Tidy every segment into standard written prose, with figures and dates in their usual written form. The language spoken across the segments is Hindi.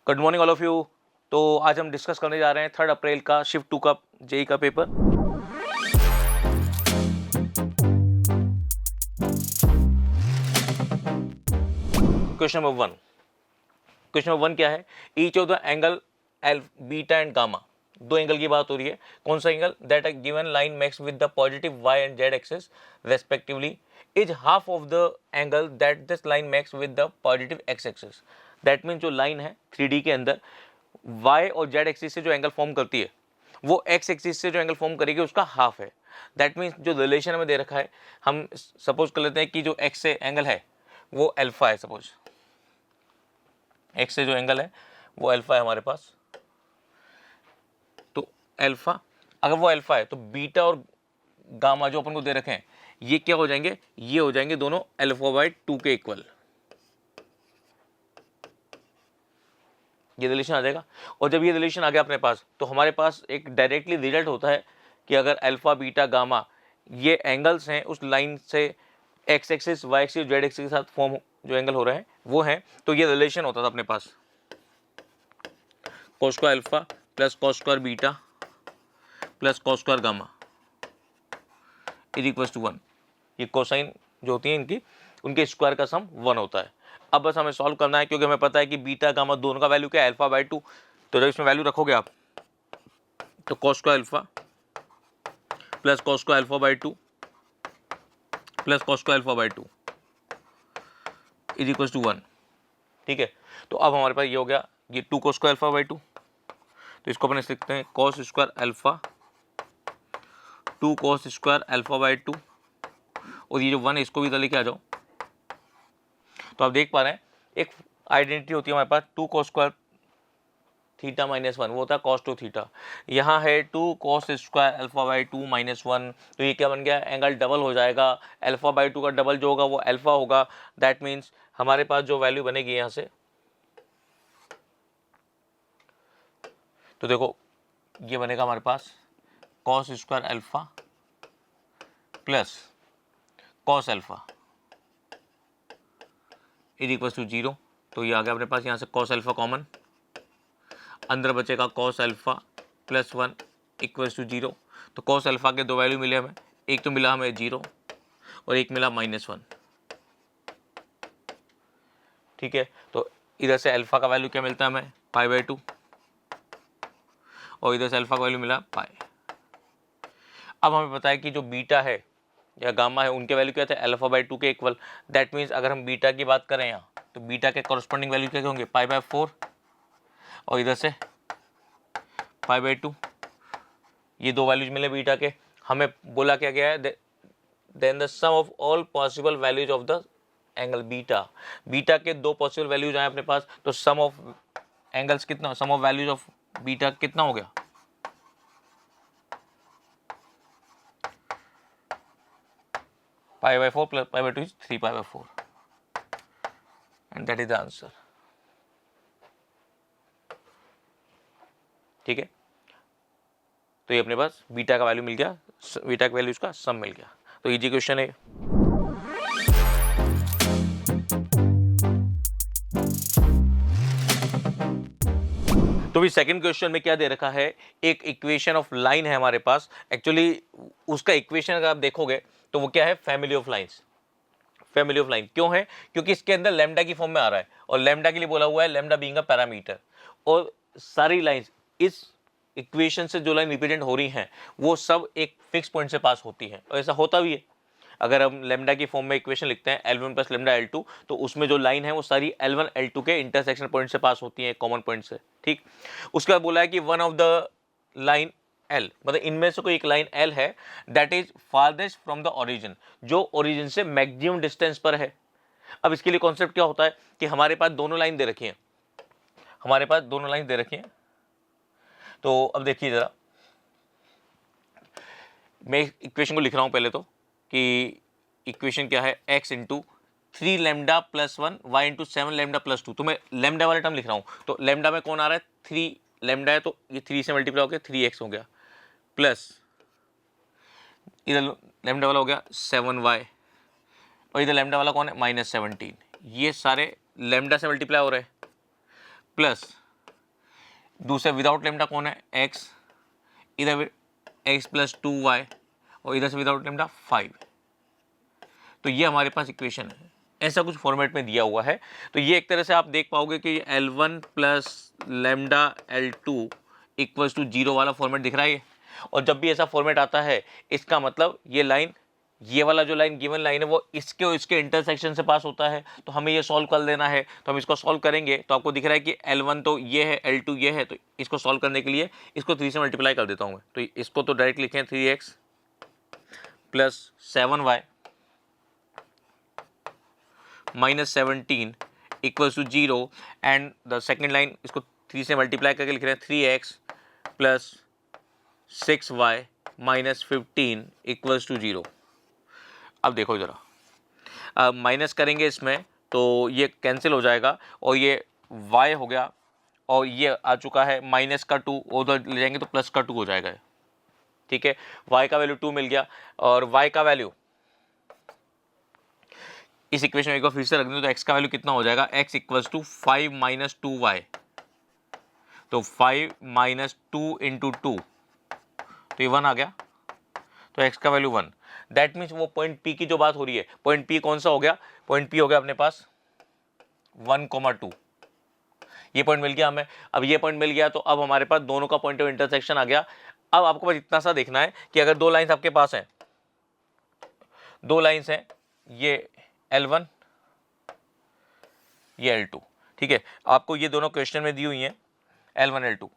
Good morning all of you. तो आज हम डिस्कस करने जा रहे हैं 3 अप्रैल का शिफ्ट 2 का जेई का paper. Question number 1। Question number 1 क्या है? Each of the angle L beta and gamma, दो एंगल की बात हो रही है। कौन सा angle? That a given line makes with the positive y and z axis respectively is half of the angle that this line makes with the positive x axis. That mean जो लाइन है 3D के अंदर y और z एक्सिस से जो एंगल फॉर्म करती है वो x एक्सिस से जो एंगल फॉर्म करेगी उसका हाफ है। दैट मीन्स जो रिलेशन हमें दे रखा है, हम सपोज कर लेते हैं कि जो x से एंगल है वो अल्फा है। सपोज x से जो एंगल है वो अल्फा है हमारे पास। तो अल्फा, अगर वो अल्फा है तो बीटा और गामा जो अपन को दे रखे हैं ये क्या हो जाएंगे? ये हो जाएंगे दोनों अल्फा बाई 2 के इक्वल। ये रिलेशन आ जाएगा। और जब ये रिलेशन आ गया अपने पास तो हमारे पास एक डायरेक्टली रिजल्ट होता है कि अगर अल्फा बीटा गामा ये एंगल्स हैं उस लाइन से x axis y axis z axis के साथ फॉर्म जो एंगल हो रहे हैं वो हैं, तो ये रिलेशन होता था अपने पास cos square alpha plus cos square beta plus cos square gamma is equal to 1। ये कोसाइन जो होती है इनकी, उनके स्क्वायर का सम 1 होता है। अब बस हमें सॉल्व करना है क्योंकि हमें पता है कि बीटा गामा दोनों का वैल्यू क्या है? Alpha by 2। तो जब इसमें वैल्यू रखोगे आप तो cos square alpha plus cos square alpha by 2 plus cos square alpha by 2 is equal to 1। ठीक है, तो अब हमारे पास ये हो गया ये 2 कॉस स्क्वायर अल्फा बाई 2। तो इसको अपन ऐसे लिखते हैं cos square alpha 2 cos square alpha by 2, और ये जो 1 है इसको भी इधर लेके आ जाओ। तो आप देख पा रहे हैं एक आइडेंटिटी होती है हमारे पास 2 कॉस स्क्वायर थीटा माइनस 1, वो होता है कॉस 2 थीटा। यहाँ है 2 cos square alpha by 2 minus 1, तो ये क्या बन गया? एंगल डबल हो जाएगा। अल्फा बाई 2 का डबल जो होगा वो अल्फा होगा। दैट मीन्स हमारे पास जो वैल्यू बनेगी यहाँ से, तो देखो ये बनेगा हमारे पास cos square alpha plus cos alpha is equal to 0। तो ये आ गया अपने पास यहाँ से कॉस अल्फा कॉमन, अंदर बचेगा cos alpha plus 1 equal to 0। तो कॉस अल्फा के दो वैल्यू मिले हमें, एक तो मिला हमें 0 और एक मिला -1। ठीक है, तो इधर से अल्फा का वैल्यू क्या मिलता है हमें? पाई बाई 2, और इधर से अल्फा का वैल्यू मिला पाई। अब हमें पता है कि जो बीटा है या गामा है उनके वैल्यू क्या थे? अल्फा बाई 2 के इक्वल। दैट मीन्स अगर हम बीटा की बात करें यहाँ तो बीटा के कॉरस्पॉन्डिंग वैल्यू क्या होंगे? पाई बाई 4, और इधर से पाई बाई 2। ये दो वैल्यूज मिले बीटा के। हमें बोला क्या गया है? Then the sum of all possible values of the angle beta. Beta के दो पॉसिबल वैल्यूज आए अपने पास, तो सम ऑफ एंगल्स कितना, सम ऑफ वैल्यूज ऑफ बीटा कितना हो गया? Pi by 4 plus pi by 2 is 3 pi by 4, and that is the answer. ठीक है, तो ये अपने पास बीटा का वैल्यू मिल गया, बीटा के वैल्यूज का सम मिल गया। तो इजी क्वेश्चन है। तो भी सेकंड क्वेश्चन में क्या दे रखा है? एक इक्वेशन ऑफ लाइन है हमारे पास। एक्चुअली उसका इक्वेशन अगर आप देखोगे तो वो क्या है? Family of lines. Family of line क्यों है? क्योंकि इसके अंदर लैम्डा की फॉर्म में आ रहा है, और लैम्डा के लिए बोला हुआ है लैम्डा बीइंग अ पैरामीटर। और सारी लाइंस इस इक्वेशन से जो लाइन रिप्रेजेंट हो रही हैं वो सब एक फिक्स पॉइंट से पास होती हैं, और ऐसा होता भी है। अगर हम लैम्डा की फॉर्म में इक्वेशन लिखते हैं L1 प्लस लैम्डा L2, तो उसमें जो लाइन है वो सारी L1 L2 के इंटरसेक्शन पॉइंट से पास होती है, कॉमन पॉइंट से। ठीक, उसके बाद बोला है कि one of the line L, मतलब इनमें से कोई एक लाइन L है that is farthest from the origin, जो ओरिजिन से मैक्सिमम डिस्टेंस पर है। अब इसके लिए कॉन्सेप्ट क्या होता है कि हमारे पास दोनों लाइन दे रखी हैं, हमारे पास दोनों लाइन दे रखी हैं। तो अब देखिए जरा, मैं इक्वेशन को लिख रहा हूं पहले तो, कि इक्वेशन क्या है? x into 3 lambda plus 1 y into 7 lambda plus 2। तो मैं लैम्डा वाला टर्म लिख रहा हूं, तो लैम्डा में कौन आ रहा है? 3 लैम्डा है, तो ये 3 से मल्टीप्लाई हो गया 3x हो गया, प्लस इधर लैम्डा वाला हो गया 7y, और इधर लैम्डा वाला कौन है? -17। ये सारे लैम्डा से मल्टीप्लाई हो रहे हैं, प्लस दूसरे विदाउट लेमडा कौन है, x, इधर x प्लस 2y और इधर से विदाउट लेमडा 5। तो ये हमारे पास इक्वेशन है, ऐसा कुछ फॉर्मेट में दिया हुआ है। तो ये एक तरह से आप देख पाओगे कि L1 plus lambda L2 equals to 0 वाला फॉर्मेट दिख रहा है ये। और जब भी ऐसा फॉर्मेट आता है इसका मतलब ये लाइन, ये वाला जो लाइन गिवन लाइन है वो इसके और इसके इंटरसेक्शन से पास होता है। तो हमें ये सॉल्व कर लेना है, तो हम इसको सॉल्व करेंगे। तो आपको दिख रहा है कि L1 तो ये है, L2 ये है, तो इसको सॉल्व करने के लिए इसको 3 से मल्टीप्लाई कर देता हूँ मैं। तो इसको तो डायरेक्ट लिखें 3x plus 7y minus 17 equals to 0 and the second line इसको 3 से मल्टीप्लाई करके लिख रहे हैं 3x plus 6y minus 15 equals to 0। अब देखो ज़रा, माइनस करेंगे इसमें तो ये कैंसिल हो जाएगा और ये y हो गया और ये आ चुका है माइनस का 2, उधर ले जाएंगे तो प्लस का 2 हो जाएगा। ठीक है, y का वैल्यू 2 मिल गया और y का वैल्यू इस इक्वेशन में एक बार फिर से रख दें तो x का वैल्यू कितना हो जाएगा, x equals to 5 minus 2y। तो 5 माइनस 2 इंटू 2 तो ये 1 आ गया, तो x का वैल्यू 1। दैट मीन्स वो पॉइंट P की जो बात हो रही है, पॉइंट P कौन सा हो गया, पॉइंट P हो गया अपने पास 1,2। ये पॉइंट मिल गया हमें। अब ये पॉइंट मिल गया तो अब हमारे पास दोनों का पॉइंट ऑफ इंटरसेक्शन आ गया। अब आपको बस इतना सा देखना है कि अगर दो लाइंस आपके पास हैं, दो लाइंस हैं, ये L1 ये L2, ठीक है, आपको ये दोनों क्वेश्चन में दी हुई हैं L1 L2,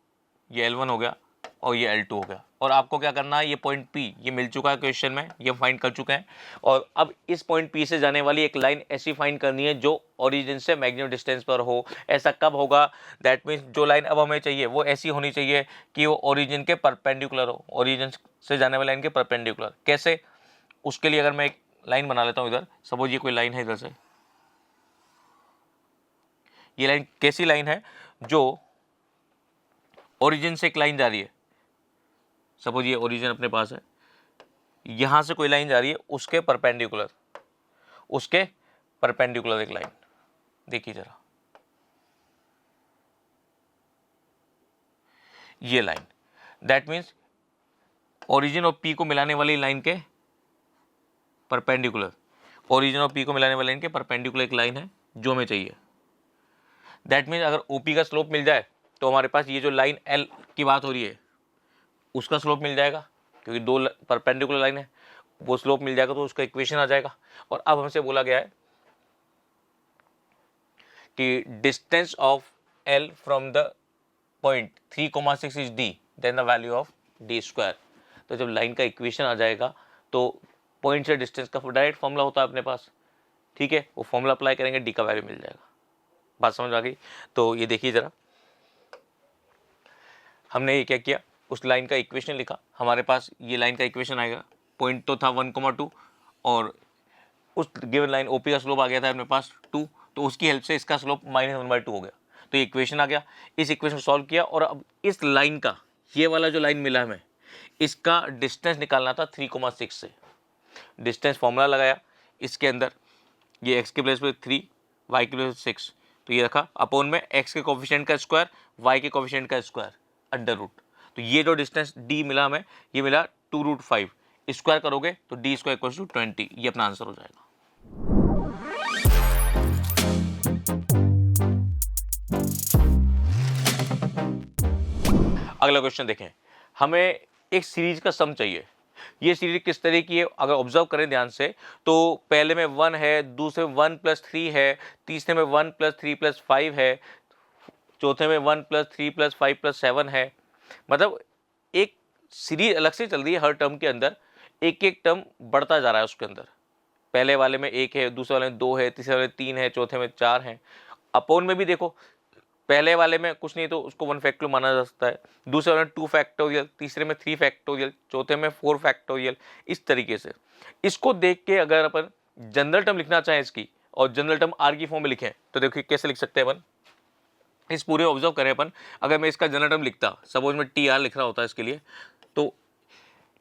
ये L1 हो गया और ये L2 हो गया। और आपको क्या करना है, ये पॉइंट P ये मिल चुका है क्वेश्चन में, ये फाइंड कर चुके हैं। और अब इस पॉइंट P से जाने वाली एक लाइन ऐसी फाइंड करनी है जो ओरिजिन से मैक्सिमम डिस्टेंस पर हो। ऐसा कब होगा, दैट मीन्स जो लाइन अब हमें चाहिए वो ऐसी होनी चाहिए कि वो ओरिजिन के परपेंडिकुलर हो, ओरिजिन से जाने वाली लाइन के परपेंडिकुलर। कैसे, उसके लिए अगर मैं एक लाइन बना लेता हूँ इधर, सपोज ये कोई लाइन है इधर से, ये लाइन कैसी लाइन है, जो ओरिजिन से एक लाइन जा रही है, सपोज ये ओरिजिन अपने पास है, यहां से कोई लाइन जा रही है उसके परपेंडिकुलर, उसके परपेंडिकुलर एक लाइन। देखिए जरा, ये लाइन, दैट मीन्स ओरिजिन और P को मिलाने वाली लाइन के परपेंडिकुलर, ओरिजिन और P को मिलाने वाली लाइन के परपेंडिकुलर एक लाइन है जो हमें चाहिए। दैट मीन्स अगर OP का स्लोप मिल जाए तो हमारे पास ये जो लाइन L की बात हो रही है उसका स्लोप मिल जाएगा, क्योंकि दो परपेंडिकुलर लाइन है, वो स्लोप मिल जाएगा तो उसका इक्वेशन आ जाएगा। और अब हमसे बोला गया है कि distance of L from the point 3,6 is d, then the value of d square. तो जब लाइन का इक्वेशन आ जाएगा तो पॉइंट से डिस्टेंस का डायरेक्ट फॉर्मूला होता है अपने पास, ठीक है, वो फॉर्मूला अप्लाई करेंगे, d का वैल्यू मिल जाएगा। बात समझ आ गई। तो ये देखिए जरा, हमने ये क्या किया, उस लाइन का इक्वेशन लिखा, हमारे पास ये लाइन का इक्वेशन आएगा, पॉइंट तो था 1,2 और उस गिवन लाइन OP का स्लोप आ गया था अपने पास 2, तो उसकी हेल्प से इसका स्लोप -1/2 हो गया। तो ये इक्वेशन आ गया, इस इक्वेशन को सॉल्व किया और अब इस लाइन का, ये वाला जो लाइन मिला हमें, इसका डिस्टेंस निकालना था 3,6 से। डिस्टेंस फॉर्मूला लगाया, इसके अंदर ये x के प्लेस पे 3, y के प्लेस 6, तो ये रखा अपॉन में x के कोफिशिएंट का स्क्वायर, y के कोफिशिएंट का स्क्वायर, अंडर रूट। तो ये जो डिस्टेंस d मिला हमें, ये मिला 2√5, स्क्वायर करोगे तो d स्क्वायर इक्वल्स टू 20, ये अपना आंसर हो जाएगा। अगला क्वेश्चन देखें, हमें एक सीरीज का सम चाहिए। ये सीरीज किस तरह की है, अगर ऑब्जर्व करें ध्यान से तो पहले में 1 है, दूसरे में 1 + 3 है, तीसरे में 1 + 3 + 5 है, चौथे में 1 + 3 + 5 + 7 है। मतलब एक सीरीज अलग से चल रही है, हर टर्म के अंदर एक एक टर्म बढ़ता जा रहा है उसके अंदर। पहले वाले में 1 है, दूसरे वाले में 2 है, तीसरे वाले में 3 है, चौथे में 4 है। अपोन में भी देखो, पहले वाले में कुछ नहीं तो उसको 1 फैक्टोरियल माना जा सकता है, दूसरे वाले में 2 फैक्टोरियल, तीसरे में 3 फैक्टोरियल, चौथे में 4 फैक्टोरियल। इस तरीके से इसको देख के अगर अपन जनरल टर्म लिखना चाहें इसकी, और जनरल टर्म आर की फॉर्म में लिखें, तो देखिए कैसे लिख सकते हैं अपन। इस पूरे ऑब्जर्व करें अपन, अगर मैं इसका जनरल टर्म लिखता, सपोज मैं TR लिख रहा होता है इसके लिए, तो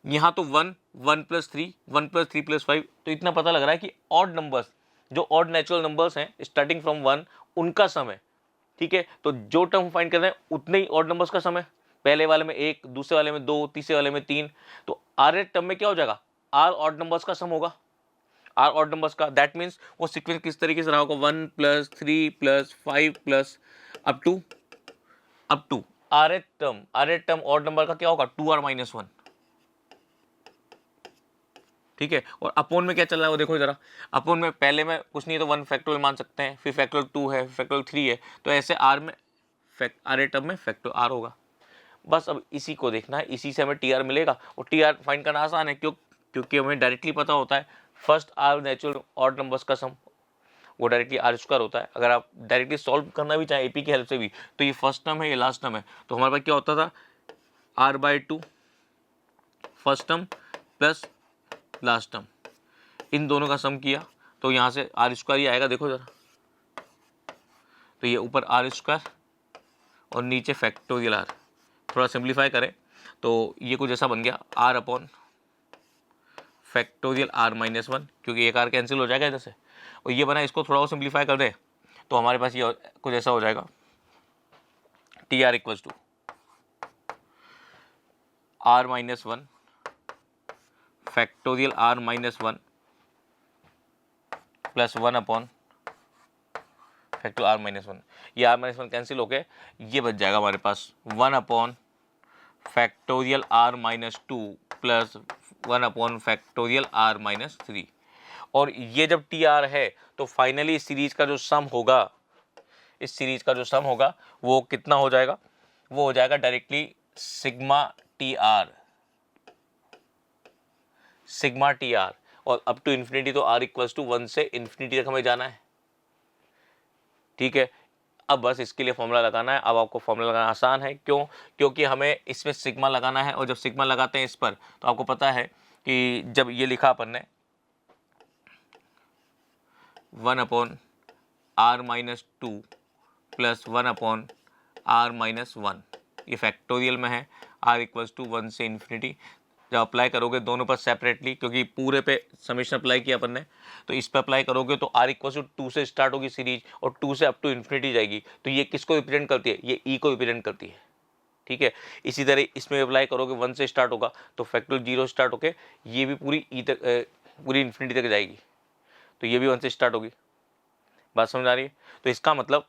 यहाँ तो 1, 1 + 3, 1 + 3 + 5, तो इतना पता लग रहा है कि ऑड नंबर्स, जो ऑड नेचुरल नंबर्स हैं स्टार्टिंग फ्रॉम 1, उनका सम है, ठीक है, तो जो टर्म फाइंड कर रहे हैं उतने ही ऑड नंबर्स का सम है, पहले वाले में 1, दूसरे वाले में 2, तीसरे वाले में 3, तो r टर्म में क्या हो जाएगा, r ऑड नंबर्स का सम होगा, r ऑड नंबर्स का, दैट मीन्स वो सीक्वेंस किस तरीके से रहा होगा, 1 + 3 + 5 plus up to r term odd number का क्या होगा, 2r - 1, ठीक है। और अपोन में क्या चल रहा है वो देखो जरा, अपोन में पहले में कुछ नहीं है तो 1 फैक्टोरियल मान सकते हैं, फिर फैक्टोरियल 2 है, फैक्टोरियल 3 है, तो ऐसे आर में आर टर्म में फैक्टर आर होगा। बस अब इसी को देखना है, इसी से हमें टी आर मिलेगा, और टी आर फाइंड करना आसान है, क्योंकि हमें डायरेक्टली पता होता है first r natural odd numbers का सम, वो डायरेक्टली आर स्क्वायर होता है। अगर आप डायरेक्टली सॉल्व करना भी चाहें एपी की हेल्प से भी, तो ये फर्स्ट टर्म है, ये लास्ट टर्म है, तो हमारे पास क्या होता था, r/2 first term plus last term, इन दोनों का सम किया तो यहाँ से आर स्क्वायर ही आएगा, देखो जरा, तो ये ऊपर आर स्क्वायर और नीचे फैक्टोरियल आर, थोड़ा सिंप्लीफाई करें तो ये कुछ ऐसा बन गया, r अपॉन फैक्टोरियल r-1, क्योंकि एक r कैंसिल हो जाएगा इधर से, और ये बना, इसको थोड़ा और सिंप्लीफाई कर दें तो हमारे पास ये कुछ ऐसा हो जाएगा, t r equals to r-1 factorial r-1 plus 1 upon factor r-1, ये r-1 कैंसिल होके ये बच जाएगा हमारे पास 1 upon factorial r-2 plus 1 upon factorial r-3। और ये जब टी आर है तो फाइनली इस सीरीज का जो सम होगा, इस सीरीज का जो सम होगा वो कितना हो जाएगा, वो हो जाएगा directly sigma T R, sigma T R, और अप टू इन्फिनिटी, तो r इक्वल्स टू 1 से इन्फिनिटी तक हमें जाना है, ठीक है। अब बस इसके लिए फॉर्मूला लगाना है, अब आपको फॉर्मूला लगाना आसान है, क्यों, क्योंकि हमें इसमें सिग्मा लगाना है, और जब सिग्मा लगाते हैं इस पर तो आपको पता है कि जब ये लिखा अपन ने 1 upon r-2 plus 1 upon r-1, ये फैक्टोरियल में है, r इक्वल्स टू 1 से इन्फिनिटी, जब अप्लाई करोगे दोनों पर सेपरेटली, क्योंकि पूरे पे समीशन अप्लाई किया अपन ने, तो इस पर अप्लाई करोगे तो r इक्वल्स टू 2 से स्टार्ट होगी सीरीज, और 2 से अप टू इन्फिनिटी जाएगी, तो ये किसको रिप्रेजेंट करती है, ये e को रिप्रेजेंट करती है, ठीक है। इसी तरह इसमें अप्लाई करोगे 1 से स्टार्ट होगा तो फैक्टोरियल 0 स्टार्ट होके ये भी पूरी e तक, पूरी इन्फिनिटी तक जाएगी, तो ये भी 1 से स्टार्ट होगी, बात समझ आ रही है। तो इसका मतलब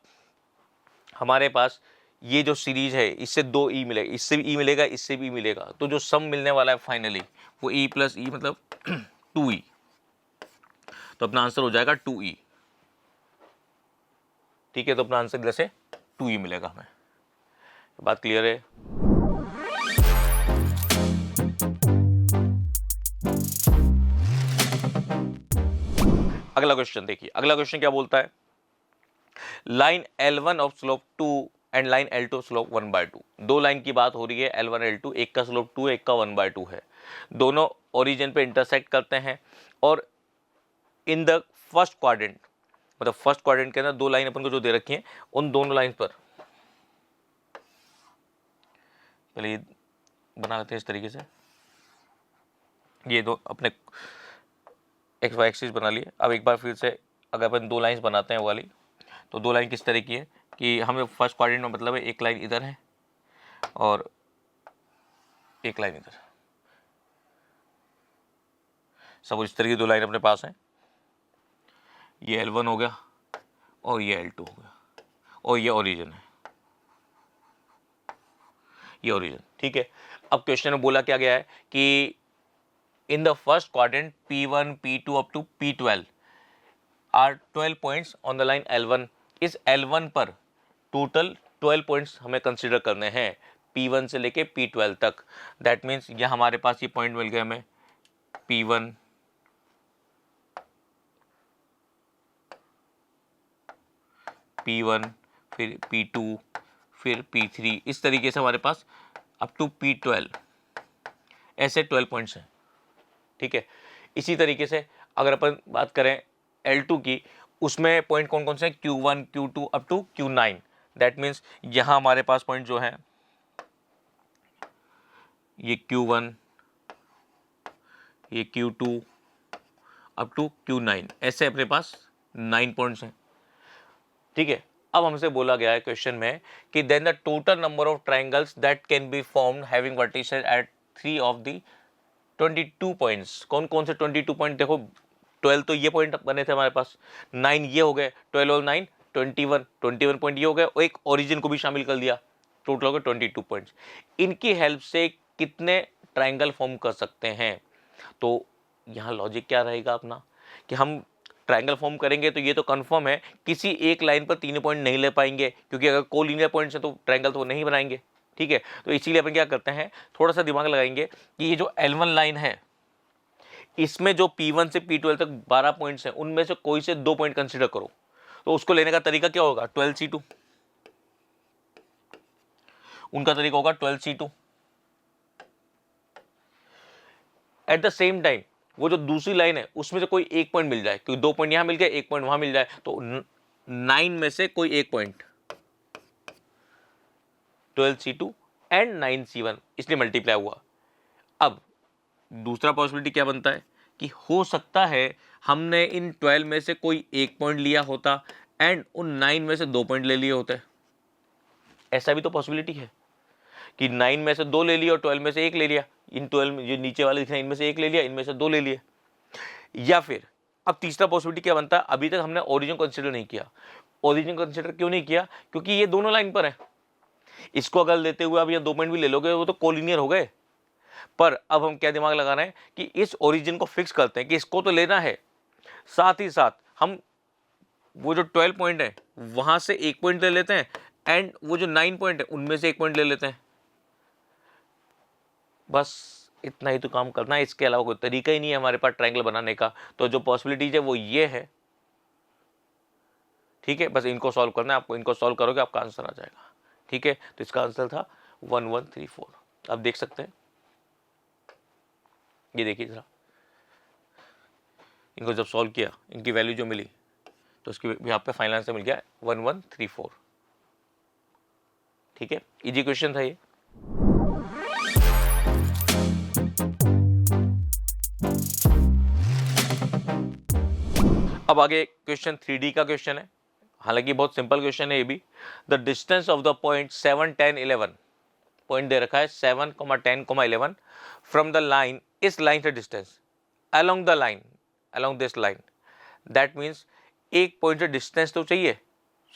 हमारे पास ये जो सीरीज है इससे 2 ई मिलेगा, इससे भी ई मिलेगा, इससे भी मिलेगा, तो जो सम मिलने वाला है फाइनली वो ई प्लस ई मतलब 2e, तो अपना आंसर हो जाएगा 2e, ठीक है। तो अपना आंसर इधर से 2e मिलेगा हमें, बात क्लियर है। अगला क्वेश्चन देखिए, अगला क्वेश्चन क्या बोलता है, line L1 of slope 2 and line L2 slope 1/2, दो लाइन की बात हो रही है L1 L2, एक का स्लोप 2 एक का 1/2 है, दोनों ओरिजिन पे इंटरसेक्ट करते हैं, और इन द फर्स्ट क्वाड्रेंट, मतलब फर्स्ट क्वाड्रेंट के अंदर दो लाइन अपन को जो दे रखी हैं, उन दोनों लाइन पर पहले ये बना लेते हैं इस तरीके से, ये दो अपने एक्स वाई एक्सिस बना लिए। अब एक बार फिर से अगर अपन दो लाइंस बनाते हैं वाली, तो दो लाइन किस तरह की है कि हमें फर्स्ट क्वाड्रेंट में मतलब है एक लाइन इधर है और एक लाइन इधर, सब इस तरह की दो लाइन अपने पास हैं, ये L1 हो गया और ये L2 हो गया, और ये ओरिजिन है, ये ओरिजिन, ठीक है। अब क्वेश्चन में बोला क्या गया है कि in the first quadrant P1 P2 up to P12 are 12 points on the line L1, इस L1 पर टोटल 12 पॉइंट्स हमें कंसीडर करने हैं P1 से लेके P12 तक, दैट मीन्स ये हमारे पास ये पॉइंट मिल गए हमें P1 P1 फिर P2 फिर P3, इस तरीके से हमारे पास अप टू P12 ऐसे 12 पॉइंट्स हैं, ठीक है। इसी तरीके से अगर अपन बात करें L2 की, उसमें पॉइंट कौन कौन से हैं, Q1 Q2 up to Q9, that means यहाँ हमारे पास पॉइंट जो है ये Q1 ये Q2 अप टू Q9, ऐसे अपने पास 9 पॉइंट्स हैं, ठीक है। अब हमसे बोला गया है क्वेश्चन में कि then the total number of triangles that can be formed having vertices at 3 of the 22 points. कौन कौन से 22 पॉइंट? देखो 12 तो ये पॉइंट बने थे हमारे पास, 9 ये हो गए, 12 और 9 21 पॉइंट ये हो गए, और एक ओरिजिन को भी शामिल कर दिया, टोटल हो गए 22 पॉइंट्स। इनकी हेल्प से कितने ट्राइंगल फॉर्म कर सकते हैं? तो यहाँ लॉजिक क्या रहेगा अपना कि हम ट्राइंगल फॉर्म करेंगे तो ये तो कंफर्म है किसी एक लाइन पर 3 पॉइंट नहीं ले पाएंगे, क्योंकि अगर कोलिनियर पॉइंट्स है तो ट्राइंगल तो वो नहीं बनाएंगे। ठीक है, तो इसीलिए अपन क्या करते हैं, थोड़ा सा दिमाग लगाएंगे कि ये जो L1 लाइन है इसमें जो P1 से P12 तक 12 पॉइंट्स हैं, उनमें से कोई से 2 पॉइंट कंसीडर करो। तो उसको लेने का तरीका क्या होगा? 12C2, उनका तरीका होगा 12C2। At the same time वो जो दूसरी लाइन है उसमें से कोई एक पॉइंट मिल जाए, क्योंकि 2 पॉइंट यहां मिल गए, 1 पॉइंट वहां मिल जाए, तो 9 में से कोई एक पॉइंट 12C2 एंड 9C1, इसलिए मल्टीप्लाई हुआ। अब दूसरा पॉसिबिलिटी क्या बनता है कि हो सकता है हमने इन 12 में से कोई एक पॉइंट लिया होता एंड उन 9 में से 2 पॉइंट ले लिए होते। ऐसा भी तो पॉसिबिलिटी है कि 9 में से 2 ले लिया और 12 में से एक ले लिया, इन 12 में जो नीचे वाले दिख रहे हैं इनमें से एक ले लिया, इनमें से 2 ले लिए। या फिर अब तीसरा पॉसिबिलिटी क्या बनता है, अभी तक हमने ओरिजिन कंसिडर नहीं किया। ओरिजिन कंसिडर क्यों नहीं किया? क्योंकि ये दोनों लाइन पर है, इसको अगर लेते हुए अब ये 2 पॉइंट भी ले लोगे वो तो कोलिनियर हो गए। पर अब हम क्या दिमाग लगा रहे हैं कि इस ओरिजिन को फिक्स करते हैं कि इसको तो लेना है, साथ ही साथ हम वो जो 12 पॉइंट है वहां से एक पॉइंट ले लेते हैं एंड वो जो 9 पॉइंट है उनमें से एक पॉइंट ले लेते हैं। बस इतना ही तो काम करना है, इसके अलावा कोई तरीका ही नहीं है हमारे पास ट्रायंगल बनाने का। तो जो पॉसिबिलिटीज है वो ये है। ठीक है, बस इनको सॉल्व करना है आपको, इनको सॉल्व करोगे आपका आंसर आ जाएगा। ठीक है, तो इसका आंसर था 1134। आप देख सकते हैं, ये देखिए जरा, इनको जब सॉल्व किया इनकी वैल्यू जो मिली तो उसकी यहाँ पे फाइनल आंसर मिल गया 1134। ठीक है, इजी क्वेश्चन था ये। अब आगे क्वेश्चन 3D का क्वेश्चन है, हालांकि बहुत सिंपल क्वेश्चन है ये भी। The distance of the point 7, 10, 11, point दे रखा है 7, 10, 11 फ्रॉम द लाइन, इस लाइन से distance along the line, along this line, that means एक पॉइंट से डिस्टेंस तो चाहिए,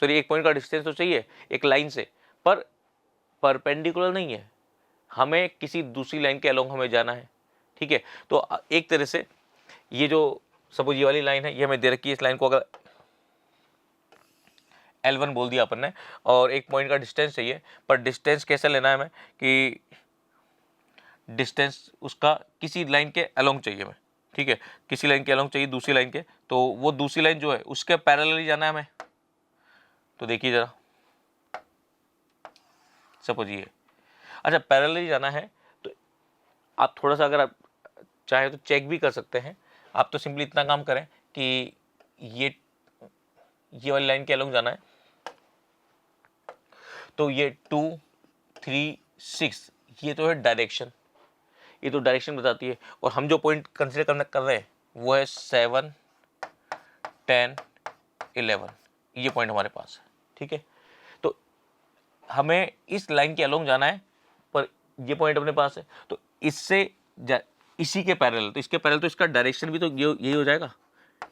सॉरी एक पॉइंट का डिस्टेंस तो चाहिए एक लाइन से, पर परपेंडिकुलर नहीं है, हमें किसी दूसरी लाइन के अलोंग हमें जाना है। ठीक है, तो एक तरह से ये जो सपोज ये वाली लाइन है ये हमें दे रखी है, इस लाइन को अगर L1 बोल दिया अपन ने और एक पॉइंट का डिस्टेंस चाहिए, पर डिस्टेंस कैसे लेना है हमें कि डिस्टेंस उसका किसी लाइन के अलोंग चाहिए हमें। ठीक है, किसी लाइन के अलोंग चाहिए दूसरी लाइन के, तो वो दूसरी लाइन जो है उसके पैरेलल ही जाना है हमें। तो देखिए जरा, सपोज ये, अच्छा पैरेलल ही जाना है, तो आप थोड़ा सा अगर आप चाहे तो चेक भी कर सकते हैं। आप तो सिंपली इतना काम करें कि ये वाली लाइन के अलोंग जाना है, तो ये 2, 3, 6 ये तो है डायरेक्शन, ये तो डायरेक्शन बताती है। और हम जो पॉइंट कंसिडर कर रहे हैं वो है 7, 10, 11, ये पॉइंट हमारे पास है। ठीक है, तो हमें इस लाइन के अलोंग जाना है, पर ये पॉइंट अपने पास है, तो इससे इसी के पैरेलल, तो इसके पैरेलल तो इसका डायरेक्शन भी तो यही हो जाएगा।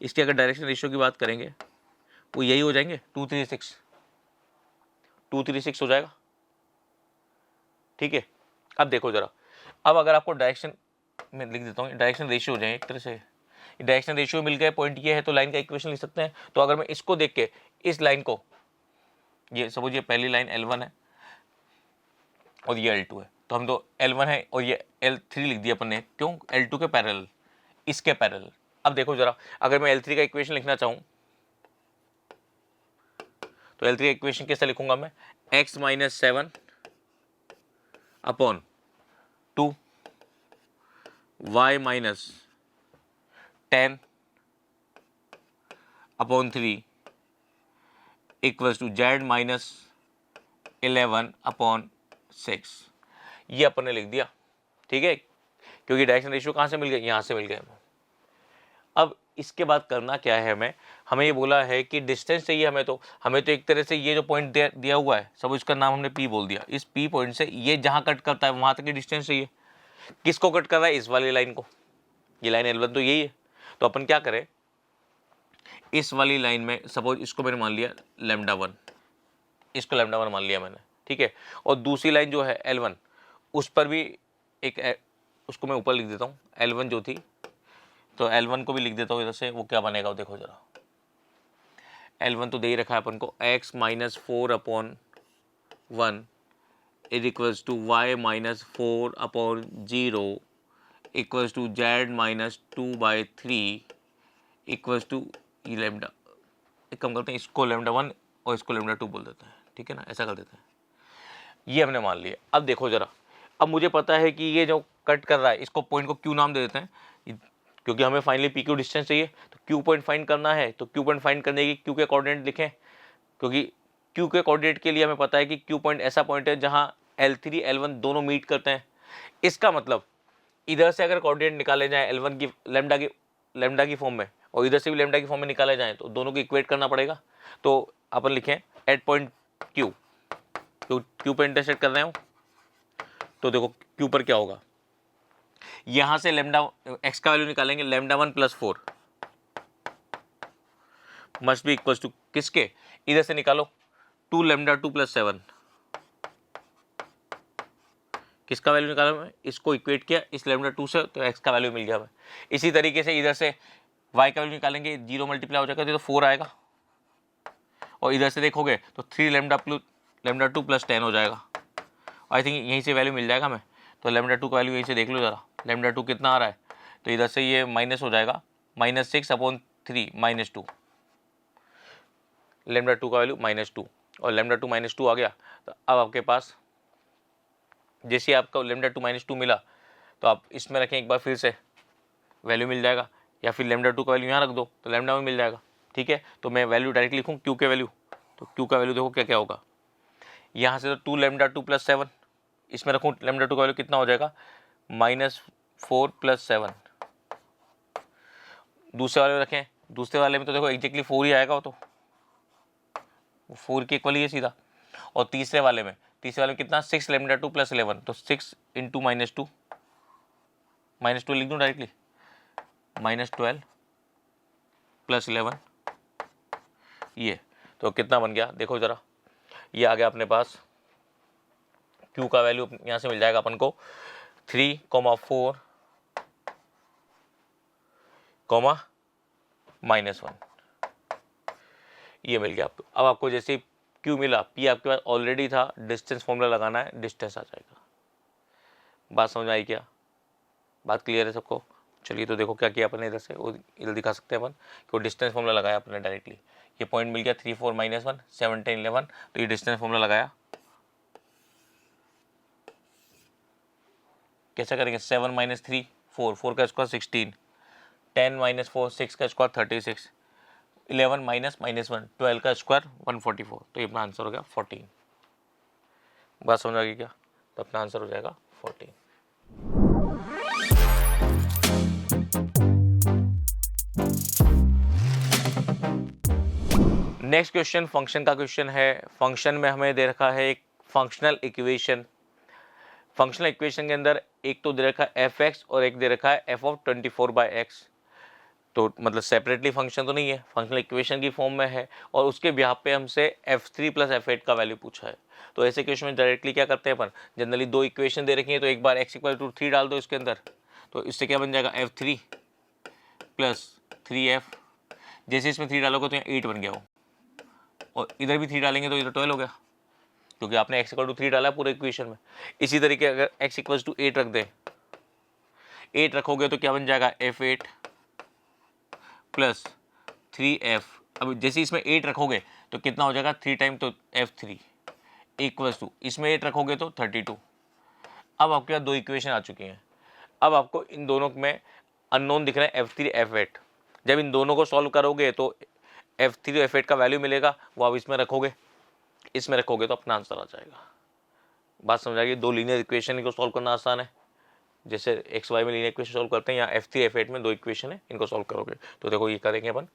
इसके अगर डायरेक्शन रेशियो की बात करेंगे वो यही हो जाएंगे, 2, 3, 6 हो जाएगा। ठीक है, अब देखो जरा, अब अगर आपको डायरेक्शन में लिख देता हूँ, डायरेक्शन रेशियो हो जाए एक तरह से, डायरेक्शन रेशियो मिल गए, पॉइंट ये है तो लाइन का इक्वेशन लिख सकते हैं। तो अगर मैं इसको देख के इस लाइन को, ये सपोज ये पहली लाइन L1 है और ये L2 है, तो हम तो L1 है और ये L3 लिख दिया अपन ने, क्यों? L2 के पैरेलल, इसके पैरेलल। अब देखो जरा, अगर मैं L3 का इक्वेशन लिखना चाहूँ तो L3 का इक्वेशन कैसे लिखूंगा मैं? x - 7 upon 2 y - 10 upon 3 equals to z - 11 upon 6, ये अपन ने लिख दिया। ठीक है, क्योंकि डायरेक्शन रेशियो कहाँ से मिल गए? यहाँ से मिल गए। अब इसके बाद करना क्या है, हमें ये बोला है कि डिस्टेंस चाहिए हमें तो एक तरह से ये जो पॉइंट दिया हुआ है, सब इसका नाम हमने P बोल दिया, इस P पॉइंट से ये जहाँ कट करता है वहाँ तक की डिस्टेंस चाहिए। किसको कट कर रहा है? इस वाली लाइन को। ये लाइन L1 तो यही है। तो अपन क्या करें, इस वाली लाइन में सपोज इसको मैंने मान लिया λ1, इसको λ1 मान लिया मैंने, ठीक है। और दूसरी लाइन जो है L1, उस पर भी उसको मैं ऊपर लिख देता हूँ, L1 जो थी, तो L1 को भी लिख देता हूँ इधर से। वो क्या बनेगा वो देखो जरा। L1 तो दे ही रखा है अपन को, x - 4/1 is equals to y - 4/0 equals to z - 2/3 equals to lambda. एक काम करते हैं, इसको λ1 और इसको λ2 बोल देते हैं, ठीक है ना, ऐसा कर देते हैं। ये हमने मान लिया। अब देखो जरा, अब मुझे पता है कि ये जो कट कर रहा है इसको पॉइंट को क्यू नाम दे देते हैं, क्योंकि हमें फाइनली पी क्यू डिस्टेंस चाहिए। तो क्यू पॉइंट फाइंड करना है, तो क्यू पॉइंट फाइंड करने की क्यू के कोऑर्डिनेट लिखें, क्योंकि क्यू के कोऑर्डिनेट के लिए हमें पता है कि क्यू पॉइंट ऐसा पॉइंट है जहां L3 L1 दोनों मीट करते हैं। इसका मतलब इधर से अगर कोऑर्डिनेट निकाले जाए L1 की लैम्डा की फॉर्म में, और इधर से भी लैम्डा की फॉर्म में निकाले जाए, तो दोनों को इक्वेट करना पड़ेगा। तो अपन लिखें एट पॉइंट क्यू, क्यू पर इंटरसेक्ट कर रहे हो, तो देखो क्यू पर क्या होगा, यहां से लैम्डा एक्स का वैल्यू निकालेंगे, λ1 + 4 मस्ट बी इक्वल्स टू किसके, इधर से निकालो 2λ2 + 7, किसका वैल्यू निकाला मैं, इसको इक्वेट किया इस λ2 से, तो x का वैल्यू मिल गया हमें। इसी तरीके से इधर से y का वैल्यू निकालेंगे, 0 मल्टीप्लाई हो जाएगा तो 4 आएगा, और इधर से देखोगे तो 3λ2 + 10 हो जाएगा। आई थिंक यहीं से वैल्यू मिल जाएगा हमें। तो λ2 का वैल्यू यहीं से देख लो जरा, λ2 कितना आ रहा है, तो इधर से ये माइनस हो जाएगा, -6/3 -2, λ2 का वैल्यू -2, और λ2 -2 आ गया। तो अब आपके पास जैसे आपका λ2 -2 मिला, तो आप इसमें रखें एक बार फिर से, वैल्यू मिल जाएगा, या फिर λ2 का वैल्यू यहाँ रख दो तो λ1 मिल जाएगा, ठीक है। तो मैं वैल्यू डायरेक्ट लिखूँ क्यू के वैल्यू, तो क्यू का वैल्यू देखो क्या क्या होगा, यहाँ से तो 2λ2 + 7, इसमें रखूँ λ2 का वैल्यू कितना हो जाएगा, -4 + 7। दूसरे वाले में रखें, दूसरे वाले में तो देखो एग्जैक्टली 4 ही आएगा, वो तो 4 के इक्वल ही है सीधा। और तीसरे वाले में कितना, 6λ2 + 11, तो 6 × -2, -12 लिख दूँ डायरेक्टली, -12 + 11, ये तो कितना बन गया देखो जरा, ये आ गया अपने पास। Q का वैल्यू यहाँ से मिल जाएगा अपन को 3, 4, -1, ये मिल गया आपको। अब आपको जैसे Q मिला, P आपके पास ऑलरेडी था, डिस्टेंस फॉर्मूला लगाना है, डिस्टेंस आ जाएगा। बात समझ में आई क्या, बात क्लियर है सबको? चलिए तो देखो क्या किया अपन ने, इधर से वो इधर दिखा सकते हैं अपन कि वो डिस्टेंस फॉर्मूला लगाया अपने डायरेक्टली। ये पॉइंट मिल गया 3, 4, -1, 7, 10, 11, तो ये डिस्टेंस फॉर्मूला लगाया। कैसे करेंगे, 7 - 3 4, 4 का स्क्वायर 16, 10 - 4 6 का स्क्वायर 36, 11 - -1 12 का स्क्वायर 144, तो ये अपना आंसर हो गया 14। बात समझ आ गई क्या? तो अपना आंसर हो जाएगा 14। नेक्स्ट क्वेश्चन फंक्शन का क्वेश्चन है। फंक्शन में हमें दे रखा है एक फंक्शनल इक्वेशन। फंक्शनल इक्वेशन के अंदर एक तो दे रखा है f(x) और एक दे रखा है f(24/x). तो मतलब सेपरेटली फंक्शन तो नहीं है, फंक्शनल इक्वेशन की फॉर्म में है, और उसके बिहाफ पे हमसे f3 + f8 का वैल्यू पूछा है। तो ऐसे क्वेश्चन में डायरेक्टली क्या करते हैं अपन, जनरली दो इक्वेशन दे रखी है, तो एक बार x = 3 डाल दो इसके अंदर, तो इससे क्या बन जाएगा, f3 + 3f। जैसे इसमें 3 डालोगे तो यहाँ 8 बन गया हो, और इधर भी 3 डालेंगे तो इधर 12 हो गया, क्योंकि आपने x = 3 डाला है पूरे इक्वेशन में। इसी तरीके अगर x = 8 रख दें, 8 रखोगे तो क्या बन जाएगा, f8 + 3f। अब जैसे इसमें 8 रखोगे तो कितना हो जाएगा, 3 टाइम तो f3 = इसमें 8 रखोगे तो 32। अब आपके पास दो इक्वेशन आ चुकी हैं। अब आपको इन दोनों में अननोन दिख रहे हैं f3 f8। जब इन दोनों को सॉल्व करोगे तो f3 f8 का वैल्यू मिलेगा, वो आप इसमें रखोगे, इसमें रखोगे तो अपना आंसर आ जाएगा। बात समझ आ गई? दो लीनियर इक्वेशन को सॉल्व करना आसान है। जैसे एक्स वाई में लीनियर इक्वेशन सॉल्व करते हैं, या F3 F8 में 2 इक्वेशन है, इनको सॉल्व करोगे तो देखो ये करेंगे अपन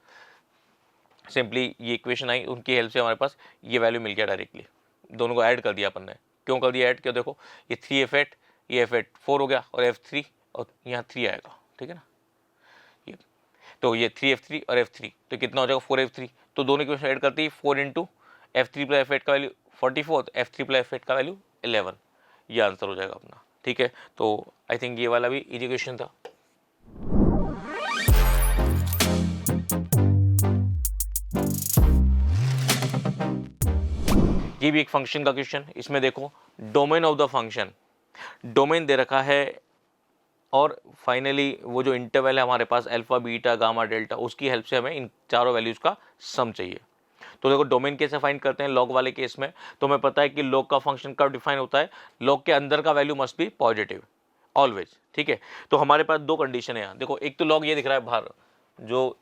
सिंपली, ये इक्वेशन आई, उनकी हेल्प से हमारे पास ये वैल्यू मिल गया डायरेक्टली, दोनों को ऐड कर दिया अपन ने। क्यों कर दिया ऐड? क्यों? देखो ये 3F8, ये F8 4 हो गया, और F3 और यहाँ 3 आएगा, ठीक है ना। ये तो ये 3F3 और F3 तो कितना हो जाएगा 4F3, तो दोनों इक्वेशन ऐड करते ही 4 इंटू F3 प्लस F8 का वैल्यू 44, F3 प्लस F8 का वैल्यू 11, ये आंसर हो जाएगा अपना, ठीक है। तो आई थिंक ये वाला भी इजी क्वेश्चन था। ये भी एक फंक्शन का क्वेश्चन, इसमें देखो domain of the function, domain दे रखा है, और फाइनली वो जो इंटरवल है हमारे पास अल्फा बीटा गामा डेल्टा, उसकी हेल्प से हमें इन चारों वैल्यूज का सम चाहिए। तो देखो डोमेन कैसे फाइंड करते हैं लॉग वाले केस में, तो हमें पता है कि लॉग का फंक्शन कब डिफाइन होता है, लॉग के अंदर का value must be positive always, ठीक है। तो हमारे पास दो कंडीशन है यहाँ, देखो एक तो लॉग ये दिख रहा है बाहर, जो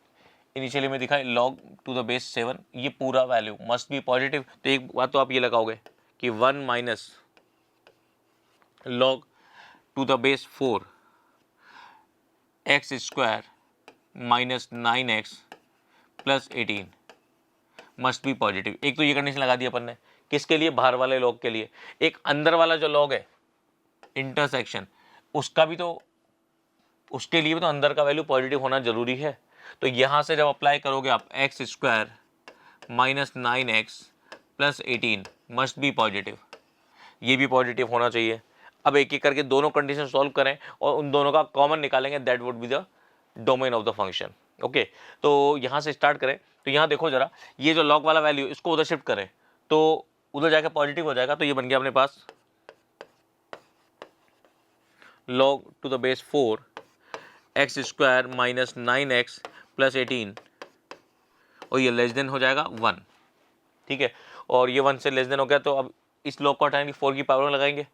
इनिशियली में दिखा है लॉग टू द बेस 7, ये पूरा वैल्यू मस्ट बी पॉजिटिव। तो एक बात तो आप ये लगाओगे कि 1 minus log to the base 4 x square minus 9x plus 18 must be positive. एक तो ये कंडीशन लगा दी अपन ने, किसके लिए? बाहर वाले लॉग के लिए। एक अंदर वाला जो लॉग है इंटरसेक्शन, उसका भी तो, उसके लिए भी तो अंदर का वैल्यू पॉजिटिव होना जरूरी है। तो यहाँ से जब अप्लाई करोगे आप x square minus 9x plus 18 must be positive, ये भी पॉजिटिव होना चाहिए। अब एक एक करके दोनों कंडीशन सॉल्व करें और उन दोनों का कॉमन निकालेंगे, that would be the domain of the function. Okay, तो यहाँ से स्टार्ट करें, तो यहाँ देखो जरा, ये जो लॉग वाला वैल्यू इसको उधर शिफ्ट करें तो उधर जाकर पॉजिटिव हो जाएगा। तो ये बन गया अपने पास log to the base 4 x square minus 9x plus 18, और ये लेस देन हो जाएगा 1, ठीक है। और ये 1 से लेस देन हो गया, तो अब इस लॉग को हटाएंगे, 4 की पावर में लगाएंगे,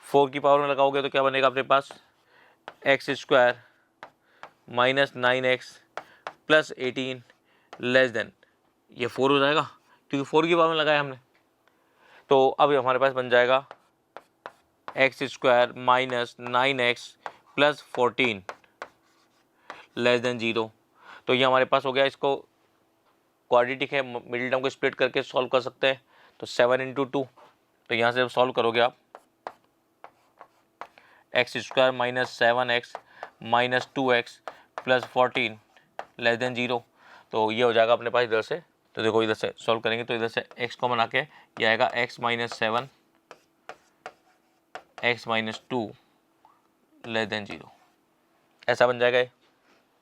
4 की पावर में लगाओगे तो क्या बनेगा अपने पास x square minus 9x plus 18 less than, ये 4 हो जाएगा क्योंकि 4 की पावर में लगाया हमने। तो अब हमारे पास बन जाएगा x square minus 9x plus 14 less than 0। तो ये हमारे पास हो गया, इसको क्वाड्रेटिक है, मिडिल टर्म को स्प्लिट करके सॉल्व कर सकते हैं। तो 7 इंटू 2, तो यहाँ से जब सॉल्व करोगे आप x square minus 7x minus 2x plus 14 less than 0, तो ये हो जाएगा अपने पास इधर से। तो देखो इधर से सॉल्व करेंगे तो इधर से x कॉमन आके ये आएगा x minus 7 x minus 2 less than 0, ऐसा बन जाएगा।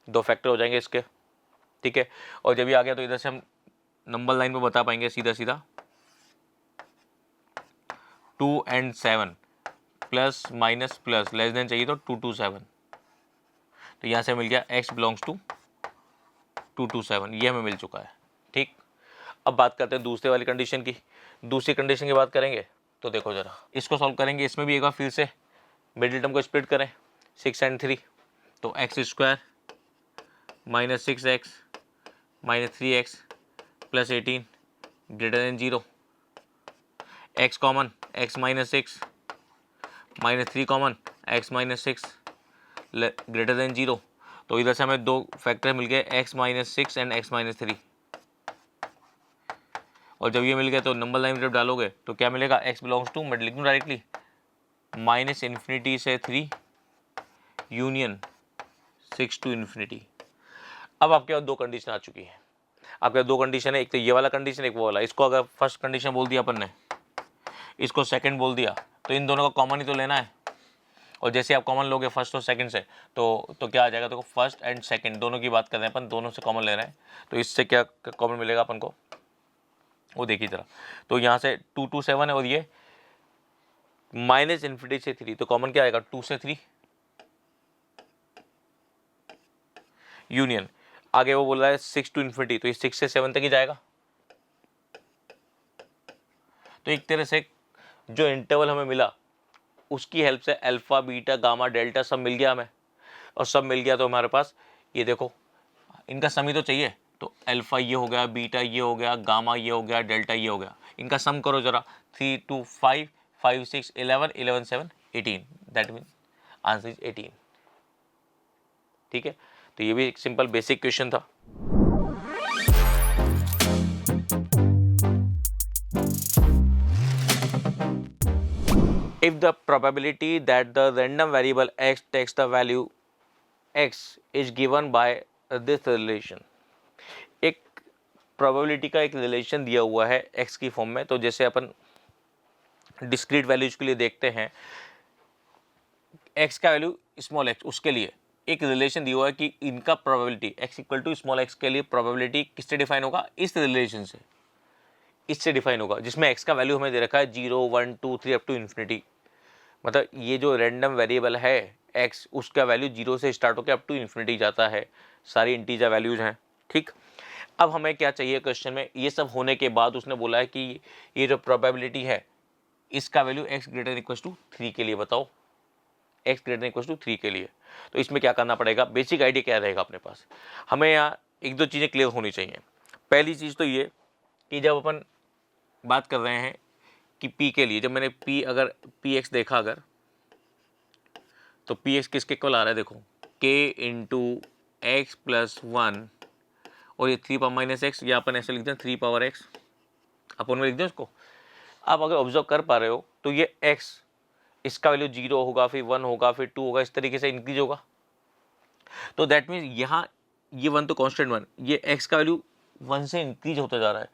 दो फैक्टर हो जाएंगे इसके, ठीक है। और जब ये आ गया तो इधर से हम नंबर लाइन पे बता पाएंगे सीधा सीधा 2 and 7 plus minus plus less than चाहिए तो 2 to 7, तो यहाँ से मिल गया x बिलोंग्स टू 2 to 7, ये हमें मिल चुका है, ठीक। अब बात करते हैं दूसरे वाली कंडीशन की। दूसरी कंडीशन की बात करेंगे तो देखो जरा, इसको सॉल्व करेंगे, इसमें भी एक बार फिर से मिडिल टर्म को स्प्लिट करें 6 and 3, तो x square minus 6x minus 3x plus 18 greater than 0, x common x minus 6 minus 3 common x minus 6 greater than 0। तो इधर से हमें दो फैक्टर मिल गए x minus 6 and x minus 3, और जब ये मिल गया तो नंबर लाइन जब डालोगे तो क्या मिलेगा, x बिलोंग्स टू, मैं लिख दूँ डायरेक्टली, माइनस इन्फिनिटी से 3 यूनियन 6 टू इन्फिनिटी। अब आपके पास दो कंडीशन आ चुकी है, आपके पास दो कंडीशन है, एक तो ये वाला कंडीशन, एक वो वाला। इसको अगर फर्स्ट कंडीशन बोल दिया अपन ने, इसको सेकंड बोल दिया, तो इन दोनों का कॉमन ही तो लेना है। और जैसे आप कॉमन लोगे फर्स्ट और सेकंड से तो क्या आ जाएगा, तो फर्स्ट एंड सेकंड दोनों की बात कर रहे हैं अपन, दोनों से कॉमन ले रहे हैं, तो इससे क्या कॉमन मिलेगा अपन को, वो देखिए जरा। तो यहाँ से 2 to 7 है, और ये माइनस इन्फिनिटी से 3, तो कॉमन क्या आएगा 2 से 3 यूनियन, आगे वो बोल रहा है 6 टू इन्फिनिटी, तो ये 6 से 7 तक ही जाएगा। तो एक तरह से जो इंटरवल हमें मिला उसकी हेल्प से अल्फा बीटा गामा डेल्टा सब मिल गया हमें, और सब मिल गया तो हमारे पास ये देखो इनका सम ही तो चाहिए, तो अल्फा ये हो गया, बीटा ये हो गया, गामा ये हो गया, डेल्टा ये हो गया, इनका सम करो जरा, 3 2 5 5 6 11 11 7 18, दैट मीन आंसर इज 18। ठीक है, तो ये भी एक सिंपल बेसिक क्वेश्चन था। If the probability that the random variable x takes the value x is given by this relation, एक probability का एक रिलेशन दिया हुआ है x की फॉर्म में। तो जैसे अपन डिस्क्रीट वैल्यूज के लिए देखते हैं, x का वैल्यू स्मॉल x, उसके लिए एक रिलेशन दिया हुआ है कि इनका probability x equal to small x के लिए प्रोबेबिलिटी किससे डिफाइन होगा, इस रिलेशन से, इससे डिफाइन होगा, जिसमें x का वैल्यू हमें दे रखा है 0 1 2 3 अप टू इन्फिनिटी। मतलब ये जो रैंडम वेरिएबल है x, उसका वैल्यू 0 से स्टार्ट होकर अप टू इन्फिनिटी जाता है, सारी इंटीजर वैल्यूज हैं। ठीक, अब हमें क्या चाहिए क्वेश्चन में, ये सब होने के बाद उसने बोला है कि ये जो प्रोबेबिलिटी है इसका value x greater equal to 3 के लिए बताओ, x ग्रेटर इक्वल टू 3 के लिए। तो इसमें क्या करना पड़ेगा, बेसिक आइडिया क्या रहेगा अपने पास, हमें यहाँ एक दो चीज़ें क्लियर होनी चाहिए। पहली चीज़ तो ये कि जब अपन बात कर रहे हैं कि p के लिए, जब मैंने p अगर px देखा अगर, तो px किसके इक्वल आ रहा है, देखो k इंटू एक्स प्लस 1 और ये 3 पावर माइनस एक्स, या अपन ऐसे लिखते हैं 3 पावर एक्स, अपन में लिख दें उसको। आप अगर ऑब्जर्व कर पा रहे हो तो ये x, इसका वैल्यू 0 होगा, फिर 1 होगा, फिर 2 होगा, इस तरीके से इंक्रीज होगा। तो दैट मीन्स यहाँ ये 1 तो कॉन्स्टेंट 1, ये x का वैल्यू 1 से इंक्रीज होता जा रहा है,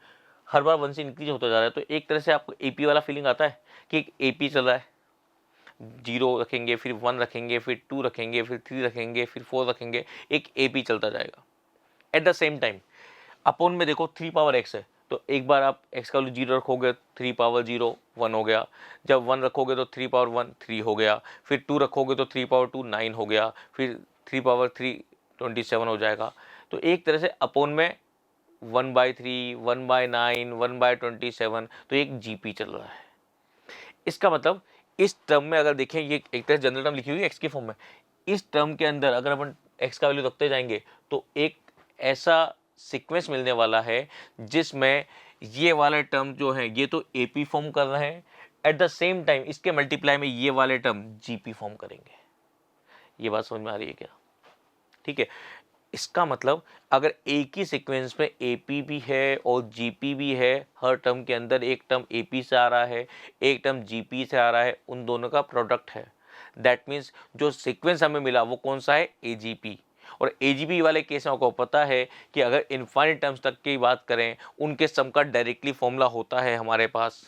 हर बार 1 से इंक्रीज होता जा रहा है। तो एक तरह से आपको AP वाला फीलिंग आता है कि एक AP चल रहा है, 0 रखेंगे, फिर 1 रखेंगे, फिर 2 रखेंगे, फिर 3 रखेंगे, फिर 4 रखेंगे, एक AP चलता जाएगा। At the same time upon में देखो 3 पावर x है, तो एक बार आप x का वैल्यू 0 रखोगे, 3 पावर 0 1 हो गया, जब 1 रखोगे तो 3 पावर 1 3 हो गया, फिर 2 रखोगे तो 3 पावर 2 9 हो गया, फिर 3 पावर 3 27 हो जाएगा। तो एक तरह से अपोन में 1/3 1/9 1/27, तो एक GP चल रहा है। इसका मतलब इस टर्म में अगर देखें, ये एक तरह जनरल टर्म लिखी हुई है x की फॉर्म में, इस टर्म के अंदर अगर अपन x का वैल्यू रखते जाएंगे तो एक ऐसा सीक्वेंस मिलने वाला है जिसमें ये वाले टर्म जो है ये तो AP फॉर्म कर रहे हैं, एट द सेम टाइम इसके मल्टीप्लाई में ये वाले टर्म GP फॉर्म करेंगे। ये बात समझ में आ रही है क्या? ठीक है, इसका मतलब अगर एक ही सीक्वेंस में AP भी है और GP भी है, हर टर्म के अंदर एक टर्म AP से आ रहा है, एक टर्म GP से आ रहा है, उन दोनों का प्रोडक्ट है। दैट मीन्स जो सीक्वेंस हमें मिला वो कौन सा है, AGP। और AGP वाले केस में आपको पता है कि अगर इनफाइनाइट टर्म्स तक की बात करें, उनके सम का डायरेक्टली फॉर्मूला होता है हमारे पास।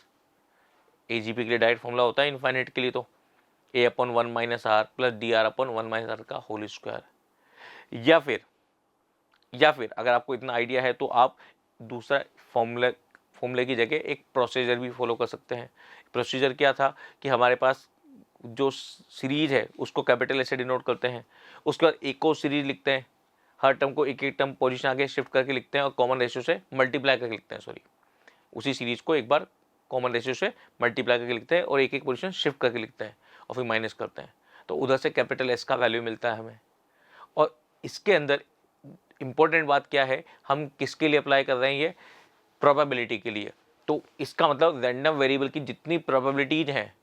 AGP के लिए डायरेक्ट फॉर्मूला होता है इनफाइनाइट के लिए, तो A/1 minus r plus DR/1 minus r का होल स्क्वायर। या फिर अगर आपको इतना आइडिया है तो आप दूसरा फॉर्मूले की जगह एक प्रोसीजर भी फॉलो कर सकते हैं। प्रोसीजर क्या था कि हमारे पास जो सीरीज है उसको कैपिटल ऐसे डिनोट करते हैं, उसके बाद एक और सीरीज लिखते हैं, हर टर्म को एक एक टर्म पोजीशन आगे शिफ्ट करके लिखते हैं और कॉमन रेशियो से मल्टीप्लाई करके लिखते हैं, उसी सीरीज को एक बार कॉमन रेशियो से मल्टीप्लाई करके लिखते हैं और एक एक पोजीशन शिफ्ट करके लिखते हैं और फिर माइनस करते हैं, तो उधर से कैपिटल S का वैल्यू मिलता है हमें। और इसके अंदर इंपॉर्टेंट बात क्या है, हम किसके लिए अप्लाई कर रहे हैं, ये प्रोबेबिलिटी के लिए। तो इसका मतलब रैंडम वेरिएबल की जितनी प्रोबेबिलिटीज हैं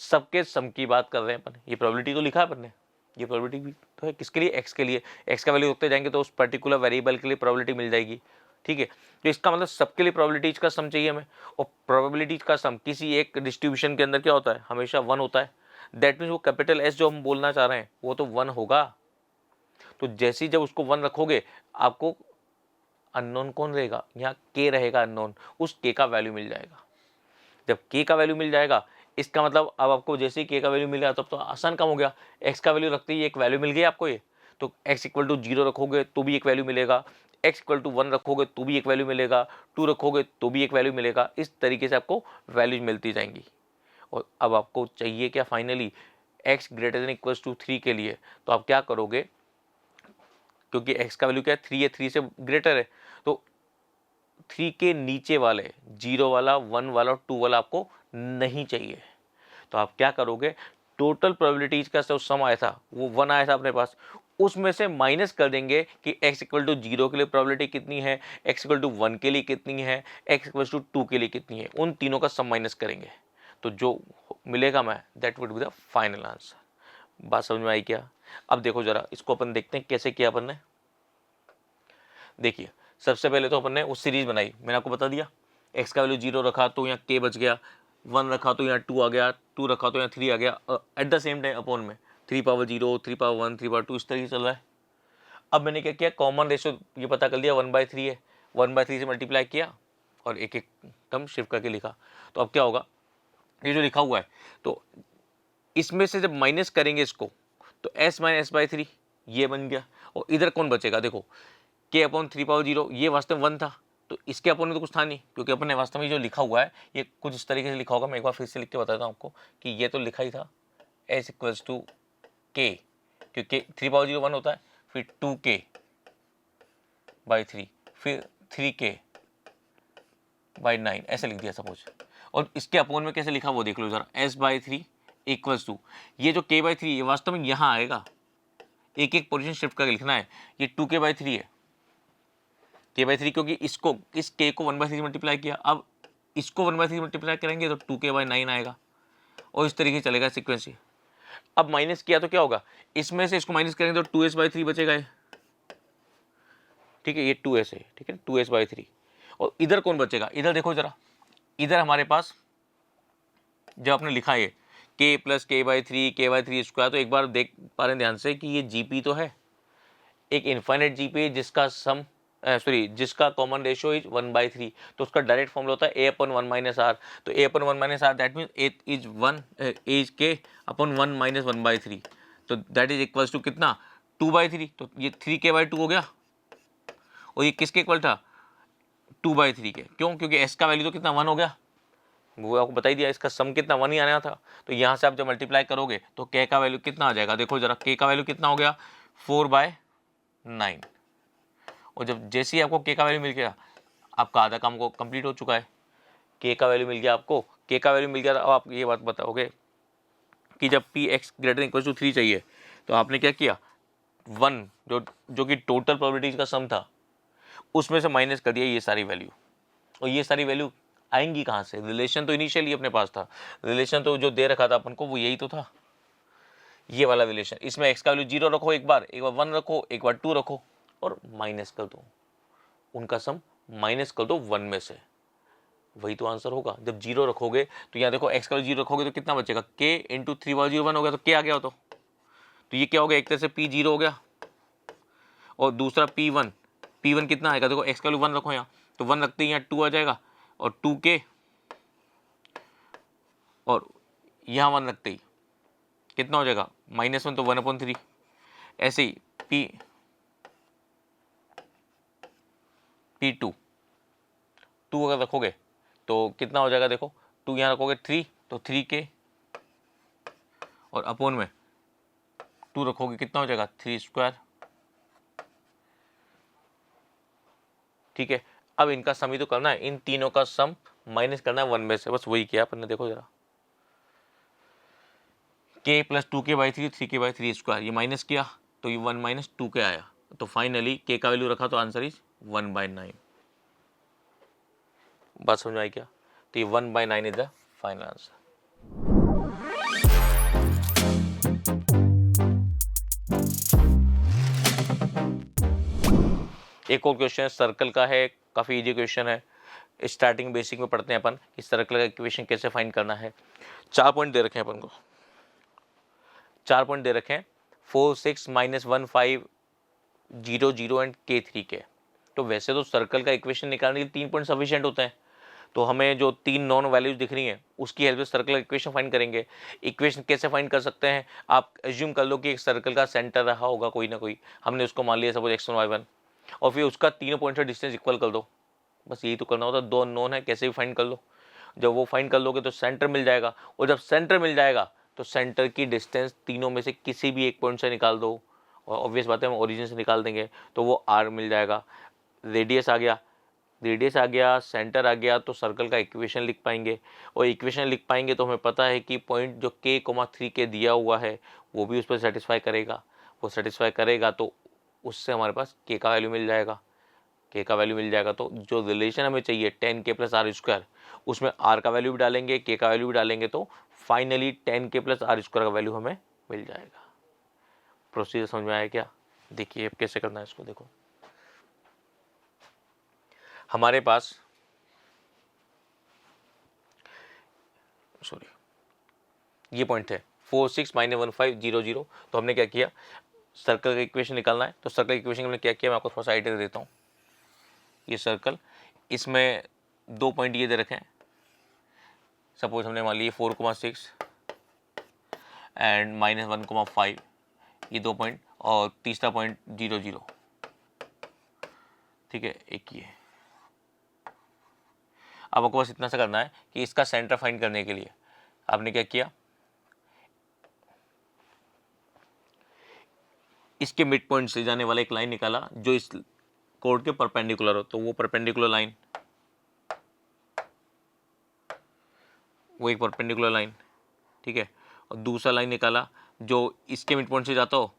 सबके सम की बात कर रहे हैं अपन। ये प्रोबेबिलिटी तो लिखा है अपन ने, ये प्रोबेबिलिटी भी तो है किसके लिए, एक्स के लिए। एक्स का वैल्यू रखते जाएंगे तो उस पर्टिकुलर वेरिएबल के लिए प्रोबेबिलिटी मिल जाएगी। ठीक है, तो इसका मतलब सबके लिए प्रोबेबिलिटीज का सम चाहिए हमें, और प्रोबेबिलिटीज का सम किसी एक डिस्ट्रीब्यूशन के अंदर क्या होता है, हमेशा 1 होता है। दैट मीन्स वो कैपिटल S जो हम बोलना चाह रहे हैं वो तो 1 होगा। तो जैसे ही जब उसको 1 रखोगे, आपको अननोन कौन रहेगा, यहाँ K रहेगा अननोन, उस K का वैल्यू मिल जाएगा। जब K का वैल्यू मिल जाएगा, इसका मतलब अब आपको जैसे ही K का वैल्यू मिला तब तो आसान काम हो गया। X का वैल्यू रखते ही एक वैल्यू मिल गई आपको, ये तो x इक्वल टू 0 रखोगे तो भी एक वैल्यू मिलेगा, x इक्वल टू 1 रखोगे तो भी एक वैल्यू मिलेगा, 2 रखोगे तो भी एक वैल्यू मिलेगा। इस तरीके से आपको वैल्यूज मिलती जाएंगी। और अब आपको चाहिए क्या finally, x greater than equal to 3 के लिए। तो आप क्या करोगे, क्योंकि x का वैल्यू क्या है, 3 है, 3 से ग्रेटर है, तो 3 के नीचे वाले 0 वाला 1 वाला 2 वाला आपको नहीं चाहिए। तो आप क्या करोगे, टोटल प्रोबेबिलिटीज का जो सम आया था वो 1 आया था अपने पास, उसमें से माइनस कर देंगे कि x इक्वल टू 0 के लिए प्रोबेबिलिटी कितनी है, x इक्वल टू 1 के लिए कितनी है, x इक्वल टू 2 के लिए कितनी है, उन तीनों का सम माइनस करेंगे। तो जो मिलेगा मैं, that would be the final answer. बात समझ में आई क्या? अब देखो जरा इसको अपन देखते हैं कैसे किया अपन ने। देखिए सबसे पहले तो अपन ने उस सीरीज बनाई, मैंने आपको बता दिया x का वैल्यू 0 रखा तो यहाँ k बच गया, 1 रखा तो यहाँ 2 आ गया, 2 रखा तो यहाँ 3 आ गया, at the same time upon में 3 पावर 0, 3 पावर 1, 3 पावर 2 इस तरीके चल रहा है। अब मैंने क्या किया, कॉमन रेशियो ये पता कर लिया 1/3 है, 1/3 से मल्टीप्लाई किया और एक एक टर्म शिफ्ट करके लिखा। तो अब क्या होगा, ये जो लिखा हुआ है तो इसमें से जब माइनस करेंगे इसको तो s माइनस s/3 ये बन गया, और इधर कौन बचेगा, देखो k अपॉन 3 पावर 0 ये वास्तव में 1 था, तो इसके अपॉन में तो कुछ था नहीं, क्योंकि अपन ने वास्तव में जो लिखा हुआ है ये कुछ इस तरीके से लिखा होगा। मैं एक बार फिर से लिख के बताता हूँ आपको कि ये तो लिखा ही था s इक्वल्स टू k, क्योंकि 3 पावर 0 1 होता है, फिर 2k/3, फिर 3k/9 ऐसे लिख दिया सपोज। और इसके अपॉन में कैसे लिखा वो देख लो जरा, s/3 इक्वल्स टू ये जो k/3 ये वास्तव में यहाँ आएगा, एक एक पोजीशन शिफ्ट करके लिखना है। ये 2k/3 है, k/3 क्योंकि इसको इस k को 1/3 से मल्टीप्लाई किया, अब इसको 1/3 से मल्टीप्लाई करेंगे तो 2k/9 आएगा, और इस तरीके से चलेगा सीक्वेंस। अब माइनस किया तो क्या होगा, इसमें से इसको माइनस करेंगे तो 2s/3 बचेगा ये, ठीक है, ये 2s है, ठीक है 2s/3। और इधर कौन बचेगा, इधर देखो जरा, इधर हमारे पास जब आपने लिखा है k प्लस k/3 तो एक बार देख पा रहे हैं ध्यान से कि ये GP तो है, एक इनफाइनाइट GP है जिसका सम जिसका कॉमन रेशियो इज 1/3, तो उसका डायरेक्ट फॉर्मूला होता है a अपॉन 1 माइनस r। तो a upon 1 minus r that means is k upon 1 minus 1/3, तो दैट इज इक्वल्स टू कितना 2/3, तो ये 3k/2 हो गया, और ये किसके इक्वल था 2/3 के, क्यों, क्योंकि s का वैल्यू तो कितना 1 हो गया, वो आपको बता ही दिया, इसका सम कितना 1 ही आना था। तो यहाँ से आप जब मल्टीप्लाई करोगे तो k का वैल्यू कितना आ जाएगा, देखो जरा k का वैल्यू कितना हो गया 4/9, और जब जैसे ही आपको k का वैल्यू मिल गया आपका आधा काम को कंप्लीट हो चुका है। k का वैल्यू मिल गया आपको, k का वैल्यू मिल गया, अब आप ये बात बताओगे कि जब px ग्रेटर इक्वल टू 3 चाहिए तो आपने क्या किया 1 जो कि टोटल प्रोबेबिलिटीज का सम था उसमें से माइनस कर दिया ये सारी वैल्यू, और ये सारी वैल्यू आएंगी कहाँ से, रिलेशन तो इनिशियली अपने पास था, रिलेशन तो जो दे रखा था अपन को वो यही तो था, ये वाला रिलेशन। इसमें x का वैल्यू 0 रखो, एक बार 1 रखो, एक बार 2 रखो, और माइनस कर दो, उनका सम माइनस कर दो 1 में से, वही तो आंसर होगा। जब 0 रखोगे तो यहाँ देखो x का वैल्यू 0 रखोगे तो कितना बचेगा, k इंटू 3/0 1 हो गया, तो k आ गया हो तो ये क्या हो गया, एक तरह से p0 हो गया, और दूसरा p1 कितना आएगा, देखो x का वैल्यू 1 रखो यहाँ, तो 1 रखते ही यहाँ 2 आ जाएगा, और 2k, और यहाँ 1 रखते ही कितना हो जाएगा -1, तो 1/3। ऐसे ही p2 अगर रखोगे तो कितना हो जाएगा, देखो 2 यहाँ रखोगे 3, तो 3k, और अपॉन में 2 रखोगे कितना हो जाएगा 3²। ठीक है, अब इनका सम ही तो करना है, इन तीनों का सम माइनस करना है 1 में से, बस वही किया अपन ने। देखो जरा k प्लस 2k/3 3k/3², ये माइनस किया तो ये 1 माइनस 2k आया, तो फाइनली k का वैल्यू रखा तो आंसर इज 1/9। बात समझ में आई क्या, तो ये 1/9 इज द फाइनल आंसर। एक और क्वेश्चन सर्कल का है, काफी इजी क्वेश्चन है, स्टार्टिंग बेसिक में पढ़ते हैं अपन इस सर्कल का इक्वेशन कैसे फाइंड करना है। 4 पॉइंट दे रखे हैं अपन को, 4 पॉइंट दे रखे हैं 4 6 -1 5 0 0 एंड k3 के। तो वैसे तो सर्कल का इक्वेशन निकालने के 3 पॉइंट सफिशिएंट होते हैं, तो हमें जो 3 नॉन वैल्यूज दिख रही हैं उसकी हेल्प से सर्कल का इक्वेशन फाइंड करेंगे। इक्वेशन कैसे फाइंड कर सकते हैं, आप एज्यूम कर लो कि एक सर्कल का सेंटर रहा होगा कोई ना कोई, हमने उसको मान लिया सपोज x1 y1, और फिर उसका तीनों पॉइंट से डिस्टेंस इक्वल कर दो, बस यही तो करना होता है। 2 नॉन है कैसे भी फाइंड कर लो, जब वो फाइंड कर लोगे तो सेंटर मिल जाएगा, और जब सेंटर मिल जाएगा तो सेंटर की डिस्टेंस तीनों में से किसी भी एक पॉइंट से निकाल दो, और ऑब्वियस बात है हम ओरिजिन से निकाल देंगे तो वो r मिल जाएगा। रेडियस आ गया, सेंटर आ गया, तो सर्कल का इक्वेशन लिख पाएंगे, और इक्वेशन लिख पाएंगे तो हमें पता है कि पॉइंट जो k,3 दिया हुआ है वो भी उस पर सेटिस्फाई करेगा, वो सेटिस्फाई करेगा तो उससे हमारे पास k का वैल्यू मिल जाएगा, k का वैल्यू मिल जाएगा। तो जो रिलेशन हमें चाहिए 10k + r², उसमें r का वैल्यू भी डालेंगे, k का वैल्यू भी डालेंगे, तो फाइनली 10k + r² का वैल्यू हमें मिल जाएगा। प्रोसीजर समझ में आया क्या? देखिए अब कैसे करना है इसको। देखो हमारे पास ये पॉइंट है 4 6 -1 5 0 0। तो हमने क्या किया, सर्कल का इक्वेशन निकालना है। तो सर्कल इक्वेशन हमने क्या किया, मैं आपको थोड़ा सा आइडिया देता हूँ। ये सर्कल, इसमें 2 पॉइंट ये दे रखे हैं। सपोज हमने मान लिया 4,6 एंड -1,5 ये 2 पॉइंट, और तीसरा पॉइंट 0 0। ठीक है, एक ये। अब आपको बस इतना सा करना है कि इसका सेंटर फाइंड करने के लिए आपने क्या किया, इसके मिड पॉइंट से जाने वाला एक लाइन निकाला जो इस कोड के परपेंडिकुलर हो। तो वो परपेंडिकुलर लाइन, वो एक परपेंडिकुलर लाइन, ठीक है। और दूसरा लाइन निकाला जो इसके मिड पॉइंट से जाता हो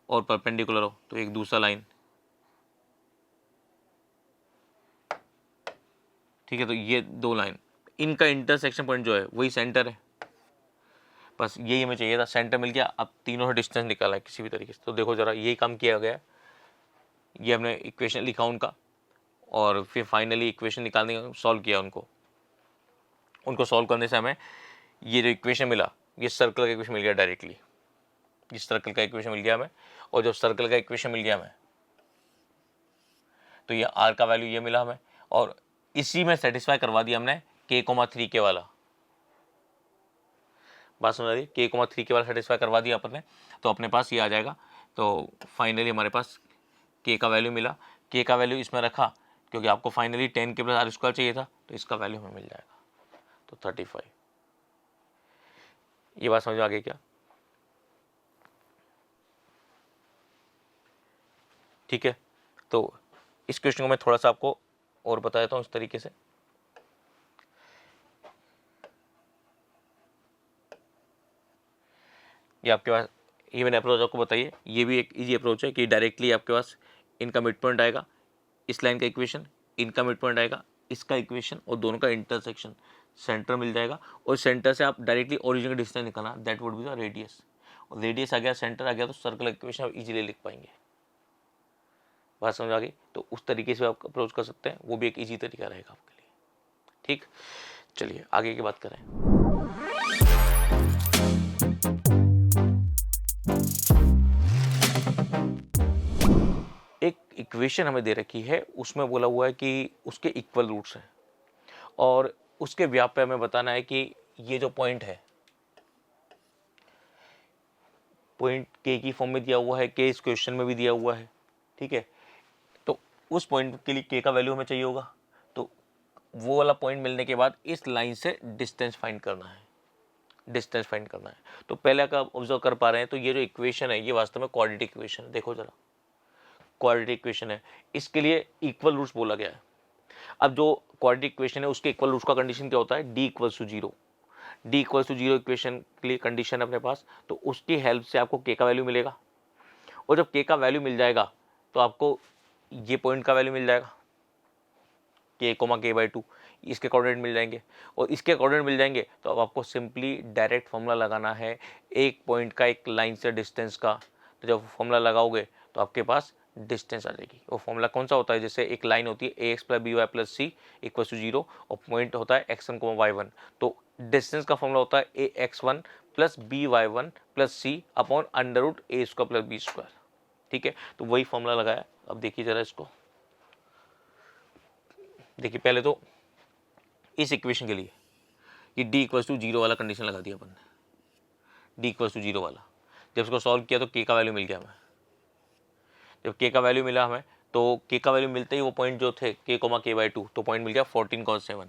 और परपेंडिकुलर हो, तो एक दूसरा लाइन, ठीक है। तो ये 2 लाइन, इनका इंटरसेक्शन पॉइंट जो है वही सेंटर है। बस यही हमें चाहिए था, सेंटर मिल गया। अब तीनों से डिस्टेंस निकाला है किसी भी तरीके से। तो देखो जरा, यही काम किया गया। ये हमने इक्वेशन लिखा उनका, और फिर फाइनली इक्वेशन निकालने सॉल्व किया उनको सॉल्व करने से हमें ये जो इक्वेशन मिला, ये सर्कल का इक्वेशन मिल गया डायरेक्टली। इस सर्कल का इक्वेशन मिल गया हमें, और जब सर्कल का इक्वेशन मिल गया हमें, तो ये आर का वैल्यू ये मिला हमें, और इसी में सेटिस्फाई करवा दिया हमने k,3 के वाला। बात समझ आ रही है? k,3 के वाला सेटिस्फाई करवा दिया अपन ने, तो अपने पास ये आ जाएगा। तो फाइनली हमारे पास k का वैल्यू मिला। k का वैल्यू इसमें रखा क्योंकि आपको फाइनली 10k + r² चाहिए था, तो इसका वैल्यू हमें मिल जाएगा, तो 35। ये बात समझ में आ गई क्या? ठीक है, तो इस क्वेश्चन को मैं थोड़ा सा आपको और बता देता हूँ इस तरीके से। ये आपके पास, ये मैंने अप्रोच आपको बताइए, ये भी एक इजी अप्रोच है कि डायरेक्टली आपके पास इनका मिड पॉइंट आएगा, इस लाइन का इक्वेशन, इनका मिड पॉइंट आएगा, इसका इक्वेशन, और दोनों का इंटरसेक्शन, सेंटर मिल जाएगा। और सेंटर से आप डायरेक्टली ओरिजिन का डिस्टेंस निकालना, that would be the radius. और रेडियस आ गया, सेंटर आ गया, तो सर्कल इक्वेशन आप इजीली लिख पाएंगे। बात समझ आ गई? तो उस तरीके से आप अप्रोच कर सकते हैं, वो भी एक ईजी तरीका रहेगा आपके लिए। ठीक, चलिए आगे की बात करें। एक इक्वेशन हमें दे रखी है, उसमें बोला हुआ है कि उसके इक्वल रूट्स हैं, और उसके व्याप पे हमें बताना है कि ये जो पॉइंट है, पॉइंट के की फॉर्म में दिया हुआ है, के इस क्वेश्चन में भी दिया हुआ है, ठीक है। तो उस पॉइंट के लिए के का वैल्यू हमें चाहिए होगा। तो वो वाला पॉइंट मिलने के बाद इस लाइन से डिस्टेंस फाइंड करना है, डिस्टेंस फाइंड करना है। तो पहले अगर आप ऑब्जर्व कर पा रहे हैं, तो ये जो इक्वेशन है ये वास्तव में क्वाड्रेटिक इक्वेशन है। देखो जरा, क्वाड्रेटिक इक्वेशन है, इसके लिए इक्वल रूट्स बोला गया है। अब जो क्वाड्रेटिक इक्वेशन है उसके इक्वल रूट्स का कंडीशन क्या होता है, d = 0। d = 0 इक्वेशन के लिए कंडीशन अपने पास, तो उसकी हेल्प से आपको k का वैल्यू मिलेगा। और जब k का वैल्यू मिल जाएगा तो आपको ये पॉइंट का वैल्यू मिल जाएगा, k, k/2, इसके कोऑर्डिनेट मिल जाएंगे। और इसके कोऑर्डिनेट मिल जाएंगे तो अब आपको सिंपली डायरेक्ट फॉर्मूला लगाना है एक पॉइंट का एक लाइन से डिस्टेंस का। तो जब फॉर्मूला लगाओगे तो आपके पास डिस्टेंस आ जाएगी। वो फॉर्मूला कौन सा होता है, जैसे एक लाइन होती है ax + by + c = 0, और पॉइंट होता है x1, y1। तो डिस्टेंस का फॉर्मूला होता है ax1 + by1 + c / √a² + b²। ठीक है, तो वही फॉर्मूला लगाया। अब देखिए जरा इसको, देखिए पहले तो इस इक्वेशन के लिए ये d = 0 वाला कंडीशन लगा दिया अपन ने, d = 0 वाला। जब इसको सॉल्व किया तो k का वैल्यू मिल गया हमें। जब k का वैल्यू मिला हमें, तो k का वैल्यू मिलते ही वो पॉइंट जो थे k, k/2, तो पॉइंट मिल गया 14,7।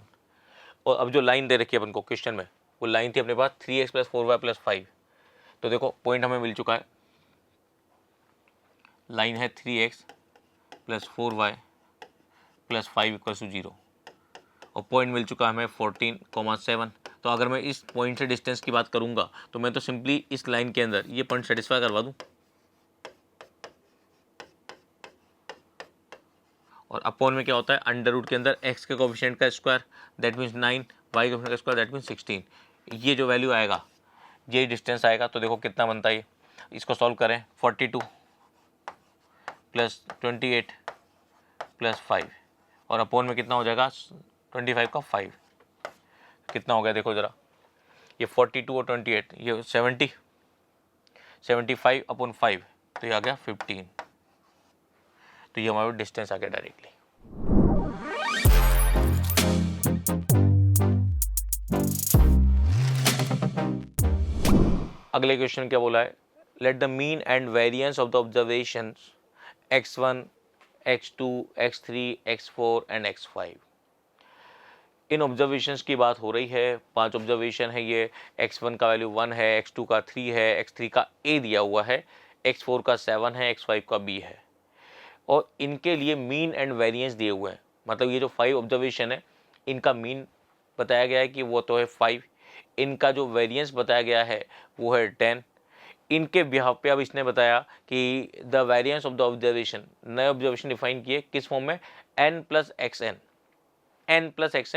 और अब जो लाइन दे रखी है अपन को क्वेश्चन में, वो लाइन थी अपने पास 3x + 4y + 5। तो देखो पॉइंट हमें मिल चुका है, लाइन है 3x + 4y + 5 = 0, और पॉइंट मिल चुका है हमें 14,7। तो अगर मैं इस पॉइंट से डिस्टेंस की बात करूंगा तो मैं तो सिंपली इस लाइन के अंदर ये पॉइंट सेटिस्फाई करवा दूं, और अपॉन में क्या होता है, अंडर रूट के अंदर x के कोफिशिएंट का स्क्वायर, दैट मीन्स 9, y के कोफिशिएंट का स्क्वायर, दैट मीन्स 16। ये जो वैल्यू आएगा ये डिस्टेंस आएगा तो देखो कितना बनता है ये, इसको सॉल्व करें 42 प्लस 28 प्लस 5 और अपोन में कितना हो जाएगा 25 का 5, कितना हो गया देखो ज़रा, ये 42 और 28 ये 70, 75 अपॉन 5 तो ये आ गया 15, तो ये हमारा डिस्टेंस आ गया डायरेक्टली। अगले क्वेश्चन क्या बोला है, let the mean and variance of the observations x1 x2 x3 x4 and x5। In observations की बात हो रही है, 5 ऑब्जर्वेशन है ये, x1 का वैल्यू 1 है, x2 का 3 है, x3 का a दिया हुआ है, x4 का 7 है, x5 का b है और इनके लिए मीन एंड वेरिएंस दिए हुए हैं। मतलब ये जो 5 ऑब्जर्वेशन है इनका मीन बताया गया है कि वो तो है 5, इनका जो वेरिएंस बताया गया है वो है 10। इनके बिहाफ पे अब इसने बताया कि the variance of the observation, नए ऑब्जर्वेशन डिफाइन किए किस फॉर्म में, n प्लस एक्स एन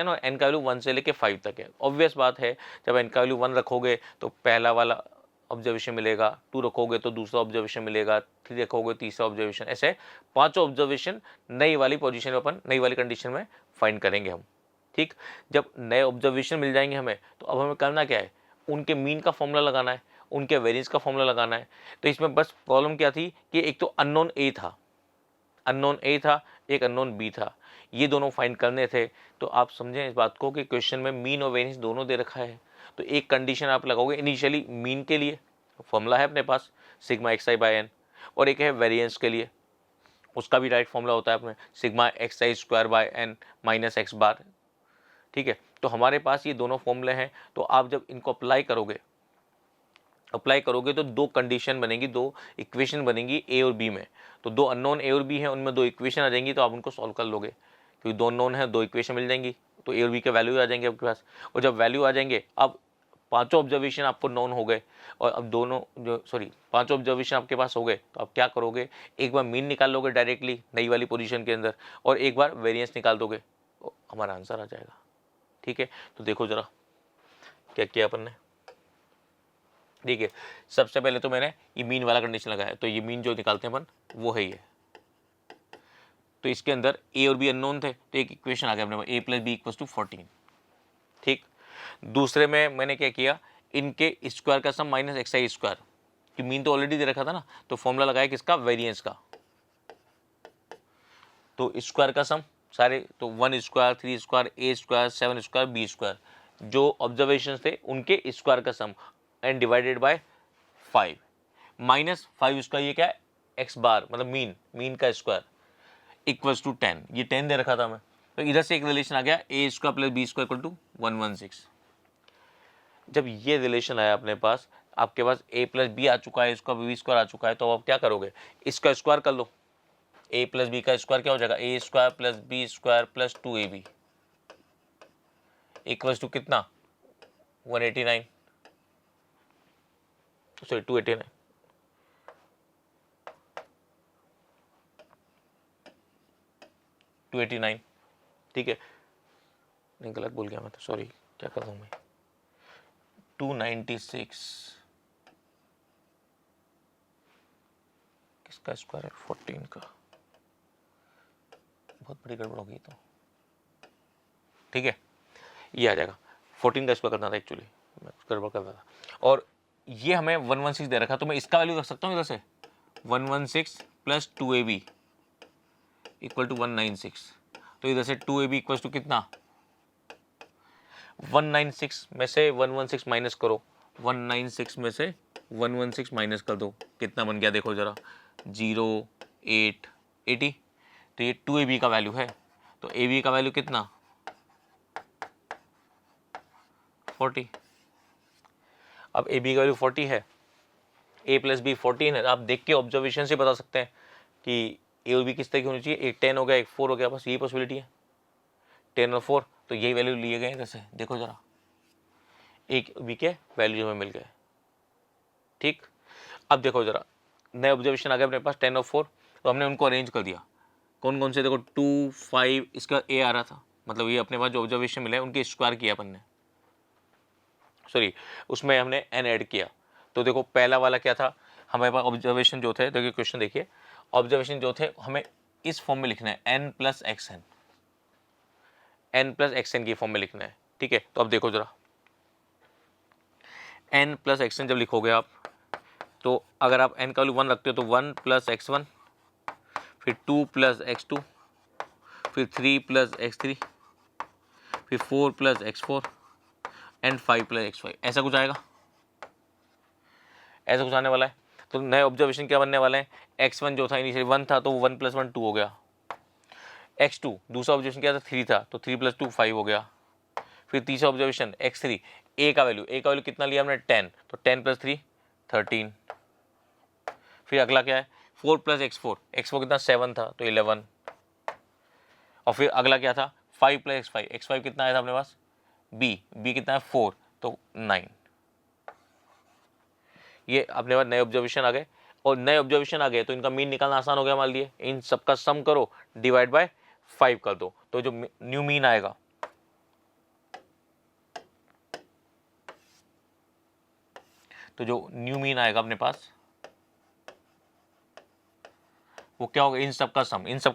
और n का वैल्यू 1 से लेके 5 तक है। ऑब्वियस बात है जब n का वैल्यू 1 रखोगे तो पहला वाला ऑब्जर्वेशन मिलेगा, 2 रखोगे तो दूसरा ऑब्जर्वेशन मिलेगा, 3 रखोगे तीसरा ऑब्जर्वेशन, ऐसे 5 ऑब्जर्वेशन नई वाली पोजीशन में अपन नई वाली कंडीशन में फाइंड करेंगे हम। ठीक, जब नए ऑब्जर्वेशन मिल जाएंगे हमें तो अब हमें करना क्या है, उनके मीन का फॉर्मूला लगाना है, उनके वेरिएंस का फॉर्मूला लगाना है। तो इसमें बस प्रॉब्लम क्या थी कि एक तो अननोन ए था, एक अननोन बी था, ये दोनों फाइंड करने थे। तो आप समझें इस बात को कि क्वेश्चन में मीन और वेरिएंस दोनों दे रखा है, तो एक कंडीशन आप लगाओगे इनिशियली मीन के लिए, फॉर्मूला है अपने पास सिग्मा एक्स आई बाय एन, और एक है वेरिएंस के लिए, उसका भी डायरेक्ट फॉर्मूला होता है अपने sigma x i square by n minus x bar. ठीक है, तो हमारे पास ये दोनों फॉर्मूले हैं। तो आप जब इनको अप्लाई करोगे तो दो कंडीशन बनेगी, दो इक्वेशन बनेंगी ए और बी में। तो दो अननोन ए और बी हैं, उनमें दो इक्वेशन आ जाएंगी, तो आप उनको सॉल्व कर लोगे क्योंकि दो अननोन है, दो इक्वेशन मिल जाएंगी, तो ए और बी के वैल्यू आ जाएंगे आपके पास। और जब वैल्यू आ जाएंगे, अब पांचों ऑब्जर्वेशन आपको नोन हो गए और अब पांचों ऑब्जर्वेशन आपके पास हो गए, तो आप क्या करोगे, एक बार मीन निकाल लोगे डायरेक्टली नई वाली पोजीशन के अंदर और एक बार वेरिएंस निकाल दोगे, तो हमारा आंसर आ जाएगा। ठीक है, तो देखो जरा क्या किया अपन ने। देखिए सबसे पहले तो मैंने ये मीन वाला कंडीशन लगाया, तो ये मीन जो निकालते हैं अपन वो है ये। तो इसके अंदर ए और बी अननोन थे, तो एक इक्वेशन आ गया अपने पास, ए प्लस बी इक्वल्स टू 14। ठीक, दूसरे में मैंने क्या किया, इनके स्क्वायर का सम माइनस एक्स आई स्क्वायर, कि मीन तो ऑलरेडी दे रखा था ना, तो फॉर्मूला लगाया किसका, वेरिएंस का। तो स्क्वायर का सम सारे, तो 1 square 3 square a square 7 square b square, जो ऑब्जर्वेशन थे उनके स्क्वायर का sum and divided by 5 minus 5 square, ये क्या है एक्स बार, मतलब मीन का स्क्वायर इक्वल्स टू 10। ये 10 दे रखा था मैं, तो इधर से एक रिलेशन आ गया a square plus b square equal to 116। जब ये रिलेशन आया अपने पास, आपके पास ए प्लस बी आ चुका है, इसका बी स्क्वायर आ चुका है, तो आप क्या करोगे, इसका स्क्वायर कर लो। ए प्लस बी का स्क्वायर क्या हो जाएगा, a square plus b square plus 2ab equals to कितना 189, सॉरी 289। ठीक है, नहीं गलत बोल गया मैं तो, सॉरी, क्या कर रहा हूँ मैं, 296 किसका स्क्वायर है, 14 का, बहुत बड़ी गड़बड़ होगी तो। ठीक है, ये आ जाएगा, 14 का स्क्वायर करना था एक्चुअली, मैं गड़बड़ कर रहा था। और ये हमें 116 दे रखा, तो मैं इसका वैल्यू रख सकता हूँ इधर से, 116 प्लस 2ab इक्वल टू 196। तो इधर से 2ab इक्वल टू कितना, 196 में से 116 माइनस करो, 196 में से 116 माइनस कर दो, कितना बन गया देखो जरा, 0880। तो ये 2ab का वैल्यू है, तो ab का वैल्यू कितना 40। अब ab का वैल्यू 40 है, a प्लस बी 14 है, आप देख के ऑब्जर्वेशन से बता सकते हैं कि ए और बी किस तरह की होनी चाहिए, एक 10 हो गया एक 4 हो गया, बस यही पॉसिबिलिटी है, 10 और 4, तो यही वैल्यू लिए गए इधर से, देखो जरा एक बी के वैल्यू हमें मिल गए। ठीक, अब देखो जरा नए ऑब्जर्वेशन आ गए अपने पास 10 और 4, तो हमने उनको अरेंज कर दिया, कौन कौन से, देखो 2 5, इसका ए आ रहा था, मतलब ये अपने पास जो ऑब्जर्वेशन मिला है उनके स्क्वायर किया अपन ने, सॉरी उसमें हमने n ऐड किया। तो देखो पहला वाला क्या था, हमारे पास ऑब्जर्वेशन जो थे, देखिए क्वेश्चन देखिए, ऑब्जर्वेशन जो थे हमें इस फॉर्म में लिखना है, n प्लस एक्स एन की फॉर्म में लिखना है, ठीक है। तो अब देखो जरा, n प्लस एक्स जब लिखोगे आप, तो अगर आप n का वैल्यू 1 रखते हो तो 1 प्लस x1, फिर 2 प्लस x2, फिर 3 प्लस x3, फिर 4 plus x4 and 5 plus x5, ऐसा कुछ आएगा, ऐसा कुछ आने वाला है। तो नए ऑब्जर्वेशन क्या बनने वाले हैं, x1 जो था इनिशियली 1 था तो 1 प्लस 1 2 हो गया, x2 दूसरा ऑब्जर्वेशन क्या था 3 था तो 3 प्लस 2 5 हो गया, फिर तीसरा ऑब्जर्वेशन x3, a का वैल्यू कितना लिया हमने 10, तो 10 प्लस 3 13, फिर अगला क्या है 4 प्लस x4 कितना 7 था तो 11, और फिर अगला क्या था 5 प्लस x5 कितना आया था अपने पास b कितना है 4 तो 9। ये अपने पास नए ऑब्जर्वेशन आ गए, और नए ऑब्जर्वेशन आ गए तो इनका मीन निकालना आसान हो गया हमारे लिए, इन सबका सम करो डिवाइड बाय 5 कर दो, तो जो न्यू मीन आएगा अपने पास वो क्या होगा, इन सबका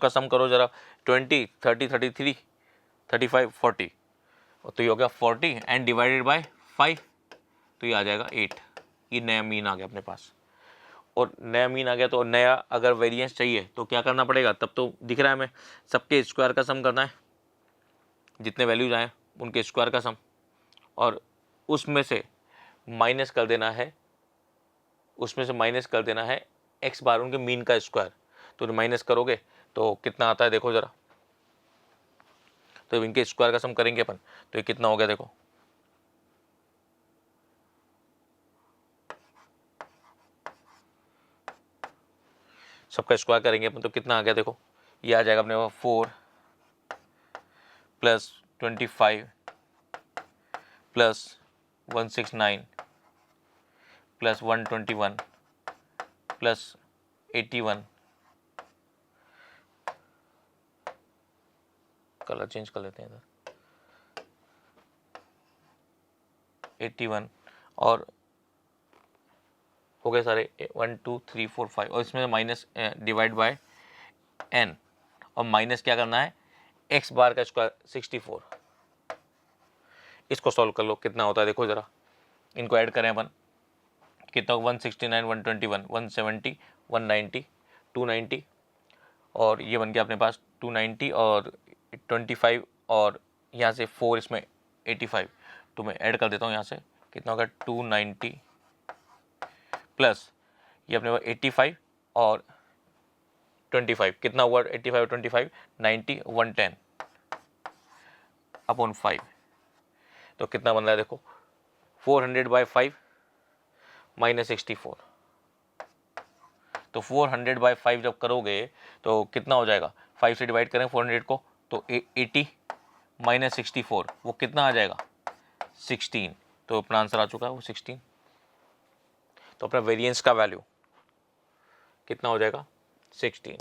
सम करो जरा, 20 30 33 35 40, तो ये हो गया 40 एंड डिवाइडेड बाय 5, तो ये आ जाएगा 8। ये नया मीन आ गया अपने पास, और नया मीन आ गया तो नया अगर वेरिएंस चाहिए तो क्या करना पड़ेगा, तब तो दिख रहा है हमें सबके स्क्वायर का सम करना है, जितने वैल्यूज आए उनके स्क्वायर का सम, और उसमें से माइनस कर देना है एक्स बार उनके मीन का स्क्वायर, तो माइनस करोगे तो कितना आता है देखो जरा, तो इनके स्क्वायर का सम करेंगे अपन, तो ये कितना हो गया देखो, सबका स्क्वायर करेंगे अपन तो कितना आ गया देखो, ये आ जाएगा अपने पास 4 plus 25 plus 169 plus 121 plus 81, colour change कर लेते हैं इधर, 81 और हो गए सारे 1 2 3 4 5, और इसमें माइनस डिवाइड बाय n, और माइनस क्या करना है x बार का स्क्वायर 64, इसको सॉल्व कर लो कितना होता है देखो जरा, इनको ऐड करें अपन, कितना 169 121 170 190 290, और ये बन गया अपने पास 290 और 25, और यहाँ से 4 इसमें 85, तो मैं ऐड कर देता हूँ यहाँ से, कितना होगा 290 प्लस ये अपने पास 85 और 25, कितना हुआ 85 और 25 90 110 अपॉन 5, तो कितना बन रहा है देखो 400/5 माइनस 64, तो 400/5 जब करोगे तो कितना हो जाएगा, 5 से डिवाइड करें 400 को तो 80 माइनस 64 वो कितना आ जाएगा 16, तो अपना आंसर आ चुका है वो 16। तो अपना वेरिएंस का वैल्यू कितना हो जाएगा 16।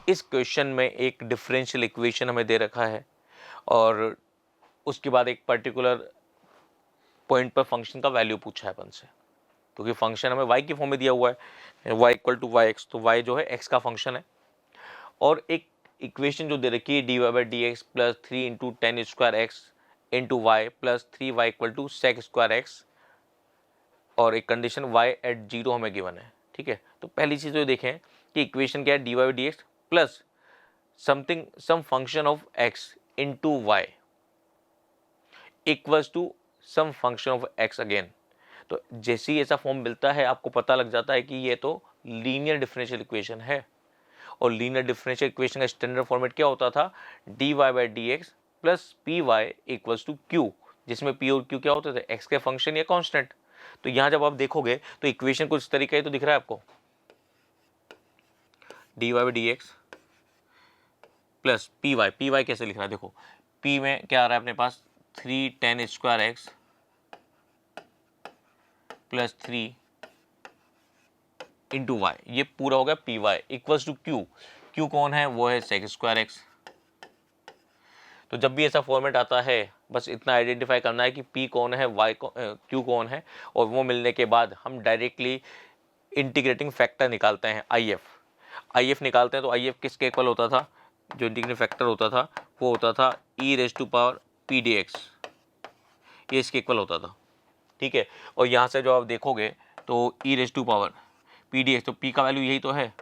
इस क्वेश्चन में एक डिफरेंशियल इक्वेशन हमें दे रखा है, और उसके बाद एक पर्टिकुलर पॉइंट पर फंक्शन का वैल्यू पूछा है अपन से, क्योंकि फंक्शन हमें y की फॉर्म में दिया हुआ है, y equal to y x, तो y जो है x का फंक्शन है, और एक इक्वेशन जो दे रखी है dy/dx plus 3 into tan square x into y plus 3y equal to sec square x, और एक कंडीशन y एट 0 हमें गिवन है, ठीक है। तो पहली चीज़ तो देखें कि इक्वेशन क्या है, dy/dx plus something some function of x into y equals to some function of x again. तो जैसे ही ऐसा फॉर्म मिलता है आपको पता लग जाता है कि ये तो लीनियर डिफरेंशियल इक्वेशन है, और लीनियर डिफरेंशियल इक्वेशन का स्टैंडर्ड फॉर्मेट क्या होता था, dy/dx plus p y equals to q, जिसमें p और q क्या होते थे, x के फंक्शन या कांस्टेंट। तो यहां जब आप देखोगे तो इक्वेशन कुछ तरीके तो दिख रहा है आपको, dy/dx प्लस पी वाई कैसे लिख रहा है देखो, p में क्या आ रहा है अपने पास 3 tan square x plus 3 into y, ये पूरा हो गया p y equals to q. Q कौन है? वो है सेक स्क्वायर एक्स। तो जब भी ऐसा फॉर्मेट आता है बस इतना आइडेंटिफाई करना है कि पी कौन है, वाई क्यू कौन है, और वो मिलने के बाद हम डायरेक्टली इंटीग्रेटिंग फैक्टर निकालते हैं आई एफ निकालते हैं। तो आई एफ किसके इक्वल होता था? जो इंटीग्रेटिंग फैक्टर होता था वो होता था e raise to power p d x, ये इसके इक्वल होता था। ठीक है, और यहाँ से जो आप देखोगे तो e raise to power p d x, तो पी का वैल्यू यही तो है।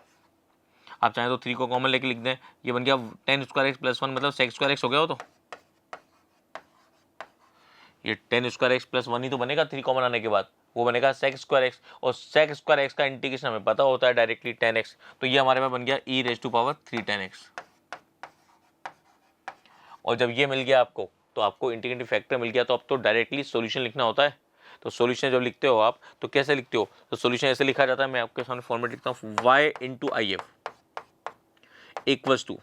आप चाहें तो 3 को कॉमन लेके लिख दें, ये बन गया 10 स्क्वायर एक्स प्लस 1, मतलब सेक स्क्वायर एक्स हो गया हो। तो ये 10 स्क्वायर एक्स प्लस 1 ही तो बनेगा 3 कॉमन आने के बाद, वो बनेगा सेक स्क्वायर एक्स, और सेक स्क्वायर एक्स का इंटीग्रेशन हमें पता होता है डायरेक्टली 10x, तो ये हमारे पास बन गया ई रेज टू पावर 3 10x। और जब ये मिल गया आपको, तो आपको इंटीग्रेटिंग फैक्टर मिल गया, तो अब तो डायरेक्टली सॉल्यूशन लिखना होता है। तो सॉल्यूशन जब लिखते हो आप तो कैसे लिखते हो? तो सॉल्यूशन ऐसे लिखा जाता है, मैं आपके सामने फॉर्मेट लिखता हूँ, y into I F equals to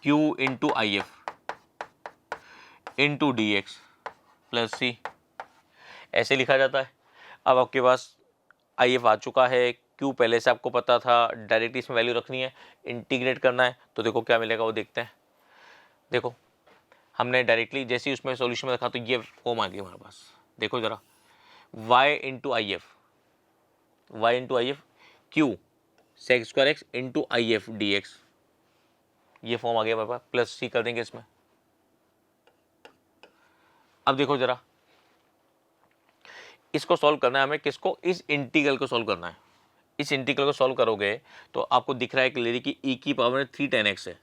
Q into I F into d x plus C, ऐसे लिखा जाता है। अब आपके पास आई एफ आ चुका है, क्यू पहले से आपको पता था, डायरेक्टली इसमें वैल्यू रखनी है, इंटीग्रेट करना है, तो देखो क्या मिलेगा वो देखते हैं। देखो हमने डायरेक्टली जैसे ही उसमें सॉल्यूशन में रखा तो ये फॉर्म आ गई हमारे पास। देखो जरा, y into I F q sec square x into I F d x, ये फॉर्म आ गया हमारे पास, प्लस सी कर देंगे इसमें। अब देखो जरा, इसको सॉल्व करना है हमें, किसको? इस इंटीग्रल को सॉल्व करना है। इस इंटीग्रल को सॉल्व करोगे तो आपको दिख रहा है क्लियरली कि e की पावर 3 10x है,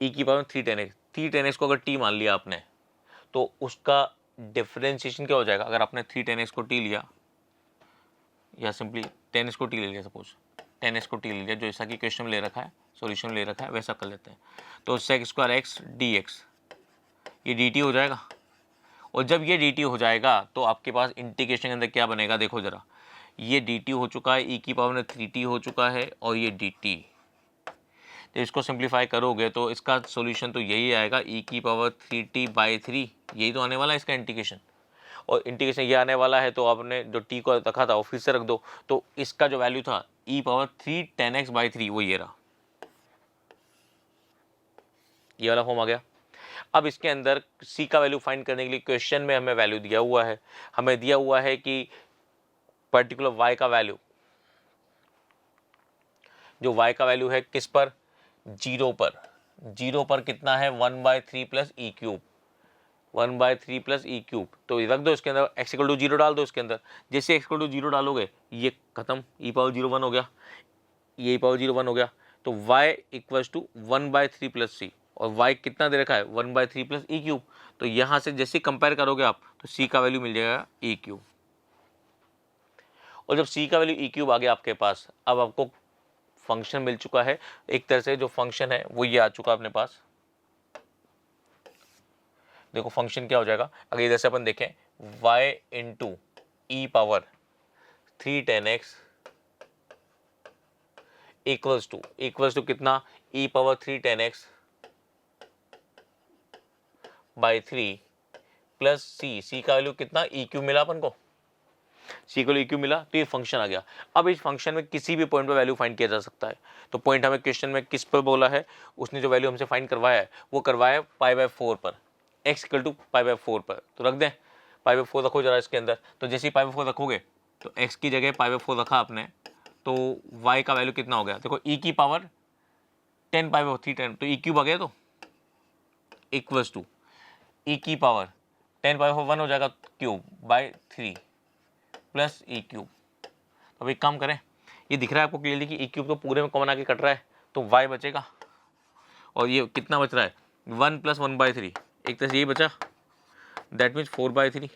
e की पावर 3 10x, 3 10x को अगर t मान लिया आपने तो उसका डिफरेंशिएशन क्या हो जाएगा? अगर आपने 3 10x को t लिया या सिंपली 10x को t ले लिया, सपोज 10x को t ले लिया, जो जैसा कि क्वेश्चन में ले रखा है, सॉल्यूशन ले रखा है, वैसा कर लेते हैं। तो sec square x d x, ये डी टी हो जाएगा। और जब ये डी टी हो जाएगा तो आपके पास इंटीग्रेशन के अंदर क्या बनेगा? देखो जरा, ये डी टी हो चुका है, ई की पावर में 3t हो चुका है, और ये डी टी, तो इसको सिंप्लीफाई करोगे तो इसका सॉल्यूशन तो यही आएगा, ई की पावर 3t/3, यही तो आने वाला है इसका इंटीग्रेशन। और इंटीग्रेशन ये आने वाला है, तो आपने जो t को रखा था वो फिर से रख दो, तो इसका जो वैल्यू था e पावर 3 10x/3, वो ये रहा, ये वाला फॉर्म आ गया। अब इसके अंदर c का वैल्यू फाइंड करने के लिए क्वेश्चन में हमें वैल्यू दिया हुआ है, हमें दिया हुआ है कि पर्टिकुलर y का वैल्यू, जो y का वैल्यू है किस पर? 0 पर। 0 पर कितना है? 1/3 plus E cube, 1/3 plus E cube, तो रख दो इसके अंदर, x इक्वल टू 0 डाल दो इसके अंदर। जैसे x इक्वल टू 0 डालोगे ये खत्म, e पावर 0 1 हो गया, ये e पावर 0 1 हो गया, तो y इक्वल्स टू 1/3 प्लस सी, और y कितना दे रखा है? 1/3 प्लस ई क्यूब। तो यहाँ से जैसे कंपेयर करोगे आप तो c का वैल्यू मिल जाएगा ई क्यूब। और जब c का वैल्यू ई क्यूब आ गया आपके पास, अब आपको फंक्शन मिल चुका है। एक तरह से जो फंक्शन है वो ये आ चुका अपने पास। देखो फंक्शन क्या हो जाएगा, अगर इधर से अपन देखें, y into e power 3 10x equals to कितना? e power 3 10x by 3 plus C का वैल्यू कितना? ई क्यू मिला अपन को, सी को ई क्यू मिला, तो ये फंक्शन आ गया। अब इस फंक्शन में किसी भी पॉइंट पर वैल्यू फाइंड किया जा सकता है। तो पॉइंट हमें क्वेश्चन में किस पर बोला है? उसने जो वैल्यू हमसे फाइंड करवाया है वो करवाया π/4 पर, x इक्वल टू π/4 पर। तो रख दें π/4 रखो जरा इसके अंदर। तो जैसे ही π/4 रखोगे तो x की जगह π/4 रखा आपने, तो y का वैल्यू कितना हो गया? देखो e की पावर 10 π/3 10, तो ई क्यूब आ गया, तो इक्वल्स टू ई की पावर 10/1 हो जाएगा cube by 3 plus E cube. अब एक काम करें, ये दिख रहा है आपको क्लियरली कि ई क्यूब तो पूरे में कॉमन आके कट रहा है, तो y बचेगा, और ये कितना बच रहा है? 1 + 1/3, एक तरह से यही बचा, दैट मीन्स 4/3,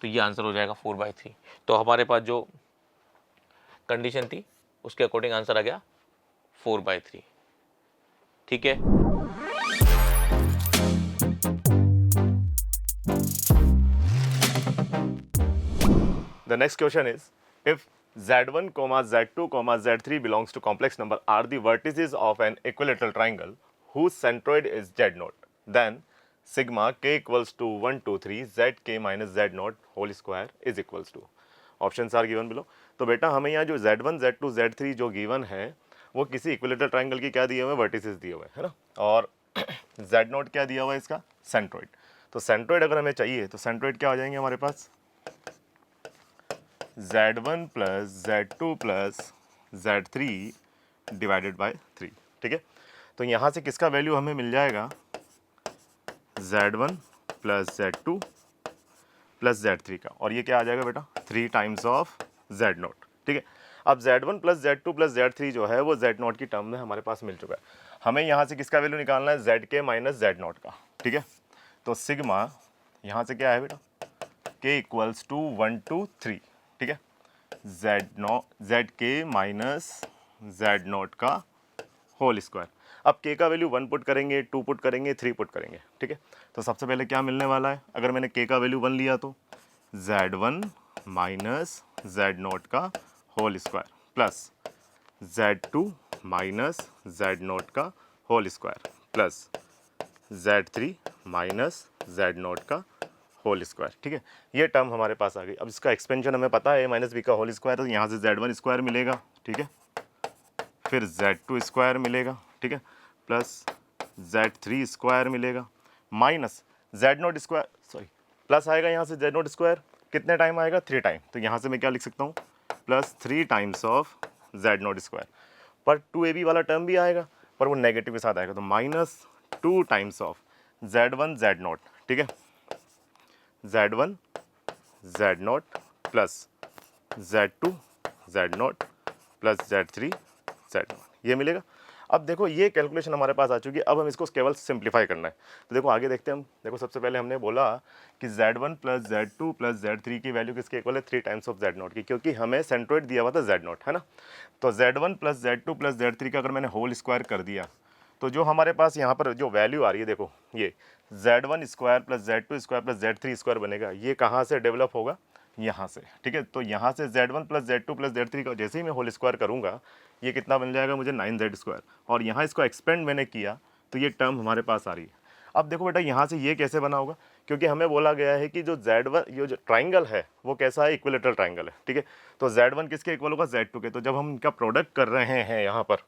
तो ये आंसर हो जाएगा 4/3। तो हमारे पास जो कंडीशन थी उसके अकॉर्डिंग आंसर आ गया 4/3। ठीक है, The next question is, if z1, z2, z3 belongs to complex number are the vertices of an equilateral triangle whose centroid is z0, then sigma k equals to 1 2 3 zk minus z0 whole square is equals to. Options are given below. तो बेटा हमें यहाँ जो Z1, Z2, Z3 जो गिवन है वो किसी इक्विलेटरल ट्राइंगल की क्या दिए हुए हैं, वर्टिसेस दिए हुए हैं, है ना। और Z0 क्या दिया हुआ है इसका, सेंट्रोइड। तो सेंट्रोइड अगर हमें चाहिए तो सेंट्रोइड क्या हो जाएंगे हमारे पास, Z1 plus Z2 plus Z3 divided by 3, ठीक है। तो यहाँ से किसका वैल्यू हमें मिल जाएगा, Z1 plus Z2 plus Z3 का, और ये क्या आ जाएगा बेटा, 3 टाइम्स ऑफ Z0, ठीक है। अब Z1 plus Z2 plus Z3 जो है वो Z0 की टर्म में हमारे पास मिल चुका है। हमें यहाँ से किसका वैल्यू निकालना है, ZK माइनस Z0 का, ठीक है। तो सिग्मा यहाँ से क्या है बेटा, K इक्वल्स टू 1 to 3, ठीक है। ZK माइनस Z0 का होल स्क्वायर। अब K का वैल्यू 1 पुट करेंगे, 2 पुट करेंगे, 3 पुट करेंगे, ठीक है। तो सबसे पहले क्या मिलने वाला है, अगर मैंने K का वैल्यू 1 लिया तो Z1 माइनस Z0 का whole square plus Z2 minus Z0 का whole square plus Z3 minus Z0 का होल स्क्वायर, ठीक है। ये टर्म हमारे पास आ गई। अब इसका एक्सपेंशन हमें पता है माइनस बी का होल स्क्वायर, तो यहाँ से Z1 स्क्वायर मिलेगा, ठीक है, फिर Z2 स्क्वायर मिलेगा, ठीक है, प्लस Z3 स्क्वायर मिलेगा, minus Z0 square, sorry plus आएगा यहाँ से Z0 स्क्वायर, कितने टाइम आएगा, 3 टाइम। तो यहाँ से मैं क्या लिख सकता हूँ, plus 3 times of Z0 square, पर 2ab वाला टर्म भी आएगा पर वो नेगेटिव के साथ आएगा, तो minus 2 times of Z1 Z0, ठीक है, Z1 Z0 plus Z2 Z0 plus Z3 Z0, ये मिलेगा। अब देखो ये कैलकुलेशन हमारे पास आ चुकी है, अब हम इसको केवल सिंप्लीफाई करना है। तो देखो आगे देखते हैं हम। देखो सबसे पहले हमने बोला कि Z1 plus Z2 plus Z3 की वैल्यू किसके इक्वल है, 3 टाइम्स ऑफ Z0 की, क्योंकि हमें सेंट्रोइड दिया हुआ था Z0, है ना। तो Z1 plus Z2 plus Z3 का अगर मैंने होल स्क्वायर कर दिया तो जो हमारे पास यहाँ पर जो वैल्यू आ रही है, देखो ये Z1 square plus Z2 square plus Z3 square बनेगा, ये कहाँ से डेवलप होगा, यहाँ से, ठीक है। तो यहाँ से Z1 plus Z2 plus Z3 का जैसे ही मैं होल स्क्वायर करूँगा ये कितना बन जाएगा मुझे, 9Z स्क्वायर, और यहाँ इसको एक्सपेंड मैंने किया तो ये टर्म हमारे पास आ रही है। अब देखो बेटा यहाँ से ये कैसे बना होगा, क्योंकि हमें बोला गया है कि जो Z1 ये जो ट्राइंगल है वो कैसा है, इक्विलेटरल ट्राइंगल है, ठीक है। तो Z1 किसके इक्वल होगा, Z2 के। तो जब हम इनका प्रोडक्ट कर रहे हैं यहाँ पर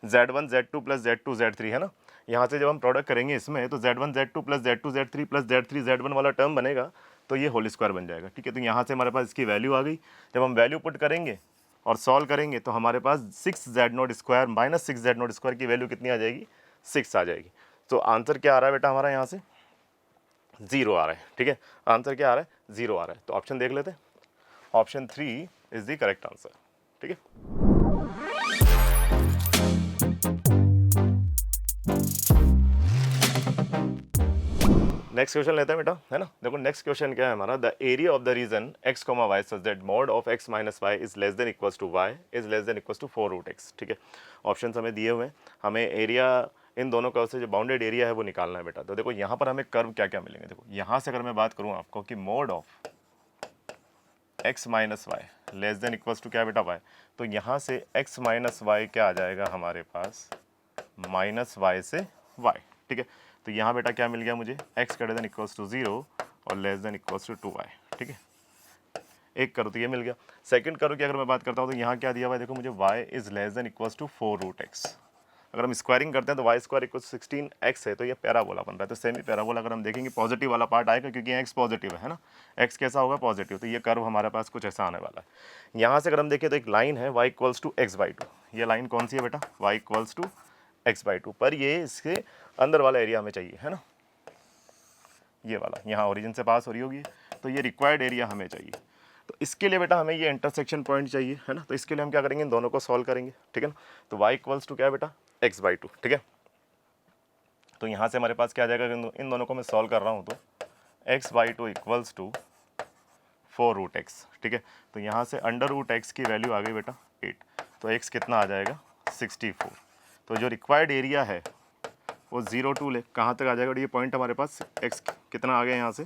Z1 Z2 plus Z2 Z3, है ना, यहाँ से जब हम प्रोडक्ट करेंगे इसमें तो Z1 Z2 plus Z2 Z3 plus Z3 Z1 वाला टर्म बनेगा, तो ये होल स्क्वायर बन जाएगा, ठीक है। तो यहाँ से हमारे पास इसकी वैल्यू आ गई। जब हम वैल्यू पुट करेंगे और सॉल्व करेंगे तो हमारे पास 6Z0 square minus 6Z0 square की वैल्यू कितनी आ जाएगी, 6 आ जाएगी। तो आंसर क्या आ रहा है बेटा हमारा, यहाँ से 0 आ रहा है, ठीक है। आंसर क्या आ रहा है, 0 आ रहा है। तो ऑप्शन देख लेते हैं, option 3 is the correct answer, ठीक है। नेक्स्ट क्वेश्चन लेते हैं बेटा, है ना। देखो नेक्स्ट क्वेश्चन क्या है हमारा, the area of the region x, y such that mod of x minus y is less than equals to y is less than equals to 4 root x, ठीक है। ऑप्शंस हमें दिए हुए हैं, हमें एरिया इन दोनों कर्व से जो बाउंडेड एरिया है वो निकालना है बेटा। तो देखो यहाँ पर हमें कर्व क्या क्या मिलेंगे, देखो यहाँ से अगर मैं बात करूँ आपको कि mod of x minus y less than equals to क्या बेटा y, तो यहाँ से x माइनस वाई क्या आ जाएगा हमारे पास, माइनस वाई से y, ठीक है। तो यहाँ बेटा क्या मिल गया मुझे, x greater than equals to 0 और less than equals to 2y, ठीक है। एक करो तो ये मिल गया। सेकंड करो की अगर मैं बात करता हूँ तो यहाँ क्या दिया हुआ है, देखो मुझे y is less than equals to 4 root x। अगर हम स्क्वायरिंग करते हैं तो वाई स्क्वायर इक्वल 16x है, तो ये पैराबोला बन रहा है। तो सेमी पैराबोला अगर हम देखेंगे पॉजिटिव वाला पार्ट आएगा, क्योंकि x पॉजिटिव है ना, x कैसा होगा, पॉजिटिव। तो ये कर्व हमारे पास कुछ ऐसा आने वाला है। यहाँ से अगर हम देखें तो एक लाइन है y इक्वल्स टू x/2, ये लाइन कौन सी है बेटा, y इक्वल्स टू x/2, पर ये इसके अंदर वाला एरिया हमें चाहिए, है ना, ये वाला यहाँ ओरिजिन से पास हो रही होगी, तो ये रिक्वायर्ड एरिया हमें चाहिए। तो इसके लिए बेटा हमें ये इंटरसेक्शन पॉइंट चाहिए, है ना। तो इसके लिए हम क्या करेंगे, इन दोनों को सॉल्व करेंगे, ठीक है ना। तो y इक्वल्स टू क्या है बेटा, x/2, ठीक है। तो यहाँ से हमारे पास क्या आ जाएगा, इन दोनों को मैं सॉल्व कर रहा हूँ तो x/2 equals to 4 root x, ठीक है। तो यहाँ से अंडर रूट x की वैल्यू आ गई बेटा 8, तो x कितना आ जाएगा 64। तो जो रिक्वायर्ड एरिया है वो 0 टू ले कहाँ तक आ जाएगा, ये पॉइंट हमारे पास x कितना आ गया यहाँ से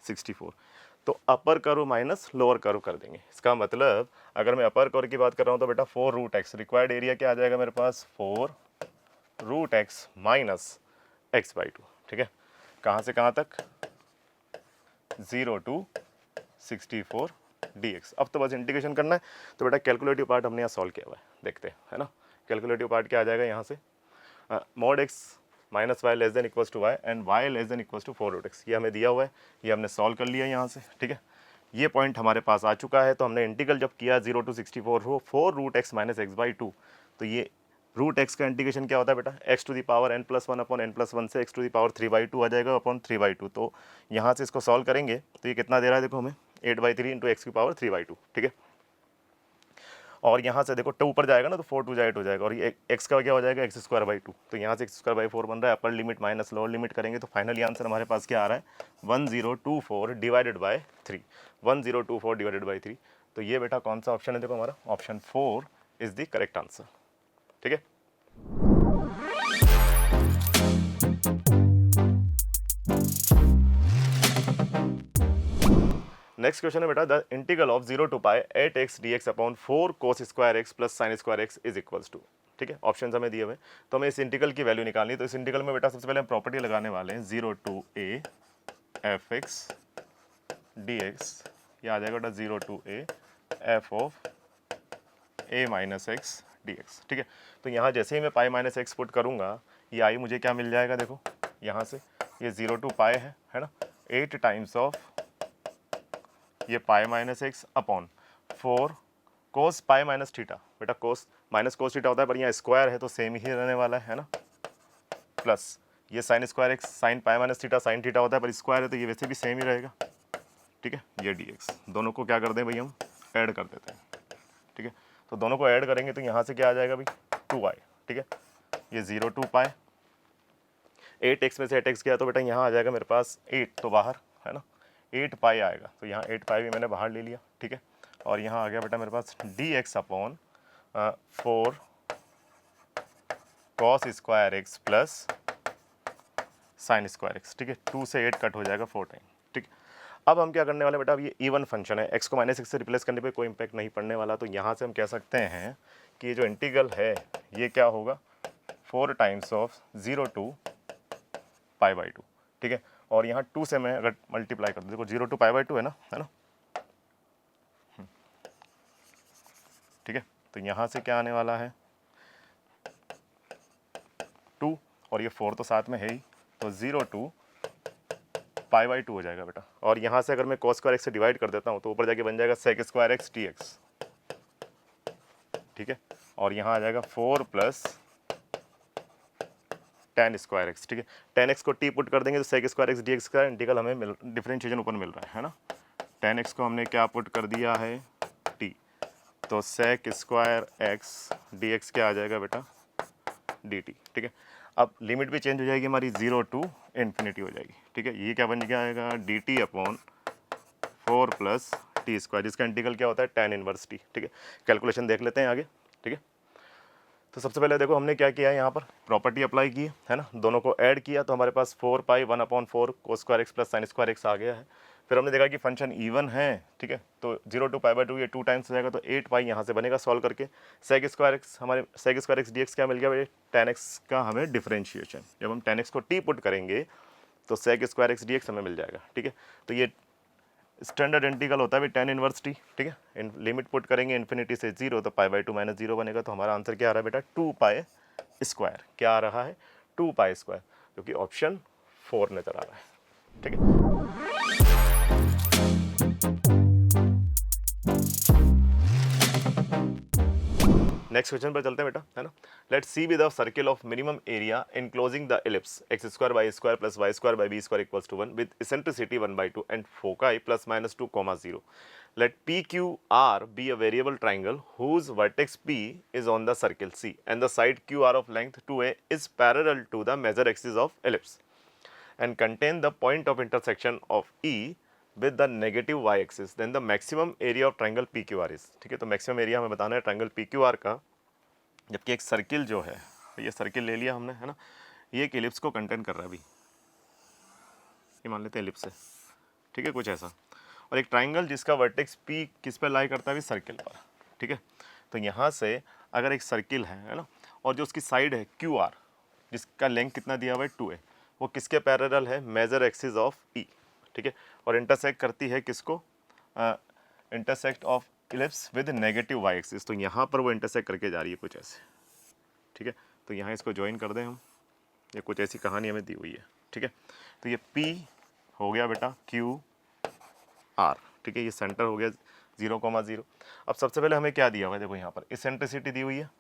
64। तो upper curve minus lower curve कर देंगे। इसका मतलब अगर मैं अपर कर्व की बात कर रहा हूँ तो बेटा 4 रूट x, रिक्वायर्ड एरिया क्या आ जाएगा मेरे पास 4 रूट x माइनस x/2, ठीक है। कहाँ से कहाँ तक, 0 टू 64 dx। अब तो बस इंटीग्रेशन करना है, तो बेटा कैलकुलेटिव पार्ट हमने यहाँ सॉल्व किया हुआ है, देखते हैं, है ना। कैलकुलेटिव पार्ट क्या आ जाएगा यहाँ से, mod x minus y less than equals to y and y less than equals to 4√x, ये हमें दिया हुआ है, ये हमने सॉल्व कर लिया यहाँ से, ठीक है। ये पॉइंट हमारे पास आ चुका है, तो हमने इंटीग्रल जब किया 0 to 64 हो 4√x माइनस x/2, तो ये रूट एक्स का इंटीग्रेशन क्या होता है बेटा, x to the power n+1 upon n+1 से x टू द पावर 3/2 आ जाएगा अपॉन 3/2। तो यहाँ से इसको सॉल्व करेंगे तो ये कितना दे रहा है देखो हमें, 8/3 इंटू एक्स की पावर 3/2, ठीक है। और यहाँ से देखो 2 ऊपर जाएगा ना, तो 4 2 8 हो जाएगा, और ये x का क्या हो जाएगा x²/2, तो यहाँ से x²/4 बन रहा है। Upper limit minus lower limit करेंगे तो फाइनली आंसर हमारे पास क्या आ रहा है, 1024 डिवाइडेड बाई 3, 1024 डिवाइडेड बाई 3। तो ये बेटा कौन सा ऑप्शन है, देखो हमारा option 4 is the correct answer, ठीक है। नेक्स्ट क्वेश्चन है बेटा, the integral of 0 to pi 8x dx upon 4 cos square x plus sine square x is equals to, ठीक है। ऑप्शन हमें दिए हुए, तो हमें इस इंटीग्रल की वैल्यू निकालनी है। तो इस इंटीग्रल में बेटा सबसे पहले हम प्रॉपर्टी लगाने वाले हैं, 0 to a fx dx, ये आ जाएगा बेटा 0 to a f of a minus x dx, ठीक है। तो यहाँ जैसे ही मैं पाई माइनस एक्स पुट करूँगा, ये आई मुझे क्या मिल जाएगा, देखो यहाँ से ये 0 to पाई है ना, 8 टाइम्स ऑफ ये पाई माइनस एक्स अपॉन 4 कोस पाई माइनस थीटा, बेटा कोस माइनस कोस थीटा होता है, पर यहाँ स्क्वायर है तो सेम ही रहने वाला है ना, प्लस ये sign square x, sine pi minus theta sine theta होता है, पर स्क्वायर है तो ये वैसे भी सेम ही रहेगा, ठीक है। ये dx दोनों को क्या कर दें भाई, हम ऐड कर देते हैं, ठीक है। तो दोनों को ऐड करेंगे तो यहाँ से क्या आ जाएगा भाई, 2y, ठीक है। ये 0 to पाई 8x में से 8x गया तो बेटा यहाँ आ जाएगा मेरे पास 8, तो बाहर है ना 8 पाई आएगा, तो यहाँ 8 पाई भी मैंने बाहर ले लिया, ठीक है। और यहाँ आ गया बेटा मेरे पास dx upon 4 cos square x plus sine square x, ठीक है। 2 से 8 कट हो जाएगा 4 टाइम, ठीक है। अब हम क्या करने वाले बेटा, अब ये इवन फंक्शन है, x को माइनस एक्स से रिप्लेस करने पे कोई इम्पैक्ट नहीं पड़ने वाला, तो यहाँ से हम कह सकते हैं कि ये जो इंटीग्रल है ये क्या होगा, 4 टाइम्स ऑफ 0 to पाई/2, ठीक है। और यहाँ 2 से मैं अगर मल्टीप्लाई कर दूँ, देखो 0 to पाई/2 है ना, ठीक है। तो यहाँ से क्या आने वाला है 2, और ये 4 तो साथ में है ही, तो 0 to पाई/2 हो जाएगा बेटा। और यहाँ से अगर मैं cos स्क्वायर एक्स से डिवाइड कर देता हूँ तो ऊपर जाके बन जाएगा sec स्क्वायर एक्स dx, ठीक है। और यहाँ आ जाएगा 4 प्लस tan स्क्वायर एक्स, ठीक है। tan x को t पुट कर देंगे तो sec स्क्वायर एक्स dx का इंटीग्रल हमें डिफरेंशिएशन ऊपर मिल रहा है ना। tan x को हमने क्या पुट कर दिया है, t, तो sec स्क्वायर एक्स dx क्या आ जाएगा बेटा, dt, ठीक है। अब लिमिट भी चेंज हो जाएगी हमारी, 0 to इन्फिनिटी हो जाएगी, ठीक है। ये क्या बन जाएगा, dt upon 4 plus T square, जिसका इंटीग्रल क्या होता है, tan इनवर्स t, ठीक है। कैलकुलेशन देख लेते हैं आगे, ठीक है। तो सबसे पहले देखो हमने क्या किया है, यहाँ पर प्रॉपर्टी अप्लाई की है ना, दोनों को ऐड किया तो हमारे पास 4 pi 1/4 cos square x plus sine square x आ गया है। फिर हमने देखा कि फंक्शन इवन है, ठीक है, तो 0 to पाई/2 ये 2 टाइम्स हो जाएगा, तो 8 पाई यहाँ से बनेगा सॉल्व करके। sec स्क्वायर एक्स, हमारे sec स्क्वायर एक्स dx क्या मिल गया भाई, tan x का हमें डिफरेंशिएशन, जब हम tan x को t पुट करेंगे तो sec स्क्वायर एक्स dx हमें मिल जाएगा, ठीक है। तो ये स्टैंडर्ड इंटीग्रल होता है भाई tan इनवर्स t, ठीक है। लिमिट पुट करेंगे इन्फिनिटी से 0, तो पाई/2 माइनस 0 बनेगा, तो हमारा आंसर क्या आ रहा है बेटा, 2 पाई स्क्वायर, क्या आ रहा है, 2 पाई स्क्वायर, जो कि ऑप्शन 4 नजर आ रहा है, ठीक है। नेक्स्ट क्वेश्चन पर चलते हैं बेटा, है ना। Let's see with the circle of minimum area enclosing the ellipse x² by a² plus y² by b² equals to 1 with eccentricity 1/2 and foci plus minus 2, 0. Let PQR be a variable triangle whose vertex P is on the circle C and the side QR of length 2a is parallel to the major axis of ellipse and contain the point of intersection of E with the negative y axis, then the maximum area of triangle PQR is, ठीक है। तो मैक्सिमम एरिया हमें बताना है ट्रायंगल PQR का, जबकि एक सर्किल जो है, ये सर्किल ले लिया हमने, है ना, ये एक एलिप्स को कंटेन कर रहा है अभी, ये मान लेते हैं एलिप्स है, ठीक है, कुछ ऐसा। और एक ट्राइंगल जिसका वर्टेक्स P किस पर लाई करता है, भी सर्किल पर, ठीक है। तो यहाँ से अगर एक सर्किल है ना, और जो उसकी साइड है QR, जिसका लेंथ कितना दिया हुआ है 2a, वो किसके पैरेलल है, मेजर एक्सिस ऑफ E, ठीक है। और इंटरसेक्ट करती है किसको, intersect of ellipse with negative y axis, तो यहाँ पर वो इंटरसेक्ट करके जा रही है कुछ ऐसे, ठीक है। तो यहाँ इसको ज्वाइन कर दें हम, ये कुछ ऐसी कहानी हमें दी हुई है, ठीक है। तो ये P हो गया बेटा Q R, ठीक है, ये सेंटर हो गया 0,0। अब सबसे पहले हमें क्या दिया हुआ है, देखो यहाँ पर इसेंट्रिसिटी दी हुई है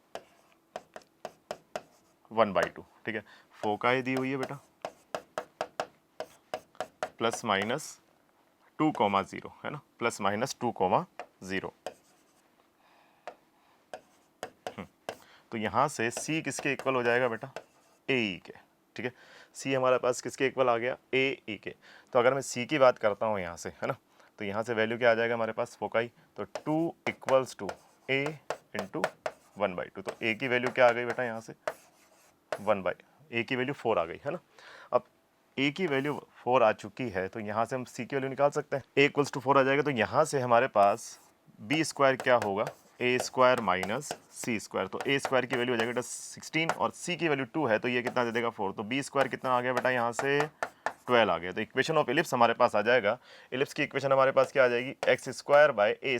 1/2, ठीक है। फोकाई दी हुई है बेटा ±2,0 है ना, ±2,0। तो यहाँ से C किसके इक्वल हो जाएगा बेटा, AE के, ठीक है। C हमारे पास किसके इक्वल आ गया, AE के। तो अगर मैं C की बात करता हूँ यहाँ से, है ना, तो यहाँ से वैल्यू क्या आ जाएगा हमारे पास, फोकाई, तो 2 = A × 1/2। तो A की वैल्यू क्या आ गई बेटा यहाँ से, A की वैल्यू 4 आ गई, है ना। अब A की वैल्यू 4 आ चुकी है, तो यहाँ से हम C की वैल्यू निकाल सकते हैं। A = 4 आ जाएगा, तो यहाँ से हमारे पास B² क्या होगा, A² - C²। तो A² की वैल्यू हो जाएगी बेटा 16 और C की वैल्यू 2 है, तो ये कितना दे देगा 4। तो B² कितना आ गया बेटा यहाँ से 12 आ गया। तो इक्वेशन ऑफ इलिप्स हमारे पास आ जाएगा, इलिप्स की इक्वेशन हमारे पास क्या आ जाएगी, x² / A²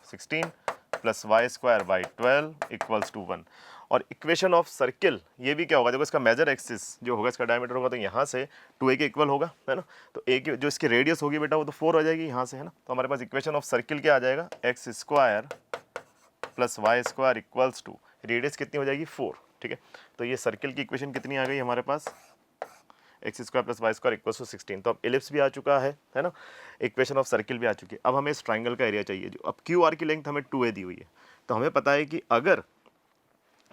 16 + y² / 12 = 1। और इक्वेशन ऑफ सर्किल ये भी क्या होगा, देखो इसका मेजर एक्सिस जो होगा, इसका डायमीटर होगा, तो यहाँ से 2a के इक्वल होगा, है ना। तो a की जो इसकी रेडियस होगी बेटा वो तो 4 हो जाएगी यहाँ से, है ना। तो हमारे पास इक्वेशन ऑफ सर्किल क्या आ जाएगा, x² + y² = 2, रेडियस कितनी हो जाएगी 4, ठीक है। तो ये सर्किल की इक्वेशन कितनी आ गई हमारे पास, x² + y² = 16। तो अब इलिप्स भी आ चुका है ना, इक्वेशन ऑफ सर्किल भी आ चुकी है। अब हमें इस ट्राइंगल का एरिया चाहिए, जो अब QR की लेंथ हमें 2a दी हुई है, तो हमें पता है कि अगर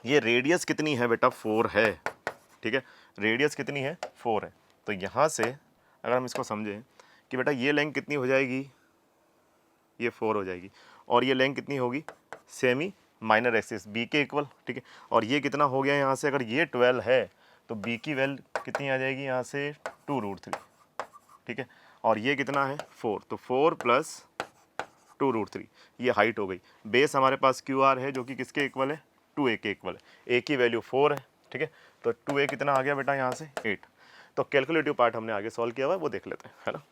ये रेडियस कितनी है बेटा 4 है, ठीक है, रेडियस कितनी है 4 है। तो यहाँ से अगर हम इसको समझें कि बेटा ये लेंथ कितनी हो जाएगी, ये 4 हो जाएगी, और ये लेंथ कितनी होगी, सेमी माइनर एक्सिस B के इक्वल, ठीक है। और ये कितना हो गया यहाँ से, अगर ये 12 है तो B की वैल्यू कितनी आ जाएगी यहाँ से 2√3, ठीक है। और ये कितना है 4, तो 4 + 2√3, ये हाइट हो गई। बेस हमारे पास QR है जो कि किसके इक्वल है, 2a के इक्वल है। a की वैल्यू 4 है, ठीक है। तो 2a कितना आ गया बेटा यहाँ से 8। तो कैलकुलेटिव पार्ट हमने आगे सॉल्व किया हुआ है, वो देख लेते हैं, है ना।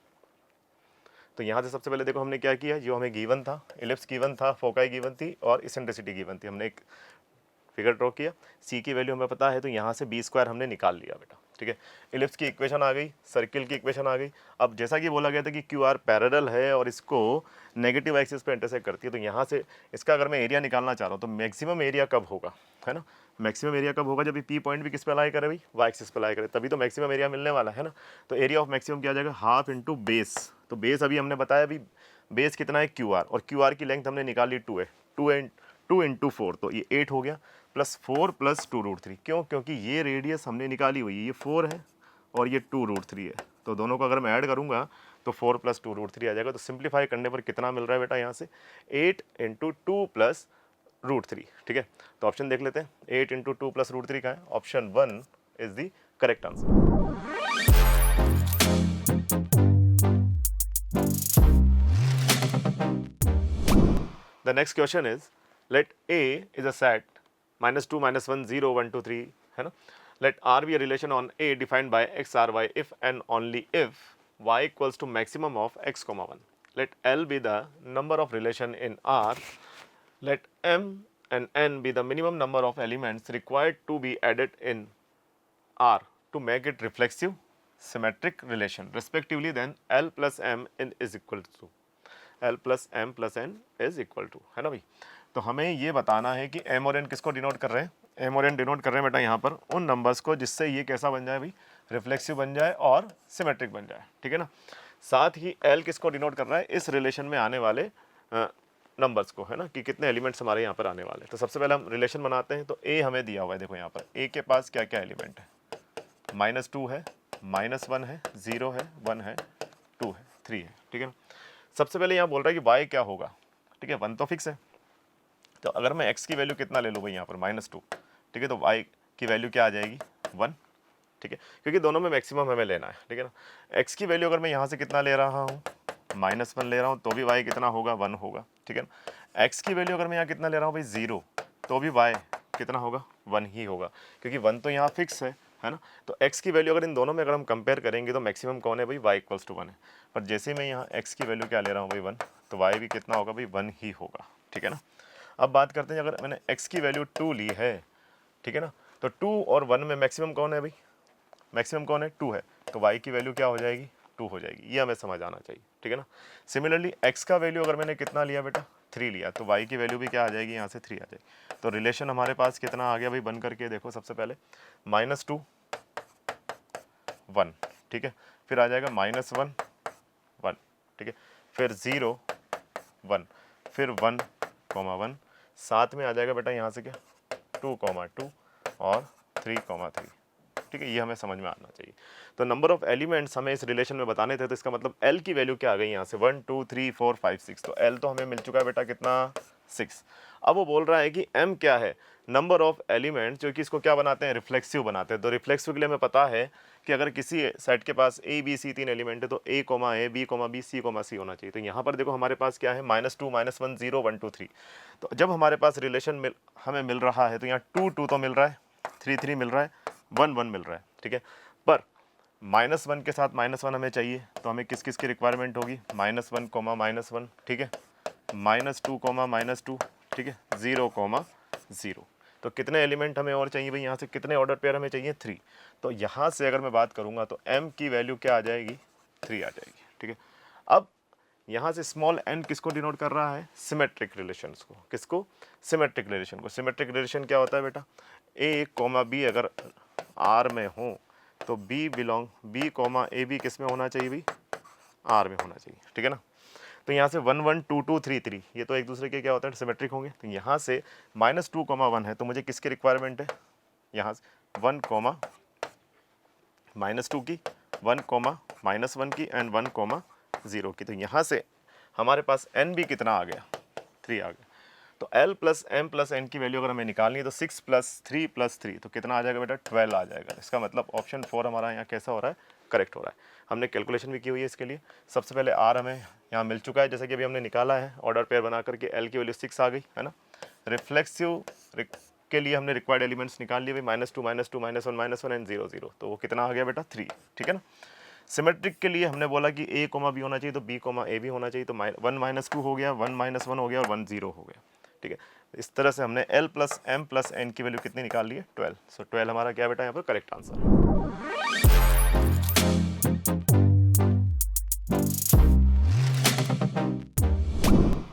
तो यहाँ से सबसे पहले देखो हमने क्या किया, जो हमें गिवन था, इलिप्स गिवन था, फोकाई गिवन थी और इसेंट्रिसिटी गिवन थी, हमने एक फिगर ड्रॉ किया। C की वैल्यू हमें पता है, तो यहाँ से B² हमने निकाल लिया बेटा, ठीक है। इलिप्स की इक्वेशन आ गई, सर्किल की इक्वेशन आ गई। अब जैसा कि बोला गया था कि QR पैरेलल है और इसको नेगेटिव एक्सिस पे इंटरसेक्ट करती है, तो यहाँ से इसका अगर मैं एरिया निकालना चाह रहा हूँ तो मैक्सिमम एरिया कब होगा, है ना। मैक्सिमम एरिया कब होगा, जब ये P पॉइंट भी किस पे अलाई करे भाई, Y एक्सिस पे अलाई करे, तभी तो मैक्सिमम एरिया मिलने वाला है ना। तो एरिया ऑफ मैक्सिमम क्या आ जाएगा, हाफ इंटू बेस। तो बेस अभी हमने बताया, अभी बेस कितना है QR, और QR की लेंथ हमने निकाली 2 है, 2 × 4, तो ये 8 हो गया, +4 + 2√3। क्यों, क्योंकि ये रेडियस हमने निकाली हुई है, ये 4 है और ये 2√3 है, तो दोनों को अगर मैं ऐड करूंगा तो 4 + 2√3 आ जाएगा। तो सिंप्लीफाई करने पर कितना मिल रहा है बेटा यहाँ से, 8 × 2 + √3, ठीक है। तो ऑप्शन देख लेते हैं, 8 × 2 + √3 का है, option 1 is the correct answer. The next question is, let A is a set -2 -1 0 1 2 3, है ना। Let R be a relation on A defined by x r y if and only if y equals to maximum of x, 1. Let L be the number of relation in R. Let M and N be the minimum number of elements required to be added in R to make it reflexive symmetric relation respectively. Then L plus M is equal to L plus M plus N is equal to, है ना भाई। तो हमें ये बताना है कि M और N किसको डिनोट कर रहे हैं, M और N डिनोट कर रहे हैं बेटा यहाँ पर उन नंबर्स को जिससे ये कैसा बन जाए भाई, रिफ्लेक्सिव बन जाए और सिमेट्रिक बन जाए, ठीक है ना। साथ ही L किसको डिनोट कर रहा है, इस रिलेशन में आने वाले नंबर्स को, है ना, कि कितने एलिमेंट्स हमारे यहाँ पर आने वाले हैं। तो सबसे पहले हम रिलेशन बनाते हैं। तो A हमें दिया हुआ है, देखो यहाँ पर A के पास क्या क्या एलिमेंट है, -2 है, -1 है, 0 है, 1 है, 2 है, 3 है, ठीक है ना। सबसे पहले यहाँ बोल रहा है कि y क्या होगा, ठीक है, 1 तो फिक्स है। तो अगर मैं x की वैल्यू कितना ले लूँ भाई यहाँ पर -2, ठीक है, तो y की वैल्यू क्या आ जाएगी 1, ठीक है, क्योंकि दोनों में मैक्सिमम हमें लेना है, ठीक है ना। x की वैल्यू अगर मैं यहाँ से कितना ले रहा हूँ, -1 ले रहा हूँ, तो भी y कितना होगा 1 होगा, ठीक है ना। x की वैल्यू अगर मैं यहाँ कितना ले रहा हूँ भाई 0, तो भी y कितना होगा 1 ही होगा, क्योंकि 1 तो यहाँ फिक्स है है ना। तो x की वैल्यू अगर इन दोनों में अगर हम कंपेयर करेंगे तो मैक्सिमम कौन है भाई, y इक्वल्स टू 1 है। पर जैसे मैं यहाँ x की वैल्यू क्या ले रहा हूँ भाई 1, तो y भी कितना होगा भाई 1 ही होगा, ठीक है ना। अब बात करते हैं, अगर मैंने x की वैल्यू 2 ली है, ठीक है ना, तो 2 और 1 में मैक्सिमम कौन है भाई, मैक्सिमम कौन है, 2 है, तो y की वैल्यू क्या हो जाएगी, 2 हो जाएगी। ये हमें समझ आना चाहिए, ठीक है ना। सिमिलरली x का वैल्यू अगर मैंने कितना लिया बेटा, 3 लिया, तो y की वैल्यू भी क्या आ जाएगी, यहाँ से 3 आ जाएगी। तो रिलेशन हमारे पास कितना आ गया भाई, बन करके देखो सबसे पहले -2 1, ठीक है, फिर आ जाएगा -1 1, ठीक है, फिर 0 1, फिर 1 1, साथ में आ जाएगा बेटा यहाँ से क्या 2 2 और 3 3, ठीक है। ये हमें समझ में आना चाहिए। तो नंबर ऑफ एलिमेंट्स हमें इस रिलेशन में बताने थे, तो इसका मतलब L की वैल्यू क्या आ गई यहाँ से 1 2 3 4 5 6, तो L तो हमें मिल चुका है बेटा कितना 6। अब वो बोल रहा है कि M क्या है, नंबर ऑफ एलिमेंट्स जो कि इसको क्या बनाते हैं, रिफ्लेक्सिव बनाते हैं। तो रिफ्लेक्सिव के लिए हमें पता है कि अगर किसी सेट के पास A B C 3 एलिमेंट है तो A, A, B, B, C, C होना चाहिए। तो यहाँ पर देखो हमारे पास क्या है, -2 -1 0 1 2 3। तो जब हमारे पास रिलेशन हमें मिल रहा है, तो यहाँ 2 2 तो मिल रहा है, 3 3 मिल रहा है, 1 1 मिल रहा है, ठीक है। पर -1 के साथ -1 हमें चाहिए, तो हमें किस किस की रिक्वायरमेंट होगी, -1 -1, ठीक है, -2 -2, ठीक है, 0 0। तो कितने एलिमेंट हमें और चाहिए भाई, यहाँ से कितने ऑर्डर पेयर हमें चाहिए, 3। तो यहाँ से अगर मैं बात करूँगा तो m की वैल्यू क्या आ जाएगी, 3 आ जाएगी, ठीक है। अब यहाँ से स्मॉल n किसको डिनोट कर रहा है, सिमेट्रिक रिलेशंस को। किसको, सिमेट्रिक रिलेशन को। सिमेट्रिक रिलेशन क्या होता है बेटा, a, b अगर R में हो तो b a b किस में होना चाहिए भाई, R में होना चाहिए, ठीक है ना। तो यहाँ से 1 1 2 2 3 3 ये तो एक दूसरे के क्या होते हैं, सिमेट्रिक होंगे। तो यहाँ से -2 1 है, तो मुझे किसकी रिक्वायरमेंट है, यहाँ से 1 -2 की, 1 -1 की एंड 1 0 की। तो यहाँ से हमारे पास n भी कितना आ गया, 3 आ गया। तो L plus M plus N की वैल्यू अगर हमें निकालनी है तो 6 + 3 + 3 तो कितना आ जाएगा बेटा, 12 आ जाएगा। इसका मतलब ऑप्शन 4 हमारा यहाँ कैसा हो रहा है, करेक्ट हो रहा है। हमने कैलकुलेशन भी की हुई है इसके लिए। सबसे पहले R हमें यहाँ मिल चुका है, जैसे कि अभी हमने निकाला है ऑर्डर पेयर बना करके, L की वैल्यू 6 आ गई है ना। रिफ्लेक्सिव के लिए हमने रिक्वायर्ड एलिमेंट्स निकाल लिए भाई, -2 -2 -1 -1 एंड 0 0, तो वो कितना आ गया बेटा 3, ठीक है ना। सिमेट्रिक के लिए हमने बोला कि A, B होना चाहिए, तो B, A भी होना चाहिए, तो 1 -2 हो गया, 1 -1 हो गया और 1 0 हो गया, ठीक है। इस तरह से हमने L plus M plus N की वैल्यू कितनी निकाल ली है, 12। सो 12 हमारा क्या बेटा यहाँ पर करेक्ट आंसर है।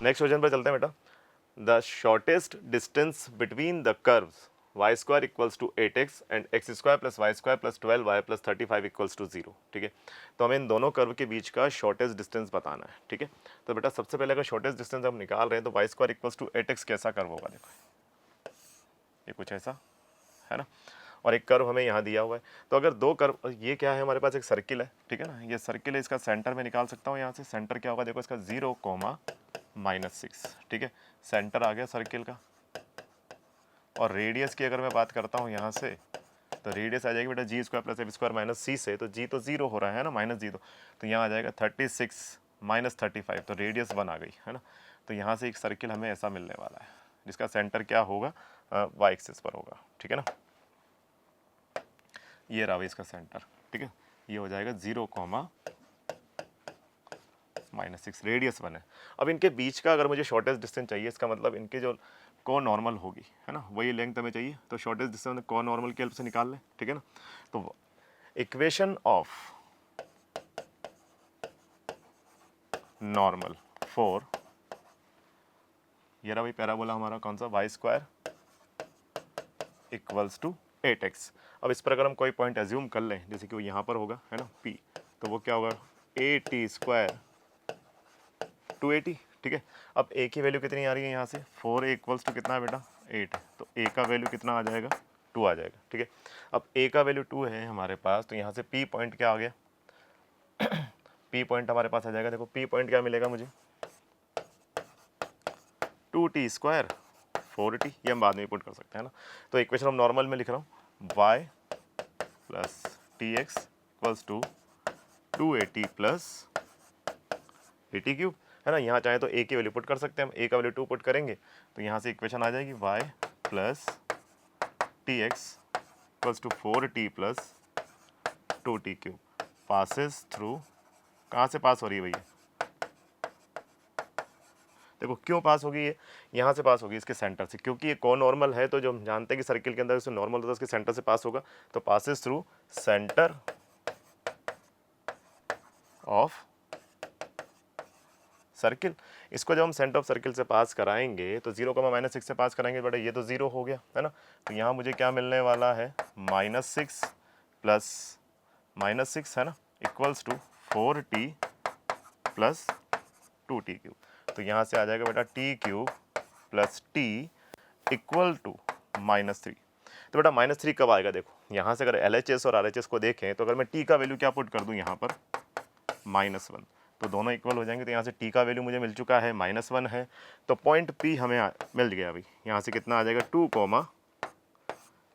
नेक्स्ट क्वेश्चन पर चलते हैं बेटा। The shortest distance between the curves y² equals to 8x and x² plus y² plus 12y plus 35 equals to 0, ठीक है। तो हमें इन दोनों कर्व के बीच का शॉर्टेस्ट डिस्टेंस बताना है, ठीक है। तो बेटा सबसे पहले अगर शॉर्टेस्ट डिस्टेंस हम निकाल रहे हैं तो y² इक्वल्स टू 8x कैसा कर्व होगा, देखो ये कुछ ऐसा है ना, और एक कर्व हमें यहाँ दिया हुआ है। तो अगर दो कर्व, ये क्या है हमारे पास, एक सर्किल है, ठीक है ना, ये सर्किल है, इसका सेंटर में निकाल सकता हूँ यहाँ से। सेंटर क्या होगा, देखो इसका 0, -6, ठीक है, सेंटर आ गया सर्किल का। और रेडियस की अगर मैं बात करता हूँ यहाँ से, तो रेडियस आ जाएगी बेटा g² plus f² minus c से, तो g तो 0 हो रहा है ना, -0, तो यहाँ आ जाएगा 36 - 35, तो रेडियस 1 आ गई है ना। तो यहाँ से एक सर्किल हमें ऐसा मिलने वाला है जिसका सेंटर क्या होगा, y एक्सिस पर होगा, ठीक है ना। ये रहा इसका सेंटर, ठीक है, ये हो जाएगा 0, -6, रेडियस 1 है। अब इनके बीच का अगर मुझे शॉर्टेस्ट डिस्टेंस चाहिए, इसका मतलब इनके जो को नॉर्मल होगी है ना, वही लेंथ हमें चाहिए। तो शॉर्टेस्ट डिस्टेंस को नॉर्मल की हेल्प से निकाल लें, ठीक है ना। तो इक्वेशन ऑफ नॉर्मल फॉर, ये रहा भाई पैराबोला हमारा कौन सा, y² इक्वल्स टू 8x। अब इस पर अगर हम कोई पॉइंट एज्यूम कर लें, जैसे कि वो यहाँ पर होगा है ना p, तो वो क्या होगा, at² 280, ठीक है। अब a की वैल्यू कितनी आ रही है यहाँ से, 4a इक्वल्स टू कितना है बेटा 8, तो a का वैल्यू कितना आ जाएगा, 2 आ जाएगा, ठीक है। अब a का वैल्यू 2 है हमारे पास, तो यहाँ से p पॉइंट क्या आ गया p पॉइंट हमारे पास आ जाएगा। देखो p पॉइंट क्या मिलेगा मुझे, 2t² 4t, ये हम बाद में पुट कर सकते हैं ना। तो इक्वेशन हम नॉर्मल में लिख रहा हूँ, y plus tx equals to 280 plus 80³ है ना। यहाँ चाहे तो a की वैल्यू पुट कर सकते हैं हम, a का वैल्यू 2 पुट करेंगे तो यहाँ से इक्वेशन आ जाएगी y plus tx equals to 4t plus 2t cube passes through, कहाँ से पास हो रही है भैया? देखो क्यों पास होगी ये, यहाँ से पास होगी इसके सेंटर से, क्योंकि ये को नॉर्मल है, तो जो हम जानते हैं कि सर्किल के अंदर नॉर्मल होता है उसके सेंटर से पास होगा, तो passes through centre of circle. इसको जब हम सेंटर ऑफ सर्किल से पास कराएंगे तो 0, -6 से पास कराएंगे, बट ये तो 0 हो गया है ना, तो यहाँ मुझे क्या मिलने वाला है -6 प्लस -6 है ना, equals to 4t plus 2t cube. तो यहाँ से आ जाएगा बेटा t cube plus t equal to -3। तो बेटा -3 कब आएगा? देखो यहाँ से अगर LHS और RHS को देखें तो अगर मैं t का वैल्यू क्या पुट कर दूँ यहाँ पर -1, तो दोनों इक्वल हो जाएंगे। तो यहाँ से t का वैल्यू मुझे मिल चुका है -1 है, तो पॉइंट P हमें मिल गया अभी। यहाँ से कितना आ जाएगा 2,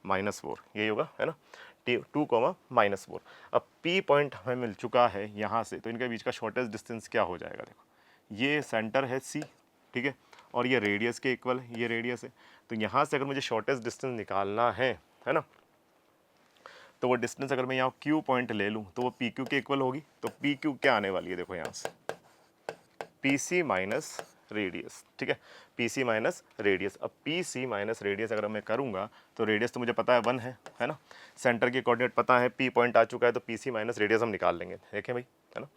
-4, यही होगा है ना, 2, -4। अब P पॉइंट हमें मिल चुका है यहाँ से, तो इनके बीच का शॉर्टेस्ट डिस्टेंस क्या हो जाएगा? देखो ये सेंटर है C, ठीक है, और ये रेडियस के इक्वल है, ये रेडियस है। तो यहाँ से अगर मुझे शॉर्टेस्ट डिस्टेंस निकालना है ना, तो वो डिस्टेंस अगर मैं यहाँ Q पॉइंट ले लूँ तो वो PQ के इक्वल होगी। तो PQ क्या आने वाली है? देखो यहाँ से PC माइनस रेडियस, ठीक है, PC माइनस रेडियस। अब PC माइनस रेडियस अगर मैं करूँगा तो रेडियस तो मुझे पता है 1 है ना, सेंटर की कोऑर्डिनेट पता है, P पॉइंट आ चुका है, तो PC माइनस रेडियस हम निकाल लेंगे। देखें भाई, है ना,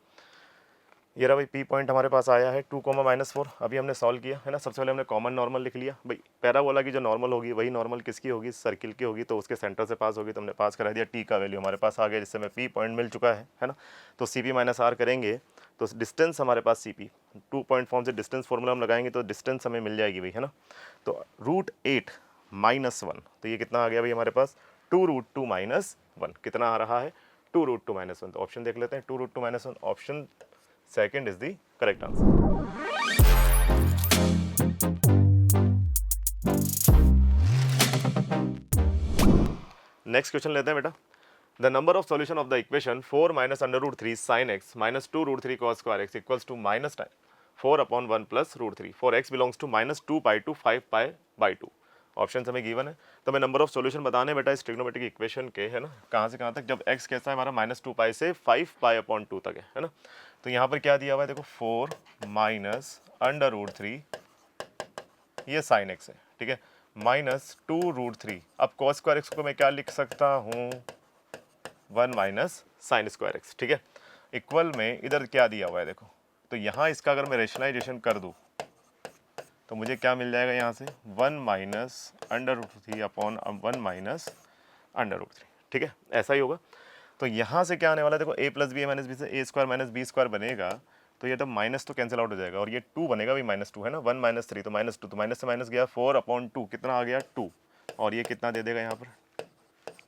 ये रहा भाई P पॉइंट हमारे पास आया है 2, -4। अभी हमने सॉल्व किया है ना, सबसे पहले हमने कॉमन नॉर्मल लिख लिया भाई। पैराबोला की जो नॉर्मल होगी वही नॉर्मल किसकी होगी? सर्किल की होगी, तो उसके सेंटर से पास होगी, तो हमने पास करा दिया। T का वैल्यू हमारे पास आ गया, जिससे हमें P पॉइंट मिल चुका है ना। तो CP माइनस R करेंगे तो डिस्टेंस हमारे पास CP 2 पॉइंट फॉर्म से डिस्टेंस फॉर्मूला हम लगाएंगे तो डिस्टेंस हमें मिल जाएगी भाई, है ना। तो √8 -1, तो ये कितना आ गया भाई हमारे पास? 2√2 -1। कितना आ रहा है? 2√2 -1। तो ऑप्शन देख लेते हैं, 2√2 -1, option second is the correct answer. Next question लेते हैं बेटा। The number of solution of the equation 4 -√3 sin x -2√3 cos square x equals to -4/1 plus √3 for x belongs to -2π to 5π/2। Option हमें गिवन है, तो हमें नंबर ऑफ सॉल्यूशन बताने बेटा इस ट्रिग्नोमेट्रिक इक्वेशन के, है ना, कहाँ से कहाँ तक, जब x कैसा है हमारा -2π से 5π/2 तक है ना। तो यहाँ पर क्या दिया हुआ है? देखो 4 -√3, ये sin x है, ठीक है, -2√3। अब cos स्क्वायर x को मैं क्या लिख सकता हूँ? 1 sin स्क्वायर x, ठीक है, इक्वल में इधर क्या दिया हुआ है देखो। तो यहाँ इसका अगर मैं रेशनलाइजेशन कर दूँ तो मुझे क्या मिल जाएगा यहाँ से? 1 -√3/1 -√3, ठीक है, ऐसा ही होगा। तो यहाँ से क्या आने वाला है? देखो a + b - b से a² - b² बनेगा, तो ये तो माइनस तो कैंसिल आउट हो जाएगा, और ये 2 बनेगा भाई, -2 है ना, 1 -3 तो -2, तो माइनस से माइनस गया 4/2, कितना आ गया? 2, और ये कितना दे देगा यहाँ पर,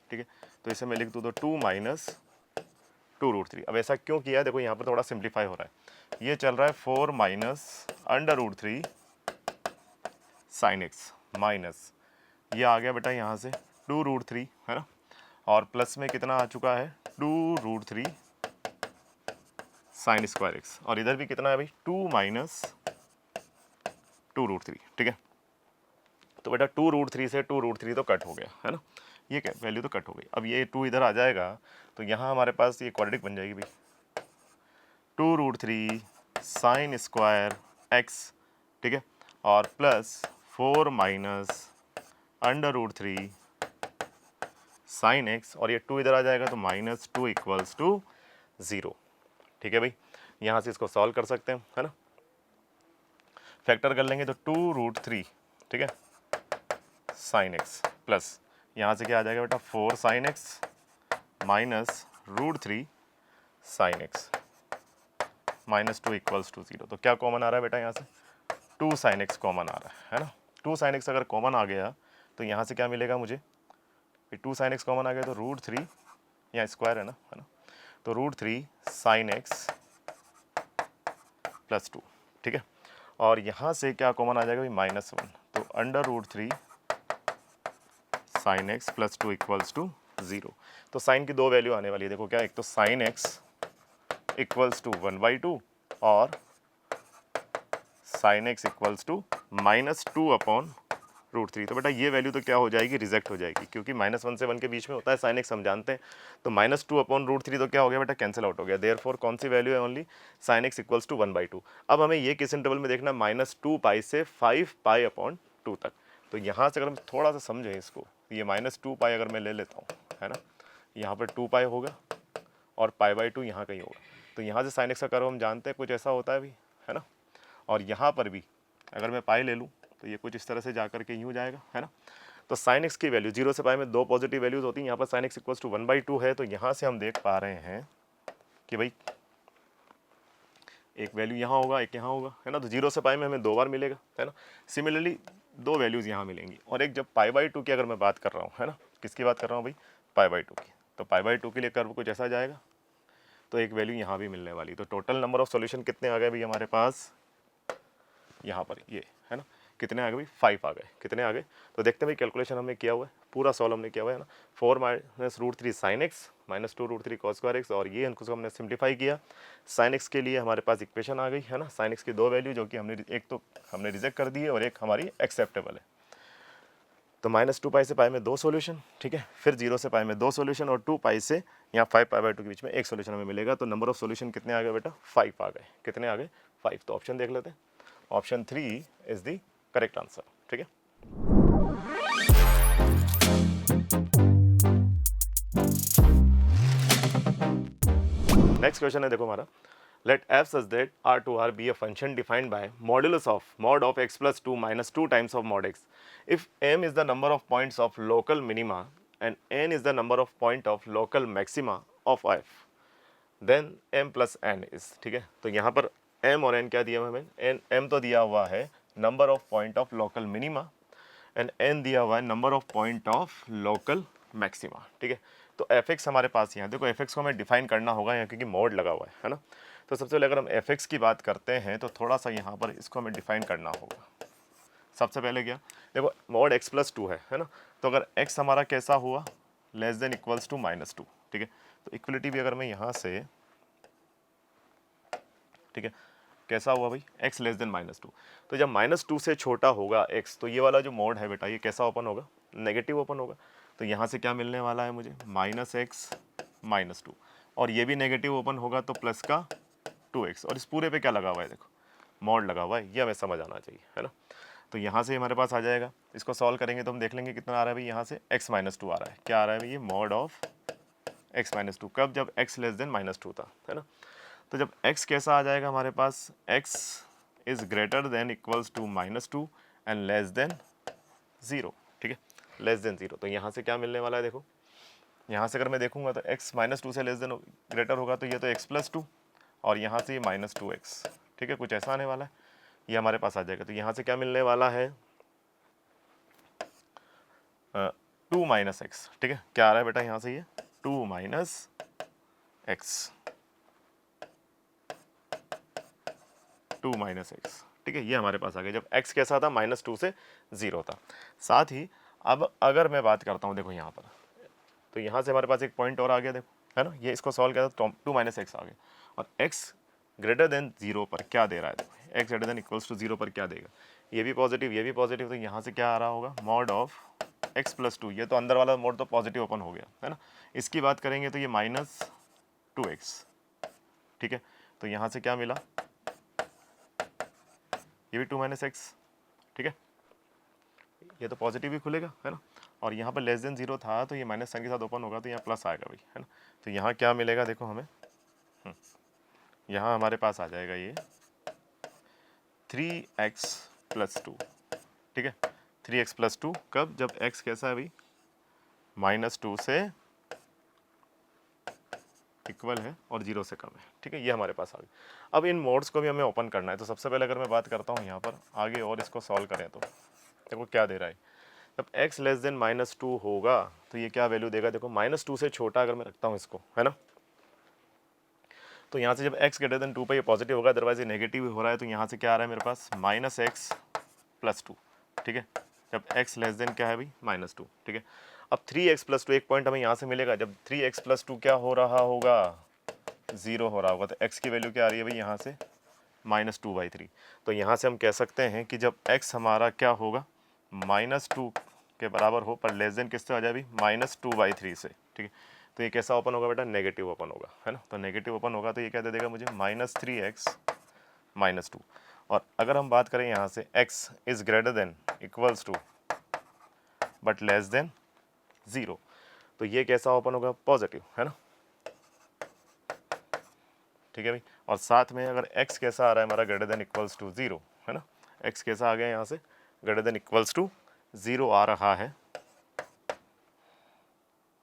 ठीक है। तो इसे मैं लिख दूँ तो 2 -2√3। अब ऐसा क्यों किया है? देखो यहाँ पर थोड़ा सिंप्लीफाई हो रहा है, ये चल रहा है 4 -√3 sin x माइनस ये आ गया बेटा यहाँ से 2√3, है ना, और प्लस में कितना आ चुका है? 2√3 sin स्क्वायर x, और इधर भी कितना है भाई? 2 -2√3, ठीक है। तो बेटा 2√3 से 2√3 तो कट हो गया, है ना, ये क्या वैल्यू तो कट हो गई। अब ये 2 इधर आ जाएगा तो यहाँ हमारे पास ये क्वाड्रेटिक बन जाएगी भाई, 2√3 sin स्क्वायर x, ठीक है, और प्लस 4 -√3 sin x, और ये 2 इधर आ जाएगा तो -2 इक्वल्स टू 0, ठीक है भाई। यहाँ से इसको सॉल्व कर सकते हैं, है ना, फैक्टर कर लेंगे तो 2√3, ठीक है, sin x प्लस यहाँ से क्या आ जाएगा बेटा? 4 sin x -√3 sin x -2 equals to 0। तो क्या कॉमन आ रहा है बेटा? यहाँ से 2 sin x कॉमन आ रहा है ना। 2 sin x अगर कॉमन आ गया तो यहाँ से क्या मिलेगा मुझे? 2 sin x कॉमन आ गया तो √3, यहाँ स्क्वायर है ना, तो √3 sin x प्लस 2, ठीक है, और यहाँ से क्या कॉमन आ जाएगा भाई? -1, तो √3 sin x plus 2 equals to 0। तो साइन की दो वैल्यू आने वाली है, देखो क्या, एक तो sin x इक्वल्स टू 1/2 और sin x इक्वल्स टू -2/√3 √3। तो बेटा ये वैल्यू तो क्या हो जाएगी, रिजेक्ट हो जाएगी, क्योंकि -1 से 1 के बीच में होता है साइन एक्स, हम जानते हैं। तो -2/√3 तो क्या हो गया बेटा, कैंसिल आउट हो गया। देयरफॉर कौन सी वैल्यू है, only sine x equals to 1/2। अब हमें ये किस इंटरवल में देखना, -2π से 5π/2 तक। तो यहाँ से अगर हम थोड़ा सा समझें इसको, ये -2π अगर मैं ले लेता हूँ, है ना, यहाँ पर 2π होगा और π/2 यहाँ कहीं होगा। तो यहाँ से साइन एक्स का कर्व हम जानते हैं कुछ ऐसा होता है भी, है ना। और यहाँ पर भी अगर मैं पाई ले लूँ तो ये कुछ इस तरह से जा कर के यूँ जाएगा, है ना। तो साइन एक्स की वैल्यू 0 से पाई में 2 पॉजिटिव वैल्यूज होती हैं। यहाँ पर साइन एक्स इक्वल्स टू 1/2 है। तो यहाँ से हम देख पा रहे हैं कि भाई एक वैल्यू यहाँ होगा, एक यहाँ होगा, है ना। तो 0 से पाई में हमें 2 बार मिलेगा, है ना। सिमिलरली 2 वैल्यूज़ यहाँ मिलेंगी, और एक जब π/2 की अगर मैं बात कर रहा हूँ, है ना, किसकी बात कर रहा हूँ भाई, π/2 की। तो π/2 के लिए कर्व कुछ ऐसा जाएगा, तो एक वैल्यू यहाँ भी मिलने वाली। तो टोटल नंबर ऑफ सॉल्यूशन कितने आ गए भाई हमारे पास, यहाँ पर ये, है ना, कितने आ गए भाई, 5 आ गए। कितने आ गए, तो देखते हैं भाई, कैलकुलेशन हमने किया हुआ है, पूरा सॉल्व हमने किया हुआ है ना। 4 - √3 sine x -2 √3 cos square x, और ये इनको हमने सिंप्लीफाई किया। साइन एक्स के लिए हमारे पास इक्वेशन आ गई, है ना। साइन एक्स की 2 वैल्यू जो कि हमने एक तो हमने रिजेक्ट कर दी है और एक हमारी एक्सेप्टेबल है। तो -2π से पाई में 2 सॉल्यूशन, ठीक है, फिर 0 से पाई में 2 सॉल्यूशन, और 2π से यहाँ 5π/2 के बीच में एक सॉल्यूशन हमें मिलेगा। तो नंबर ऑफ सॉल्यूशन कितने आ गए बेटा, 5 आ गए। कितने आ गए, 5। तो ऑप्शन देख लेते हैं, option 3 is the correct answer, ठीक है। नेक्स्ट क्वेश्चन है, देखो हमारा, late f such that R2R be a function defined by modulus of mod of x plus 2 minus 2 times of mod x. If m is the number of points of local minima and n is the number of point of local maxima of f, then m plus n is, ठीक है। तो यहाँ पर m और n क्या दिया हुआ है हमें, m तो दिया हुआ है number of point of local minima, and n दिया हुआ है number of point of local maxima, ठीक है। तो fx हमारे पास यहाँ देखो, fx को हमें डिफाइन करना होगा यहाँ, क्योंकि मोड लगा हुआ है ना। तो सबसे पहले अगर हम fx की बात करते हैं तो थोड़ा सा यहाँ पर इसको हमें डिफाइन करना होगा। सबसे पहले क्या, देखो मोड x प्लस 2 है ना। तो अगर x हमारा कैसा हुआ, लेस देन इक्वल्स टू -2, ठीक है। तो इक्वलिटी भी अगर मैं यहाँ से, ठीक है, कैसा हुआ भाई, x लेस देन -2। तो जब -2 से छोटा होगा x, तो ये वाला जो मोड है बेटा, ये कैसा ओपन होगा, नेगेटिव ओपन होगा। तो यहाँ से क्या मिलने वाला है मुझे, -x -2, और ये भी नेगेटिव ओपन होगा तो प्लस का 2x, और इस पूरे पे क्या लगा हुआ है, देखो मोड लगा हुआ है, ये हमें समझ आना चाहिए, है ना। तो यहाँ से हमारे पास आ जाएगा, इसको सॉल्व करेंगे तो हम देख लेंगे कितना आ रहा है भाई, यहाँ से x -2 आ रहा है। क्या आ रहा है भाई, ये मोड ऑफ x -2, कब, जब x लेस देन -2 था, है ना। तो जब x कैसा आ जाएगा हमारे पास, x is greater than equals to -2 and less than 0, ठीक है, लेस देन 0। तो यहाँ से क्या मिलने वाला है, देखो यहाँ से अगर मैं देखूंगा तो x -2 से लेस देन ग्रेटर होगा, तो ये तो x प्लस 2, और यहाँ से ये -2x, ठीक है, कुछ ऐसा आने वाला है, ये हमारे पास आ जाएगा। तो यहाँ से क्या मिलने वाला है, 2 - x, ठीक है। क्या आ रहा है बेटा यहाँ से, ये 2 - x, 2 - x, ठीक है, ये हमारे पास आ गया जब x कैसा था, -2 से 0 था। साथ ही अब अगर मैं बात करता हूँ, देखो यहाँ पर, तो यहाँ से हमारे पास एक पॉइंट और आ गया, देखो, है ना, ये इसको सॉल्व किया तो 2 - x आ गया, और x ग्रेटर देन 0 पर क्या दे रहा है, देखो x greater than equals to 0 पर क्या देगा, ये भी पॉजिटिव, ये भी पॉजिटिव। तो यहाँ से क्या आ रहा होगा, मॉड ऑफ x प्लस 2, ये तो अंदर वाला मोड तो पॉजिटिव ओपन हो गया, है ना। इसकी बात करेंगे तो ये -2x, ठीक है। तो यहाँ से क्या मिला, ये भी 2 - x, ठीक है, ये तो पॉजिटिव भी खुलेगा, है ना। और यहाँ पर लेस देन 0 था, तो ये माइनस साइन के साथ ओपन होगा, तो यहाँ प्लस आएगा भाई, है ना। तो यहाँ क्या मिलेगा, देखो हमें, यहाँ हमारे पास आ जाएगा ये 3x प्लस 2, ठीक है, 3x प्लस 2, कब, जब x कैसा है भाई, -2 से इक्वल है और 0 से कम है, ठीक है, ये हमारे पास आ गया। अब इन मोड्स को भी हमें ओपन करना है। तो सबसे पहले अगर मैं बात करता हूँ यहाँ पर आगे और इसको सॉल्व करें, तो देखो क्या दे रहा है, जब x लेस देन -2 होगा तो ये क्या वैल्यू देगा, देखो -2 से छोटा अगर मैं रखता हूँ इसको, है ना, तो यहाँ से जब x ग्रेटर देन 2 पर ये पॉजिटिव होगा, अदरवाइज ये नेगेटिव हो रहा है। तो यहाँ से क्या आ रहा है मेरे पास, -x प्लस 2, ठीक है, जब x लेस देन क्या है भाई, -2, ठीक है। अब 3x प्लस 2, एक पॉइंट हमें यहाँ से मिलेगा, जब 3x प्लस 2 क्या हो रहा होगा, 0 हो रहा होगा। तो x की वैल्यू क्या आ रही है भाई, यहाँ से -2/3। तो यहाँ से हम कह सकते हैं कि जब x हमारा क्या होगा, -2 के बराबर हो पर लेस देन किससे आ जाए अभी -2/3 से, ठीक है। तो ये कैसा ओपन होगा बेटा, नेगेटिव ओपन होगा, है ना। तो नेगेटिव ओपन होगा तो ये क्या दे देगा मुझे -3x -2। और अगर हम बात करें यहाँ से x is greater than equals to but less than 0, तो ये कैसा ओपन होगा, पॉजिटिव, है ना, ठीक है भाई। और साथ में अगर x कैसा आ रहा है हमारा, ग्रेटर देन इक्वल्स टू 0, है ना, x कैसा आ गया यहाँ से, ग्रेटर देन इक्वल्स टू 0 आ रहा है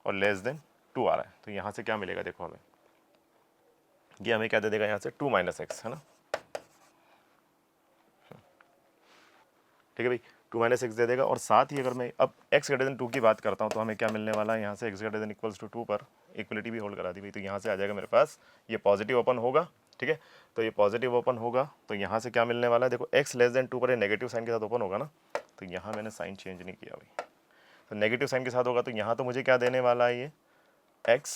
और लेस देन 2 आ रहा है। तो यहाँ से क्या मिलेगा देखो हमें, ये हमें क्या दे देगा यहाँ से 2 - x, है ना, ठीक है भाई, 2 - x दे देगा। और साथ ही अगर मैं अब x ग्रेटर देन 2 की बात करता हूँ तो हमें क्या मिलने वाला है यहाँ से, x greater than equals to 2 पर इक्वलिटी भी होल्ड करा दी भाई। तो यहाँ से आ जाएगा मेरे पास ये पॉजिटिव ओपन होगा, ठीक है। तो ये पॉजिटिव ओपन होगा तो यहाँ से क्या मिलने वाला है, देखो x लेस देन 2 पर ये नेगेटिव साइन के साथ ओपन होगा ना, तो यहाँ मैंने साइन चेंज नहीं किया भाई, तो नेगेटिव साइन के साथ होगा। तो यहाँ तो मुझे क्या देने वाला है ये x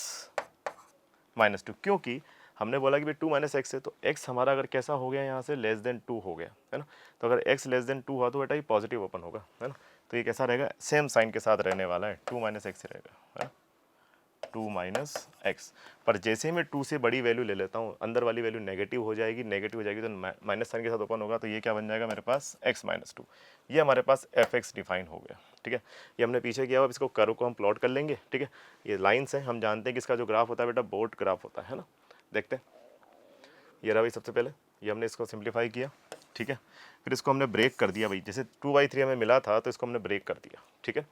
-2, क्योंकि हमने बोला कि भाई 2 - x है, तो x हमारा अगर कैसा हो गया यहाँ से लेस देन 2 हो गया, है ना। तो अगर x लेस देन 2 हुआ तो बेटा ये पॉजिटिव ओपन होगा, है ना। तो ये कैसा रहेगा, सेम साइन के साथ रहने वाला है, 2 - x रहेगा, है ना, 2 - x। पर जैसे ही मैं 2 से बड़ी वैल्यू ले लेता हूँ, अंदर वाली वैल्यू नेगेटिव हो जाएगी, नेगेटिव हो जाएगी तो माइनस साइन के साथ ओपन होगा, तो ये क्या बन जाएगा मेरे पास x -2। ये हमारे पास fx डिफाइन हो गया, ठीक है। ये हमने पीछे किया, अब इसको कर्व को हम प्लॉट कर लेंगे, ठीक है। ये लाइन्स हैं, हम जानते हैं कि इसका जो ग्राफ होता है बेटा बोट ग्राफ होता है ना। देखते हैं, ये रहा भाई सबसे पहले, ये हमने इसको सिंप्लीफाई किया, ठीक है। फिर इसको हमने ब्रेक कर दिया भाई, जैसे 2/3 हमें मिला था तो इसको हमने ब्रेक कर दिया, ठीक है।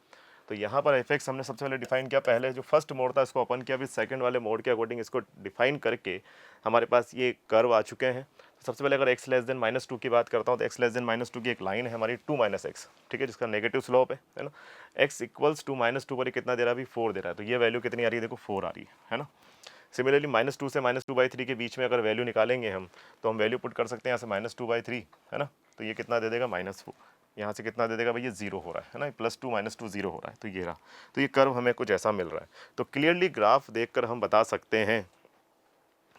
तो यहाँ पर fx हमने सबसे पहले डिफाइन किया, पहले जो फर्स्ट मोड था इसको ओपन किया, फिर सेकंड वाले मोड के अकॉर्डिंग इसको डिफाइन करके हमारे पास ये कर्व आ चुके हैं। तो सबसे पहले अगर x लेस देन -2 की बात करता हूँ तो x लेस देन -2 की एक लाइन है हमारी 2 - x, ठीक है, जिसका नेगेटिव स्लोप है ना। x इक्वल्स टू -2 पर कितना दे रहा है अभी, 4 दे रहा है, तो ये वैल्यू कितनी आ रही है, देखो 4 आ रही है ना। सिमिलरली -2 से -2/3 के बीच में अगर वैल्यू निकालेंगे हम, तो हम वैल्यू पुट कर सकते हैं यहाँ से -2/3, है ना। तो ये कितना दे देगा -4, यहाँ से कितना दे देगा भाई, ये 0 हो रहा है ना, +2 -2 0 हो रहा है, तो ये रहा। तो ये कर्व हमें कुछ ऐसा मिल रहा है। तो क्लियरली ग्राफ देखकर हम बता सकते हैं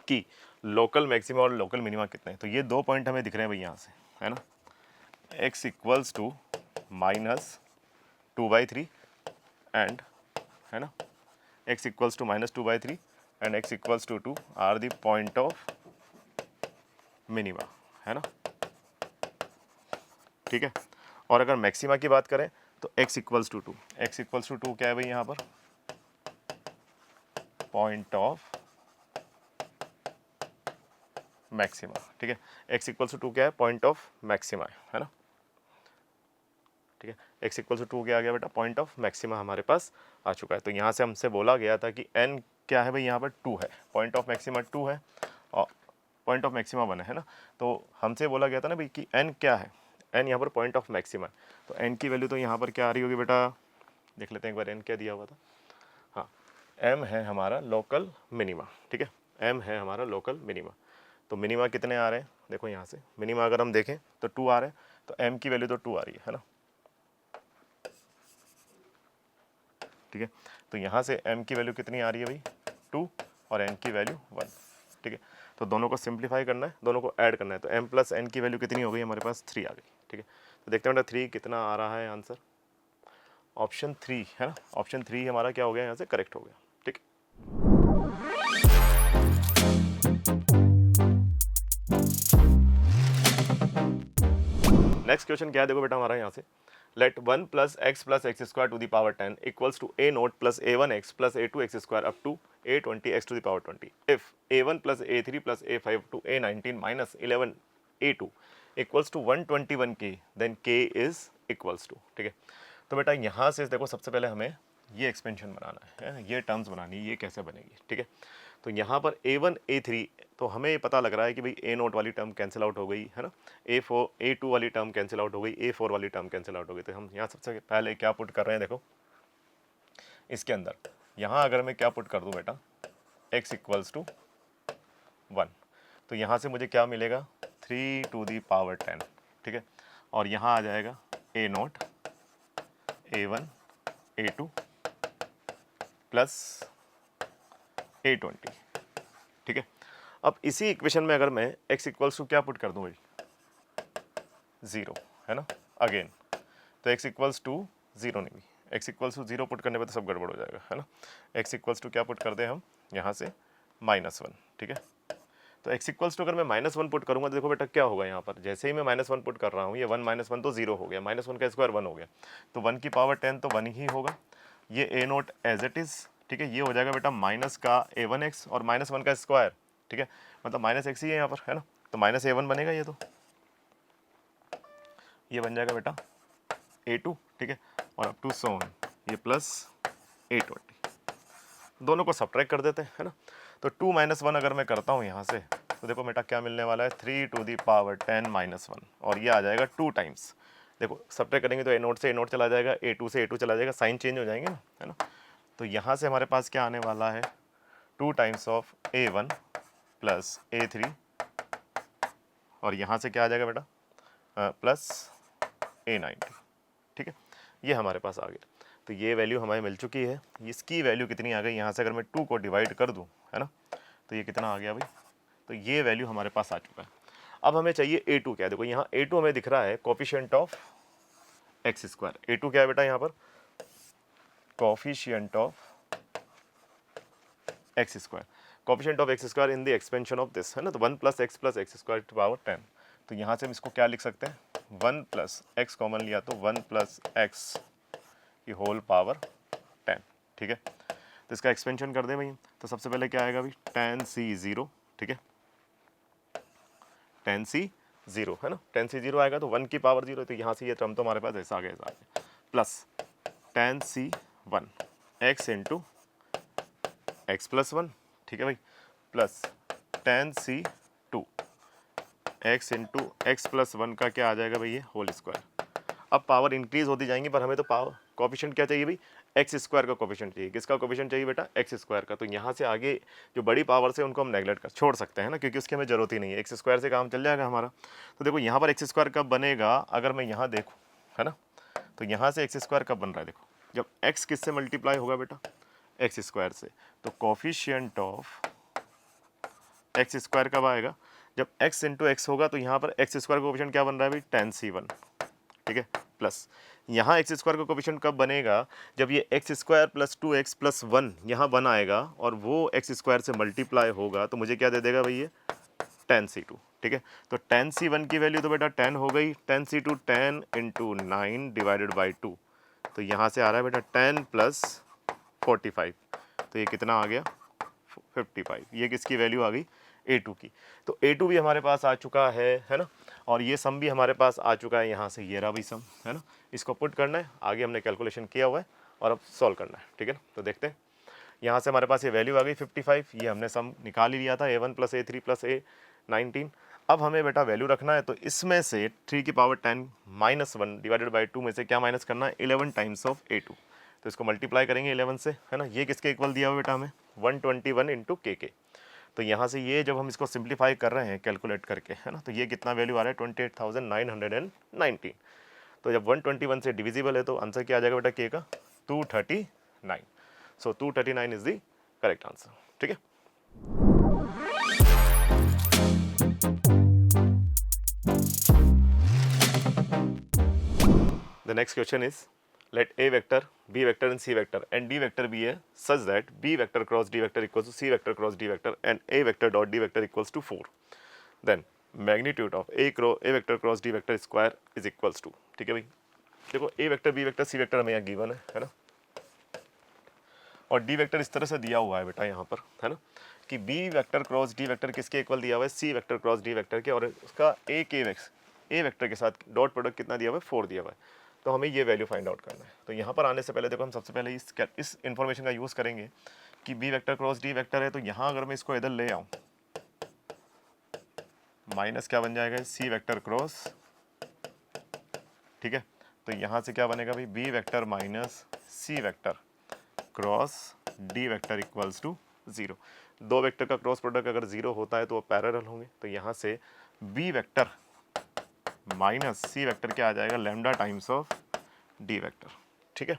कि लोकल मैक्सिमा और लोकल मिनिमा कितने हैं। तो ये 2 पॉइंट हमें दिख रहे हैं भाई यहाँ से, है ना, x इक्वल्स टू -2/3 एंड, है ना, x equals to -2/3 and x equals to 2 are the point of minima, है ना, ठीक है। और अगर मैक्सिमा की बात करें तो x equals to 2, x equals to 2 क्या है भाई यहाँ पर, पॉइंट ऑफ मैक्सिमा, ठीक है। x इक्वल्स टू 2 क्या है, पॉइंट ऑफ मैक्सिमा है ना, ठीक है। x इक्वल्स टू 2 क्या आ गया बेटा, पॉइंट ऑफ मैक्सिमा हमारे पास आ चुका है। तो यहाँ से हमसे बोला गया था कि n क्या है भाई, यहाँ पर 2 है, पॉइंट ऑफ मैक्सिमा 2 है और पॉइंट ऑफ मैक्सिमा 1 है ना। तो हमसे बोला गया था ना भाई कि n क्या है, n यहाँ पर पॉइंट ऑफ मैक्सिमा, तो n की वैल्यू तो यहाँ पर क्या आ रही होगी बेटा, देख लेते हैं एक बार n क्या दिया हुआ था। हाँ, m है हमारा लोकल मिनिमा, ठीक है, m है हमारा लोकल मिनिमा। तो मिनिमा कितने आ रहे हैं, देखो यहाँ से मिनिमा अगर हम देखें तो 2 आ रहे हैं, तो m की वैल्यू तो 2 आ रही है ना, ठीक है। तो यहाँ से m की वैल्यू कितनी आ रही है भाई, 2 और n की वैल्यू 1, ठीक है। तो दोनों को सिंप्लीफाई करना है, दोनों को ऐड करना है, तो m प्लस n की वैल्यू कितनी हो गई हमारे पास, 3 आ गई, ठीक है। तो देखते हैं बेटा 3 कितना आ रहा है आंसर, ऑप्शन 3 है ना, ऑप्शन 3 हमारा क्या हो गया यहाँ से, करेक्ट हो गया, ठीक है। नेक्स्ट क्वेश्चन क्या है, देखो बेटा हमारा यहाँ से, let 1 + x square to the power 10 equals to a0 + a1x + a2x square up to a20x to the power 20 if a1 + a3 + a5 to a19 - 11 a2 equals to 121k then k is equals to, ठीक है। तो बेटा यहाँ से देखो सबसे पहले हमें ये एक्सपेंशन बनाना है, ये टर्म्स बनानी है, ये कैसे बनेगी, ठीक है। तो यहाँ पर a1 a3, तो हमें ये पता लग रहा है कि भाई a0 वाली टर्म कैंसिल आउट हो गई है ना, a2 वाली टर्म कैंसिल आउट हो गई, a4 वाली टर्म कैंसिल आउट हो गई। तो हम यहाँ सबसे पहले क्या पुट कर रहे हैं, देखो इसके अंदर यहाँ अगर मैं क्या पुट कर दूँ बेटा, x इक्वल्स टू 1, तो यहाँ से मुझे क्या मिलेगा, 3 टू दी पावर 10, ठीक है। और यहाँ आ जाएगा a0 a1 a2 plus a20, ठीक है। अब इसी इक्वेशन में अगर मैं x इक्वल्स टू क्या पुट कर दूं भाई, 0, है ना, अगेन तो x इक्वल्स टू 0 नहीं, x इक्वल्स टू 0 पुट करने पे तो सब गड़बड़ हो जाएगा, है ना। x इक्वल्स टू क्या पुट कर दें हम यहाँ से -1, ठीक है। तो x इक्वल्स टू अगर मैं -1 पुट करूँगा तो देखो बेटा क्या होगा यहाँ पर, जैसे ही मैं -1 पुट कर रहा हूँ, ये 1 -1 तो 0 हो गया, -1 का स्क्वायर 1 हो गया, तो 1 की पावर 10 तो 1 ही होगा, ये a note as it is, ठीक है। ये हो जाएगा बेटा माइनस का a1x और -1 का स्क्वायर, ठीक है, मतलब -x ही है यहाँ पर, है ना। तो -a1 बनेगा, ये बन जाएगा बेटा a2, ठीक है, और अप टू सो ऑन ये प्लस a20, दोनों को सब्ट्रैक्ट कर देते हैं, है ना। तो 2 - 1 अगर मैं करता हूँ यहाँ से, तो देखो बेटा क्या मिलने वाला है, 3 to the power 10 - 1, और ये आ जाएगा 2 टाइम्स। देखो सब्ट्रैक्ट करेंगे तो a नोट से a नोट चला जाएगा, a2 से a2 चला जाएगा, साइन चेंज हो जाएंगे ना, है ना। तो यहाँ से हमारे पास क्या आने वाला है, 2 times of a1 plus a3, और यहाँ से क्या आ जाएगा बेटा प्लस a90, ठीक है। ये हमारे पास आ गया, तो ये वैल्यू हमें मिल चुकी है। इसकी वैल्यू कितनी आ गई, यहाँ से अगर मैं 2 को डिवाइड कर दूँ, है ना, तो ये कितना आ गया भाई, तो ये वैल्यू हमारे पास आ चुका है। अब हमें चाहिए a2 क्या है, देखो यहाँ a2 हमें दिख रहा है coefficient of x square. a2 क्या है बेटा यहाँ पर, coefficient of x square, coefficient of x square in the expansion of this, है ना। तो 1 + x + x square to power 10, तो यहाँ से हम इसको क्या लिख सकते हैं, 1 + x कॉमन लिया तो 1 + x की होल पावर 10, ठीक है। तो इसका एक्सपेंशन कर दें भाई, तो सबसे पहले क्या आएगा भाई, tan c 0, ठीक है, tan c 0, है ना, tan c 0 आएगा तो 1 की पावर 0, तो यहाँ से ये टर्म तो हमारे पास ऐसा आ गया, plus tan c 1 x into x + 1, ठीक है भाई, plus tan c 2 x into x + 1 का क्या आ जाएगा भाई, ये होल स्क्वायर। अब पावर इंक्रीज होती जाएंगी, पर हमें तो पावर कोफिशिएंट क्या चाहिए भाई, एक्स स्क्वायर का कोफिशिएंट चाहिए। किसका कोफिशिएंट चाहिए बेटा, एक्स स्क्वायर का। तो यहाँ से आगे जो बड़ी पावर से उनको हम नेगलेक्ट कर छोड़ सकते हैं ना, क्योंकि उसकी हमें जरूरत ही नहीं है, एक्स स्क्वायर से काम चल जाएगा हमारा। तो देखो यहाँ पर एक्स स्क्वायर कब बनेगा, अगर मैं यहाँ देखूँ, है ना, तो यहाँ से एक्स स्क्वायर कब बन रहा है, देखो जब एक्स किससे मल्टीप्लाई होगा बेटा, एक्स स्क्वायर से। तो कोफिशिएंट ऑफ एक्स स्क्वायर कब आएगा, जब x इंटू एक्स होगा, तो यहाँ पर एक्स स्क्वायर का कोफिशिएंट क्या बन रहा है भाई, tan c1, ठीक है, प्लस यहाँ एक्स स्क्वायर का कोफिशिएंट कब बनेगा, जब ये x square plus 2x plus 1 यहाँ बन आएगा और वो एक्स स्क्वायर से मल्टीप्लाई होगा, तो मुझे क्या दे देगा भाई, ये tan c2, ठीक है। तो tan c1 की वैल्यू तो बेटा 10 हो गई, tan c2 10 into 9 divided by 2, तो यहाँ से आ रहा है बेटा 10 प्लस 45, तो ये कितना आ गया 55, ये किसकी वैल्यू आ गई, a2 की। तो a2 भी हमारे पास आ चुका है ना, और ये सम भी हमारे पास आ चुका है, यहाँ से ये रहा भी सम, है ना। इसको पुट करना है, आगे हमने कैलकुलेशन किया हुआ है और अब सॉल्व करना है, ठीक है ना। तो देखते हैं, यहाँ से हमारे पास ये वैल्यू आ गई 55, ये हमने सम निकाल ही लिया था, a1 + a3 + a19। अब हमें बेटा वैल्यू रखना है, तो इसमें से 3 की पावर 10 - 1 डिवाइडेड बाई 2 में से क्या माइनस करना है, 11 टाइम्स ऑफ a2, तो इसको मल्टीप्लाई करेंगे 11 से, है ना। ये किसके इक्वल दिया हुआ बेटा हमें, 121 इंटू के। तो यहाँ से ये जब हम इसको सिंप्लीफाई कर रहे हैं कैलकुलेट करके, है ना, तो ये कितना वैल्यू आ रहा है 28,919। तो जब 121 से डिविजिबल है तो आंसर क्या आ जाएगा बेटा के का, 239। सो 239 इज द करेक्ट आंसर, ठीक है। The next question is, let A vector, B vector and C vector and D vector be a such that B vector cross D vector equals to C vector cross D vector and A vector dot D vector equals to 4. Then magnitude of A vector cross D vector square is equals to, ठीक है भाई। देखो A vector, B vector, C vector हमें यहाँ गिवन है ना, और D vector इस तरह से दिया हुआ है बेटा यहाँ पर, है ना, कि B vector cross D vector किसके इक्वल दिया हुआ है, C vector cross D vector के, और उसका A वेक्टर के साथ डॉट प्रोडक्ट कितना दिया हुआ है, 4 दिया हुआ है। तो हमें ये वैल्यू फाइंड आउट करना है। तो यहाँ पर आने से पहले देखो हम सबसे पहले इस इन्फॉर्मेशन का यूज़ करेंगे कि B vector cross D vector है, तो यहाँ अगर मैं इसको इधर ले आऊँ, माइनस क्या बन जाएगा, C वेक्टर क्रॉस, ठीक है। तो यहाँ से क्या बनेगा भाई, B vector minus C vector cross D vector equals to 0। दो वेक्टर का क्रॉस प्रोडक्ट अगर 0 होता है तो वो पैरेलल होंगे। तो यहाँ से B vector minus C vector क्या आ जाएगा, lambda times of D vector, ठीक है।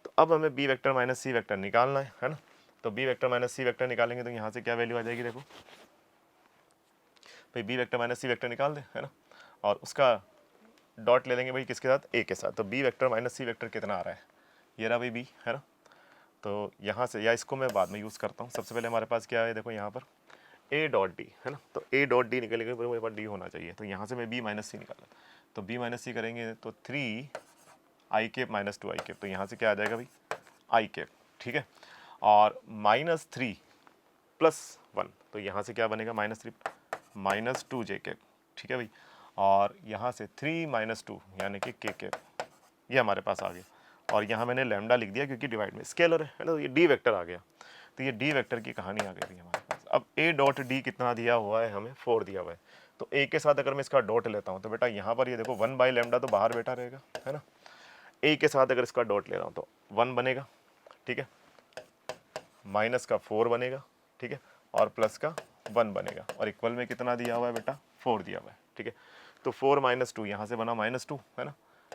तो अब हमें B vector minus C vector निकालना है ना। तो B vector minus C vector निकालेंगे तो यहाँ से क्या वैल्यू आ जाएगी, देखो भाई B vector minus C vector निकाल दे, है ना, और उसका डॉट ले लेंगे भाई किसके साथ, ए के साथ। तो B vector minus C vector कितना आ रहा है, ये रहा भाई बी, है ना। तो यहाँ से, या इसको मैं बाद में यूज़ करता हूँ, सबसे पहले हमारे पास क्या है, देखो यहाँ पर ए डॉट डी, है ना। तो ए डॉट डी निकलेगा, पर मेरे पास डी होना चाहिए, तो यहाँ से मैं बी माइनस सी निकाला, तो बी माइनस सी करेंगे तो 3 आई कैप माइनस 2 आई कैप, तो यहाँ से क्या आ जाएगा भाई आई कैप, ठीक है। और -3 + 1, तो यहाँ से क्या बनेगा -3 -2 जे कैप, ठीक है भाई। और यहाँ से 3 - 2 यानी कि के कैप, ये हमारे पास आ गया। और यहाँ मैंने लैम्डा लिख दिया क्योंकि डिवाइड में स्केलर है ना, तो ये डी वेक्टर आ गया। तो ये डी वेक्टर की कहानी आ गई हमारे पास। अब ए डॉट डी कितना दिया हुआ है हमें, 4 दिया हुआ है। तो ए के साथ अगर मैं इसका डॉट लेता हूँ तो बेटा यहाँ पर ये देखो 1/λ तो बाहर बैठा रहेगा, है ना। ए के साथ अगर इसका डॉट ले रहा हूँ तो 1 बनेगा, ठीक है, माइनस का 4 बनेगा, ठीक है, और प्लस का 1 बनेगा। और इक्वल में कितना दिया हुआ है बेटा, 4 दिया हुआ है, ठीक है। तो 4 - 2 यहाँ से बना -2, है ना।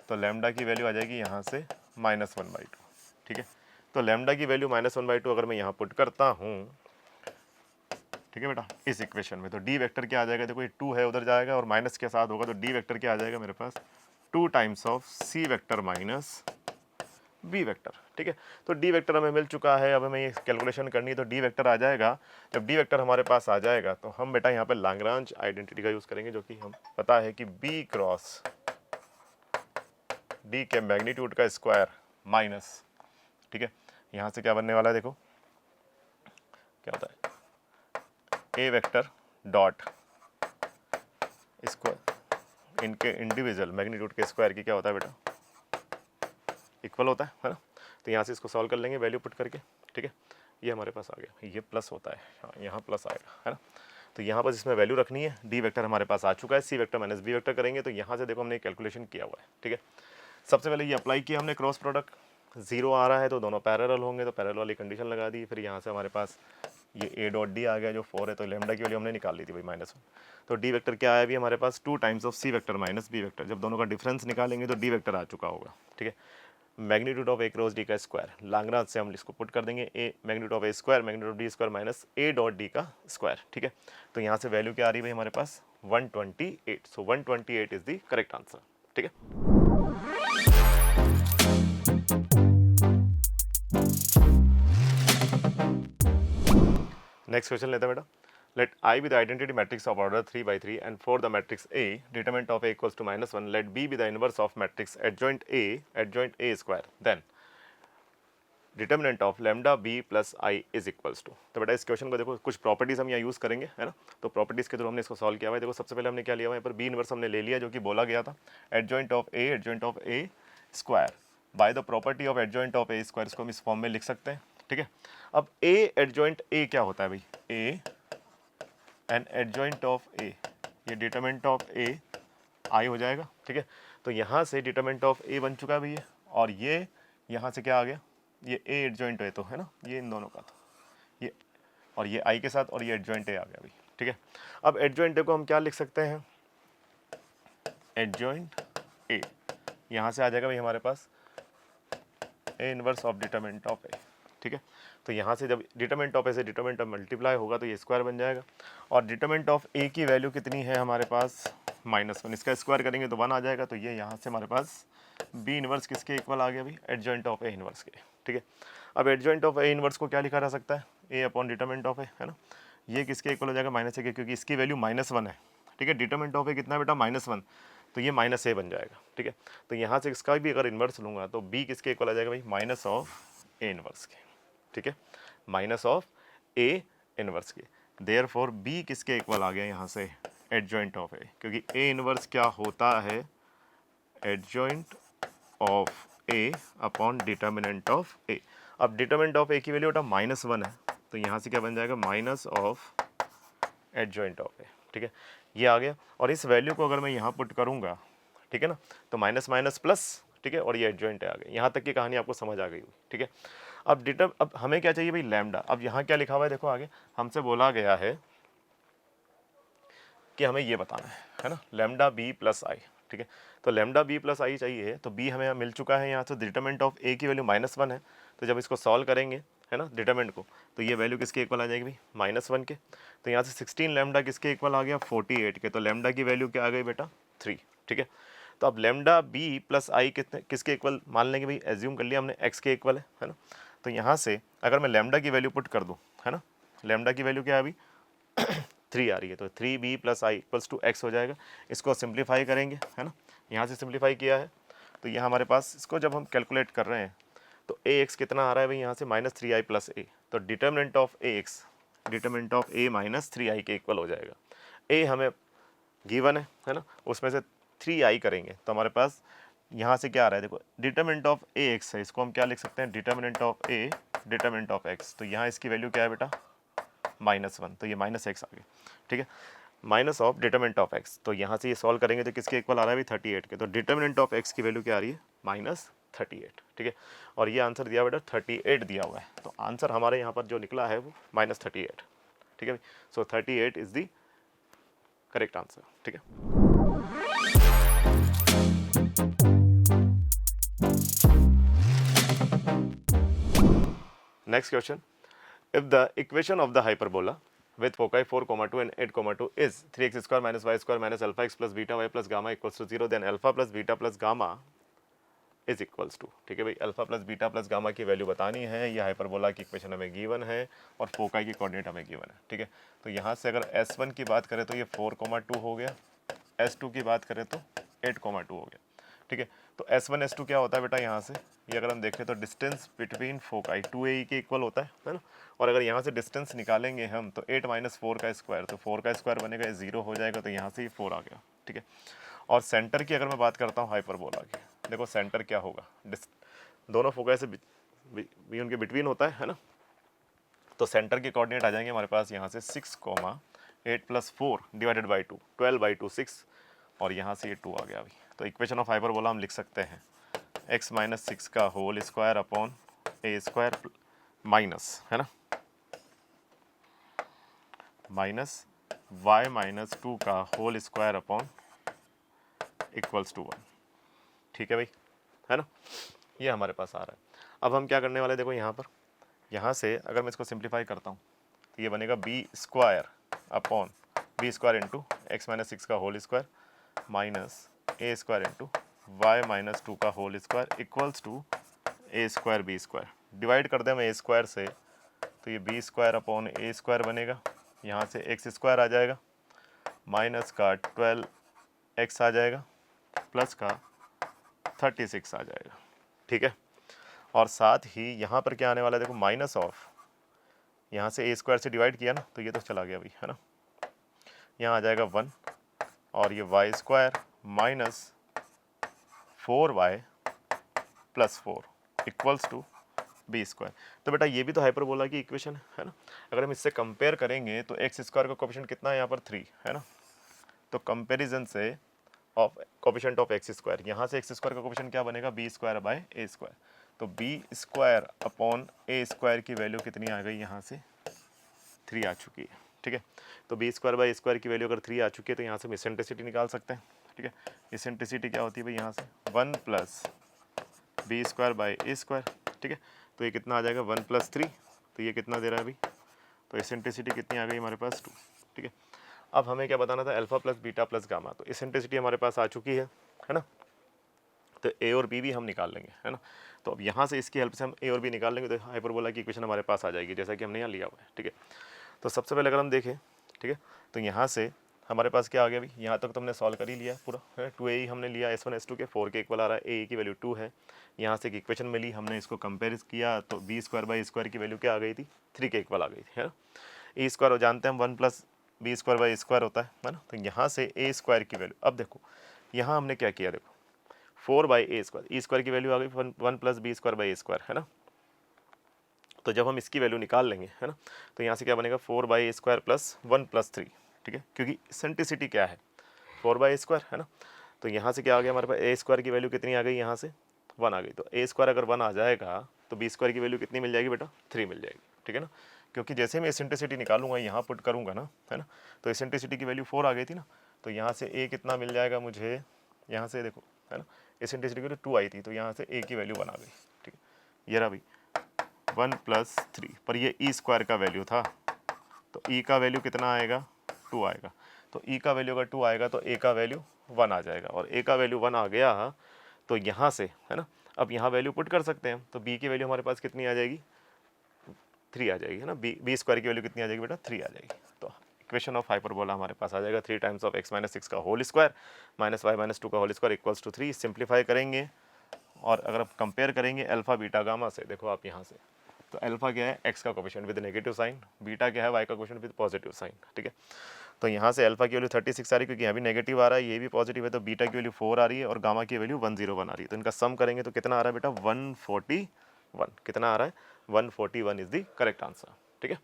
तो लैम्डा की वैल्यू आ जाएगी यहाँ से -1/2, ठीक है। तो लैम्डा की वैल्यू -1/2 अगर मैं यहाँ पुट करता हूँ, ठीक है बेटा, इस इक्वेशन में, तो डी वेक्टर क्या आ जाएगा, देखो ये 2 है उधर जाएगा और माइनस के साथ होगा, तो डी वेक्टर क्या आ जाएगा मेरे पास, 2 times of C vector minus B vector, ठीक है। तो डी वेक्टर हमें मिल चुका है, अब हमें ये कैलकुलेशन करनी है, तो डी वेक्टर आ जाएगा। जब डी वेक्टर हमारे पास आ जाएगा तो हम बेटा यहाँ पे लाग्रांज आइडेंटिटी का यूज़ करेंगे, जो कि हम पता है कि बी क्रॉस डी के मैग्नीट्यूड का स्क्वायर माइनस, ठीक है। यहाँ से क्या बनने वाला है, देखो क्या होता है, ए वेक्टर डॉट स्क्वायर इनके इंडिविजुअल मैग्नीट्यूड के स्क्वायर की क्या होता है बेटा, इक्वल होता है ना। तो यहाँ से इसको सॉल्व कर लेंगे वैल्यू पुट करके, ठीक है। ये हमारे पास आ गया, ये प्लस होता है, हाँ यहाँ प्लस आएगा, है ना। तो यहाँ पर इसमें वैल्यू रखनी है, डी वेक्टर हमारे पास आ चुका है, सी वेक्टर माइनस बी वेक्टर करेंगे, तो यहाँ से देखो हमने कैलकुलेशन किया हुआ है, ठीक है। सबसे पहले ये अप्लाई किया हमने क्रॉस प्रोडक्ट, 0 आ रहा है तो दोनों पैरेलल होंगे, तो पैरेलल वाली कंडीशन लगा दी। फिर यहाँ से हमारे पास ये ए डॉट डी आ गया जो 4 है, तो लैम्डा की वैल्यू हमने निकाल ली थी भाई -1। तो डी वेक्टर क्या आया अभी हमारे पास, 2 times of C vector minus B vector. जब दोनों का डिफरेंस निकालेंगे तो डी वेक्टर आ चुका होगा, ठीक है। Magnitude of a cross d का स्क्वायर, लाग्रांज से हम इसको पुट कर देंगे, a magnitude of a square magnitude of d square minus a dot d का स्क्वायर, ठीक है। तो यहाँ से वैल्यू क्या आ रही है भाई हमारे पास, 128। सो 128 इज द करेक्ट आंसर, ठीक है। नेक्स्ट क्वेश्चन लेते हैं बेटा, let I be the identity matrix of order 3 by 3 and for the matrix A determinant of A equals to -1, let B be the inverse of matrix adjoint A square, then determinant of lambda B plus I is equals to। तो बेटा इस क्वेश्चन को देखो, कुछ प्रॉपर्टीज हम यहाँ यूज़ करेंगे, है ना। तो प्रॉपर्टीज के थ्रू हमने इसको सॉल्व किया हुआ है। देखो सबसे पहले हमने क्या लिया हुआ है, यहाँ पर बी इनवर्स हमने ले लिया जो कि बोला गया था, adjoint of a square by the property of adjoint of a square. इसको हम इस फॉर्म में लिख सकते हैं, ठीक है। अब ए एडजॉइंट ए क्या होता है भाई, ए एंड एडजॉइंट ऑफ ए, ये डिटरमिनेंट ऑफ ए आई हो जाएगा, ठीक है। तो यहाँ से डिटरमिनेंट ऑफ ए बन चुका है भैया, और ये यहाँ से क्या आ गया, ये ए एडजॉइंट है तो, है ना, ये इन दोनों का था ये, और ये आई के साथ, और ये एडजॉइंट ए आ गया भाई, ठीक है। अब एडजॉइंट ए को हम क्या लिख सकते हैं, एडजॉइंट ए, यहाँ से आ जाएगा भाई हमारे पास a inverse of determinant of a, ठीक है। तो यहाँ से जब डिटरमिनेंट ऑफ ए से डिटरमिनेंट ऑफ मल्टीप्लाई होगा तो ये स्क्वायर बन जाएगा, और डिटरमिनेंट ऑफ ए की वैल्यू कितनी है हमारे पास, -1। इसका स्क्वायर करेंगे तो 1 आ जाएगा, तो ये यहाँ से हमारे पास बी इनवर्स किसके इक्वल आ गया भाई, एडजॉइंट ऑफ ए इनवर्स के, ठीक है। अब एडजॉइंट ऑफ ए इनवर्स को क्या लिखा जा सकता है, ए अपॉन डिटरमिनेंट ऑफ ए, है ना। ये किसके इक्वल हो जाएगा, -a के, क्योंकि इसकी वैल्यू -1 है, ठीक है। डिटरमिनेंट ऑफ ए कितना है बेटा, -1, तो ये -a बन जाएगा, ठीक है। तो यहाँ से इसका भी अगर इन्वर्स लूँगा तो बी किसके इक्वल आ जाएगा भाई, माइनस ऑफ ए इनवर्स के, ठीक है, माइनस ऑफ ए इनवर्स के। देयरफॉर बी किसके इक्वल आ गया यहाँ से, एडजॉइंट ऑफ ए, क्योंकि ए इनवर्स क्या होता है, adjoint of a upon determinant of a. अब डिटरमिनेंट ऑफ ए की वैल्यू बेटा -1 है, तो यहाँ से क्या बन जाएगा, minus of adjoint of a, ठीक है। ये आ गया, और इस वैल्यू को अगर मैं यहाँ पुट करूँगा, ठीक है ना, तो माइनस माइनस प्लस, ठीक है, और ये एडजॉइंट आ गया। यहाँ तक की कहानी आपको समझ आ गई हुई, ठीक है। अब हमें क्या चाहिए भाई, लैम्डा। अब यहाँ क्या लिखा हुआ है देखो, आगे हमसे बोला गया है कि हमें ये बताना है ना, लैम्डा बी प्लस आई, ठीक है। तो लैम्डा बी प्लस आई चाहिए, तो बी हमें मिल चुका है यहाँ से, डिटरमिनेंट ऑफ ए की वैल्यू -1 है, तो जब इसको सॉल्व करेंगे, है ना, डिटरमिनेंट को, तो ये वैल्यू किसके इक्वल आ जाएगी भाई, -1 के। तो यहाँ से 16 लैम्डा किसके इक्वल आ गया, 48 के। तो लैम्डा की वैल्यू क्या आ गई बेटा, 3, ठीक है। तो अब लेमडा बी प्लस आई किसके इक्वल मान लेंगे भाई, एज्यूम कर लिया हमने एक्स के इक्वल है ना। तो यहाँ से अगर मैं लेमडा की वैल्यू पुट कर दूँ, है ना, लेमडा की वैल्यू क्या है अभी 3 आ रही है, तो 3b plus i equals to x हो जाएगा। इसको सिंप्लीफाई करेंगे, है ना, यहाँ से सिंप्लीफाई किया है तो यहाँ हमारे पास, इसको जब हम कैलकुलेट कर रहे हैं तो ए एक्स कितना आ रहा है भाई यहाँ से -3i प्लस ए, तो determinant of A x determinant of A -3i के इक्वल हो जाएगा। ए हमें गिवन है ना, उसमें से 3i करेंगे तो हमारे पास यहाँ से क्या आ रहा है, देखो डिटर्मिनेंट ऑफ ए एक्स है, इसको हम क्या लिख सकते हैं, determinant of A determinant of x, तो यहाँ इसकी वैल्यू क्या है बेटा -1, तो ये -x आ गया, ठीक है, minus of determinant of x, तो यहाँ से ये सॉल्व करेंगे तो किसके इक्वल आ रहा है भाई 38 के, तो डिटर्मिनेंट ऑफ x की वैल्यू क्या आ रही है -38, ठीक है, और ये आंसर दिया बेटा 38 दिया हुआ है, तो आंसर हमारे यहाँ पर जो निकला है वो -38, ठीक है भाई, सो 38 इज द करेक्ट आंसर, ठीक है। Next question, if the equation of the hyperbola with foci 4, 2 and 8, 2 is 3x square minus y square minus alpha x plus beta y plus gamma equals to 0, then alpha plus beta plus gamma is equals to, ठीक है भाई, alpha plus beta plus gamma की वैल्यू बतानी है, ये हाइपरबोला की इक्वेशन हमें गिवन है और फोकाई की कोऑर्डिनेट हमें गिवन है, ठीक है, तो यहाँ से अगर S1 की बात करें तो ये 4, 2 हो गया, S2 की बात करें तो 8, 2 हो गया, ठीक है, तो S1 S2 क्या होता है बेटा, यहाँ से ये अगर हम देखें तो डिस्टेंस बिटवीन फोकाई 2AE के इक्वल होता है ना, और अगर यहाँ से डिस्टेंस निकालेंगे हम तो 8 - 4 का स्क्वायर, तो 4 का स्क्वायर बनेगा, 0 हो जाएगा, तो यहाँ से ये 4 आ गया, ठीक है, और सेंटर की अगर मैं बात करता हूँ हाइपरबोला की, देखो सेंटर क्या होगा, दोनों फोकाई से भी उनके बिटवीन होता है ना, तो सेंटर के कोऑर्डिनेट आ जाएंगे हमारे पास यहाँ से 6, 8 + 4 डिवाइडेड बाई 2, 12/2 6, और यहाँ से ये 2 आ गया अभी, तो इक्वेशन ऑफ हाइपरबोला हम लिख सकते हैं x - 6 का whole square upon a square minus, है ना, माइनस y - 2 का whole square upon equals to 1, ठीक है भाई, है ना, ये हमारे पास आ रहा है। अब हम क्या करने वाले हैं, देखो यहाँ पर, यहाँ से अगर मैं इसको सिंप्लीफाई करता हूँ तो ये बनेगा b square upon b square into x - 6 का whole square minus a square into y - 2 का whole square equals to a square b square, divide कर दें हम a स्क्वायर से तो ये b square upon a square बनेगा, यहाँ से x स्क्वायर आ जाएगा, माइनस का 12x आ जाएगा, प्लस का 36 आ जाएगा, ठीक है, और साथ ही यहाँ पर क्या आने वाला है, देखो माइनस ऑफ, यहाँ से a स्क्वायर से डिवाइड किया ना तो ये तो चला गया भाई, है ना, यहाँ आ जाएगा 1, और ये y square minus 4y plus 4 equals to b square, तो बेटा ये भी तो हाइपरबोला की इक्वेशन है ना, अगर हम इससे कंपेयर करेंगे तो एक्स स्क्वायर का कोफिशिएंट कितना है यहाँ पर 3, है ना, तो कंपैरिजन से of coefficient of x square, यहाँ से एक्स स्क्वायर का कोफिशिएंट क्या बनेगा, b square by a square, तो b square upon a square की वैल्यू कितनी आ गई, यहाँ से 3 आ चुकी है, ठीक है, तो b square by a square की वैल्यू अगर 3 आ चुकी है तो यहाँ से हम इसेंट्रिसिटी निकाल सकते हैं, ठीक है, इसेंट्रिसिटी क्या होती है भाई, यहाँ से 1 plus b square by a square, ठीक है, तो ये कितना आ जाएगा 1 + 3, तो ये कितना दे रहा है अभी, तो इसेंट्रिसिटी कितनी आ गई हमारे पास 2, ठीक है, अब हमें क्या बताना था, alpha plus beta plus gamma, तो इसेंट्रिसिटी हमारे पास आ चुकी है ना, तो ए और बी भी हम निकाल लेंगे, है ना, तो अब यहाँ से इसकी हेल्प से हम ए और बी निकाल लेंगे तो हाइपरबोला की इक्वेशन हमारे पास आ जाएगी, जैसा कि हमने यहाँ लिया हुआ है, ठीक है, तो सबसे पहले अगर हम देखें, ठीक है, तो यहाँ से हमारे पास क्या आ गया भाई, यहाँ तक तो हमने सॉल्व कर ही लिया पूरा, है 2a हमने लिया, S1 S2 के 4 के इक्वल आ रहा है, a की वैल्यू 2 है, यहाँ से एक इक्वेशन मिली, हमने इसको कंपेयर किया तो b स्क्वायर बाई स्क्वायर की वैल्यू क्या आ गई थी, 3 के इक्वल आ गई थी, है ना, ए स्क्वायर जानते हैं हम 1 + b स्क्वायर बाई स्क्वायर होता है ना, तो यहाँ से a स्क्वायर की वैल्यू, अब देखो यहाँ हमने क्या किया, देखो 4/a स्क्वायर, e स्क्वायर की वैल्यू आ गई 1 + b स्क्वायर बाई स्क्वायर, है ना, तो जब हम इसकी वैल्यू निकाल लेंगे, है ना, तो यहाँ से क्या बनेगा 4/a स्क्वायर प्लस 1 + 3, ठीक है, क्योंकि इसेंट्रिसिटी क्या है 4/a स्क्वायर, है ना, तो यहाँ से क्या आ गया हमारे पास, a स्क्वायर की वैल्यू कितनी आ गई, यहाँ से 1 आ गई, तो a स्क्वायर अगर 1 आ जाएगा तो b स्क्वायर की वैल्यू कितनी मिल जाएगी बेटा, 3 मिल जाएगी, ठीक है ना, क्योंकि जैसे मैं इसेंट्रिसिटी निकालूंगा यहाँ पुट करूँगा ना, है ना, तो इसेंट्रिसिटी की वैल्यू 4 आ गई थी ना, तो यहाँ से a कितना मिल जाएगा मुझे, यहाँ से देखो, है ना, इसेंट्रिसिटी की वैल्यू 2 आई थी, तो यहाँ से a की वैल्यू 1 आ गई, ठीक है, ये रहा भाई 1 + 3, पर ये e स्क्वायर का वैल्यू था, तो e का वैल्यू कितना आएगा, 2 आएगा, तो e का वैल्यू अगर 2 आएगा तो a का वैल्यू 1 आ जाएगा, और a का वैल्यू 1 आ गया तो यहाँ से, है ना, अब यहाँ वैल्यू पुट कर सकते हैं, तो b की वैल्यू हमारे पास कितनी आ जाएगी, 3 आ जाएगी, है ना, b स्क्वायर की वैल्यू कितनी आ जाएगी बेटा, 3 आ जाएगी। तो इक्वेशन ऑफ हाइपरबोला हमारे पास आ जाएगा 3 टाइम्स ऑफ x माइनस 6 का whole square minus y minus 2 का whole square equals to 3। Simplify करेंगे और अगर आप कंपेयर करेंगे अल्फा बीटा गामा से, देखो आप यहाँ से, तो अल्फा क्या है, x का coefficient with negative sign, beta क्या है, y का कोफिशिएंट विद पॉजिटिव साइन, ठीक है। तो यहाँ से अल्फा की वैल्यू 36 आ रही है क्योंकि यहाँ भी नेगेटिव आ रहा है, ये भी पॉजिटिव है, तो बीटा की वैल्यू 4 आ रही है और गामा की वैल्यू 101 आ रही है। तो इनका सम करेंगे तो कितना आ रहा है बेटा, 141, कितना आ रहा है, 141 इज द करेक्ट आंसर, ठीक है।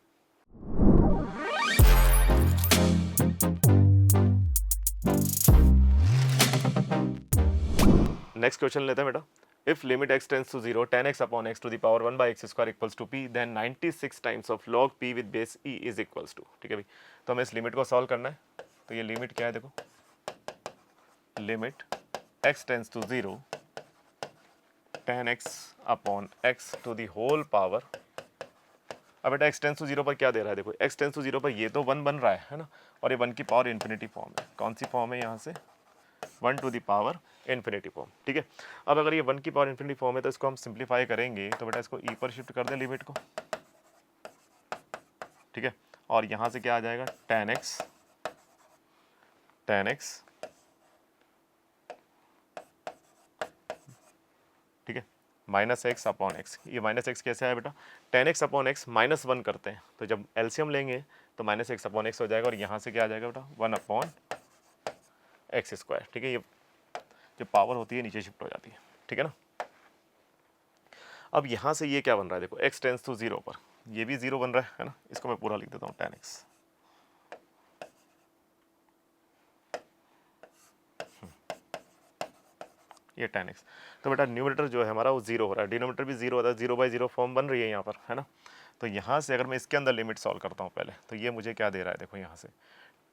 नेक्स्ट क्वेश्चन लेते हैं बेटा, if limit x tends to 0 tan x upon x to the power 1 by x square equals to p then 96 times of log p with base e is equals to, ठीक है भाई। तो हमें इस लिमिट को सॉल्व करना है, तो ये लिमिट क्या है, देखो limit x tends to 0 tan x upon x to the whole power. अब बेटा x टेंड्स टू 0 पर क्या दे रहा है, देखो x टेंड्स टू 0 पर ये तो 1 बन रहा है ना, और ये 1 की पावर इन्फिनिटी फॉर्म है, कौन सी फॉर्म है यहाँ से, 1 to the power infinity form, ठीक है। अब अगर ये 1 की पावर इन्फिनिटी फॉर्म है तो इसको हम सिंप्लीफाई करेंगे, तो बेटा इसको e पर शिफ्ट कर दें लिमिट को, ठीक है, और यहाँ से क्या आ जाएगा, tan x ठीक है, माइनस एक्स अपॉन एक्स। ये माइनस एक्स कैसे आया बेटा, tan x upon x minus 1 करते हैं, तो जब एलसीएम लेंगे तो माइनस एक्स अपॉन एक्स हो जाएगा, और यहाँ से क्या आ जाएगा बेटा, 1 अपॉन एक्स स्क्वायर, ठीक है। ये जो पावर होती है नीचे शिफ्ट हो जाती है, ठीक है ना। अब यहाँ से ये क्या बन रहा है, देखो x टेंड्स टू 0 पर ये भी 0 बन रहा है ना, इसको मैं पूरा लिख देता हूँ tan x, ये tan x। तो बेटा न्यूमरेटर जो है हमारा वो 0 हो रहा है, डिनोमिनेटर भी 0 होता है, 0/0 फॉर्म बन रही है यहाँ पर, है ना। तो यहाँ से अगर मैं इसके अंदर लिमिट सॉल्व करता हूँ पहले, तो ये मुझे क्या दे रहा है, देखो यहाँ से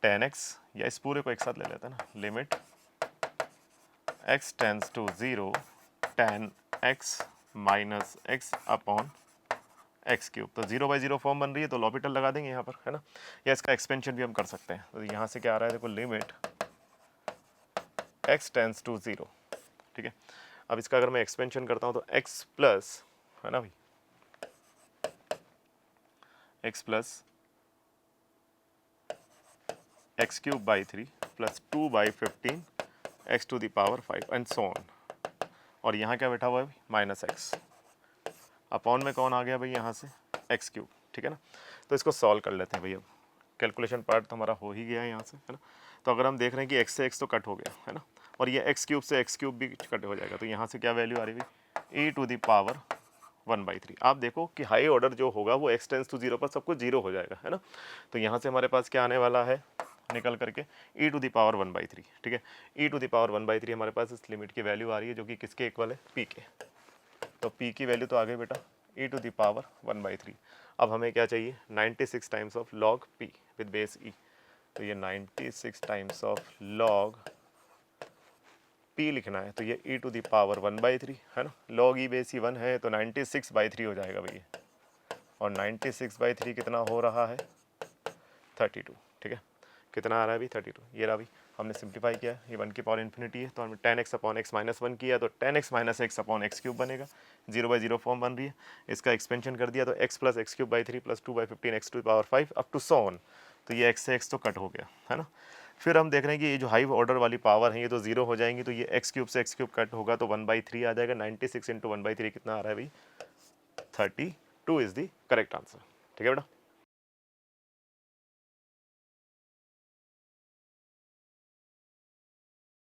tan x, या इस पूरे को एक साथ ले लेते हैं ना, limit x tends to 0 tan x minus x upon x cube. तो 0/0 फॉर्म बन रही है तो लॉपिटल लगा देंगे यहाँ पर, है ना, या इसका एक्सपेंशन भी हम कर सकते हैं। तो यहाँ से क्या आ रहा है, देखो लिमिट x टेंड्स टू 0, ठीक है। अब इसका अगर मैं एक्सपेंशन करता हूँ तो x प्लस, है ना भाई, x plus x cube by 3 plus 2/15 x to the power 5 and so on. और यहाँ क्या बैठा हुआ है, माइनस एक्स अपॉन में कौन आ गया भाई, यहाँ से एक्स क्यूब, ठीक है ना। तो इसको सॉल्व कर लेते हैं भाई, अब कैलकुलेशन पार्ट तो हमारा हो ही गया है यहाँ से, है ना। तो अगर हम देख रहे हैं कि x से x तो कट हो गया, है ना, और ये एक्स क्यूब से एक्स क्यूब भी कट हो जाएगा, तो यहाँ से क्या वैल्यू आ रही है, e टू द पावर 1/3। आप देखो कि हाई ऑर्डर जो होगा वो x टेंड्स टू 0 पर सब कुछ 0 हो जाएगा, है ना। तो यहाँ से हमारे पास क्या आने वाला है, निकल करके e टू द पावर 1/3, ठीक है। e टू द पावर 1/3 हमारे पास इस लिमिट की वैल्यू आ रही है जो कि किसके इक्वल है, p के। तो p की वैल्यू तो आ गई बेटा e टू द पावर 1/3। अब हमें क्या चाहिए, 96 times of log p with base e। तो ये 96 टाइम्स ऑफ log p लिखना है, तो ये e टू द पावर 1/3, है ना। log e बेस e 1 है तो 96/3 हो जाएगा भैया, और 96/3 कितना हो रहा है, 32, ठीक है। कितना आ रहा है अभी, 32। ये रहा अभी हमने सिंप्लीफाई किया, ये 1 की पावर इन्फिनिटी है तो हमने tan x upon x minus 1 किया, तो tan x minus x upon x cube बनेगा, 0/0 फॉर्म बन रही है। इसका एक्सपेंशन कर दिया तो x plus x cube by 3 plus 2/15 x to the power 5 up to so on. तो ये x से x तो कट हो गया, है ना। फिर हम देख रहे हैं कि ये जो हाई ऑर्डर वाली पावर है ये तो 0 हो जाएंगी, तो ये x क्यूब से x क्यूब कट होगा तो 1/3 आ जाएगा। 96 इंटू 1/3 कितना आ रहा है भाई, 32 इज द करेक्ट आंसर, ठीक है बेटा।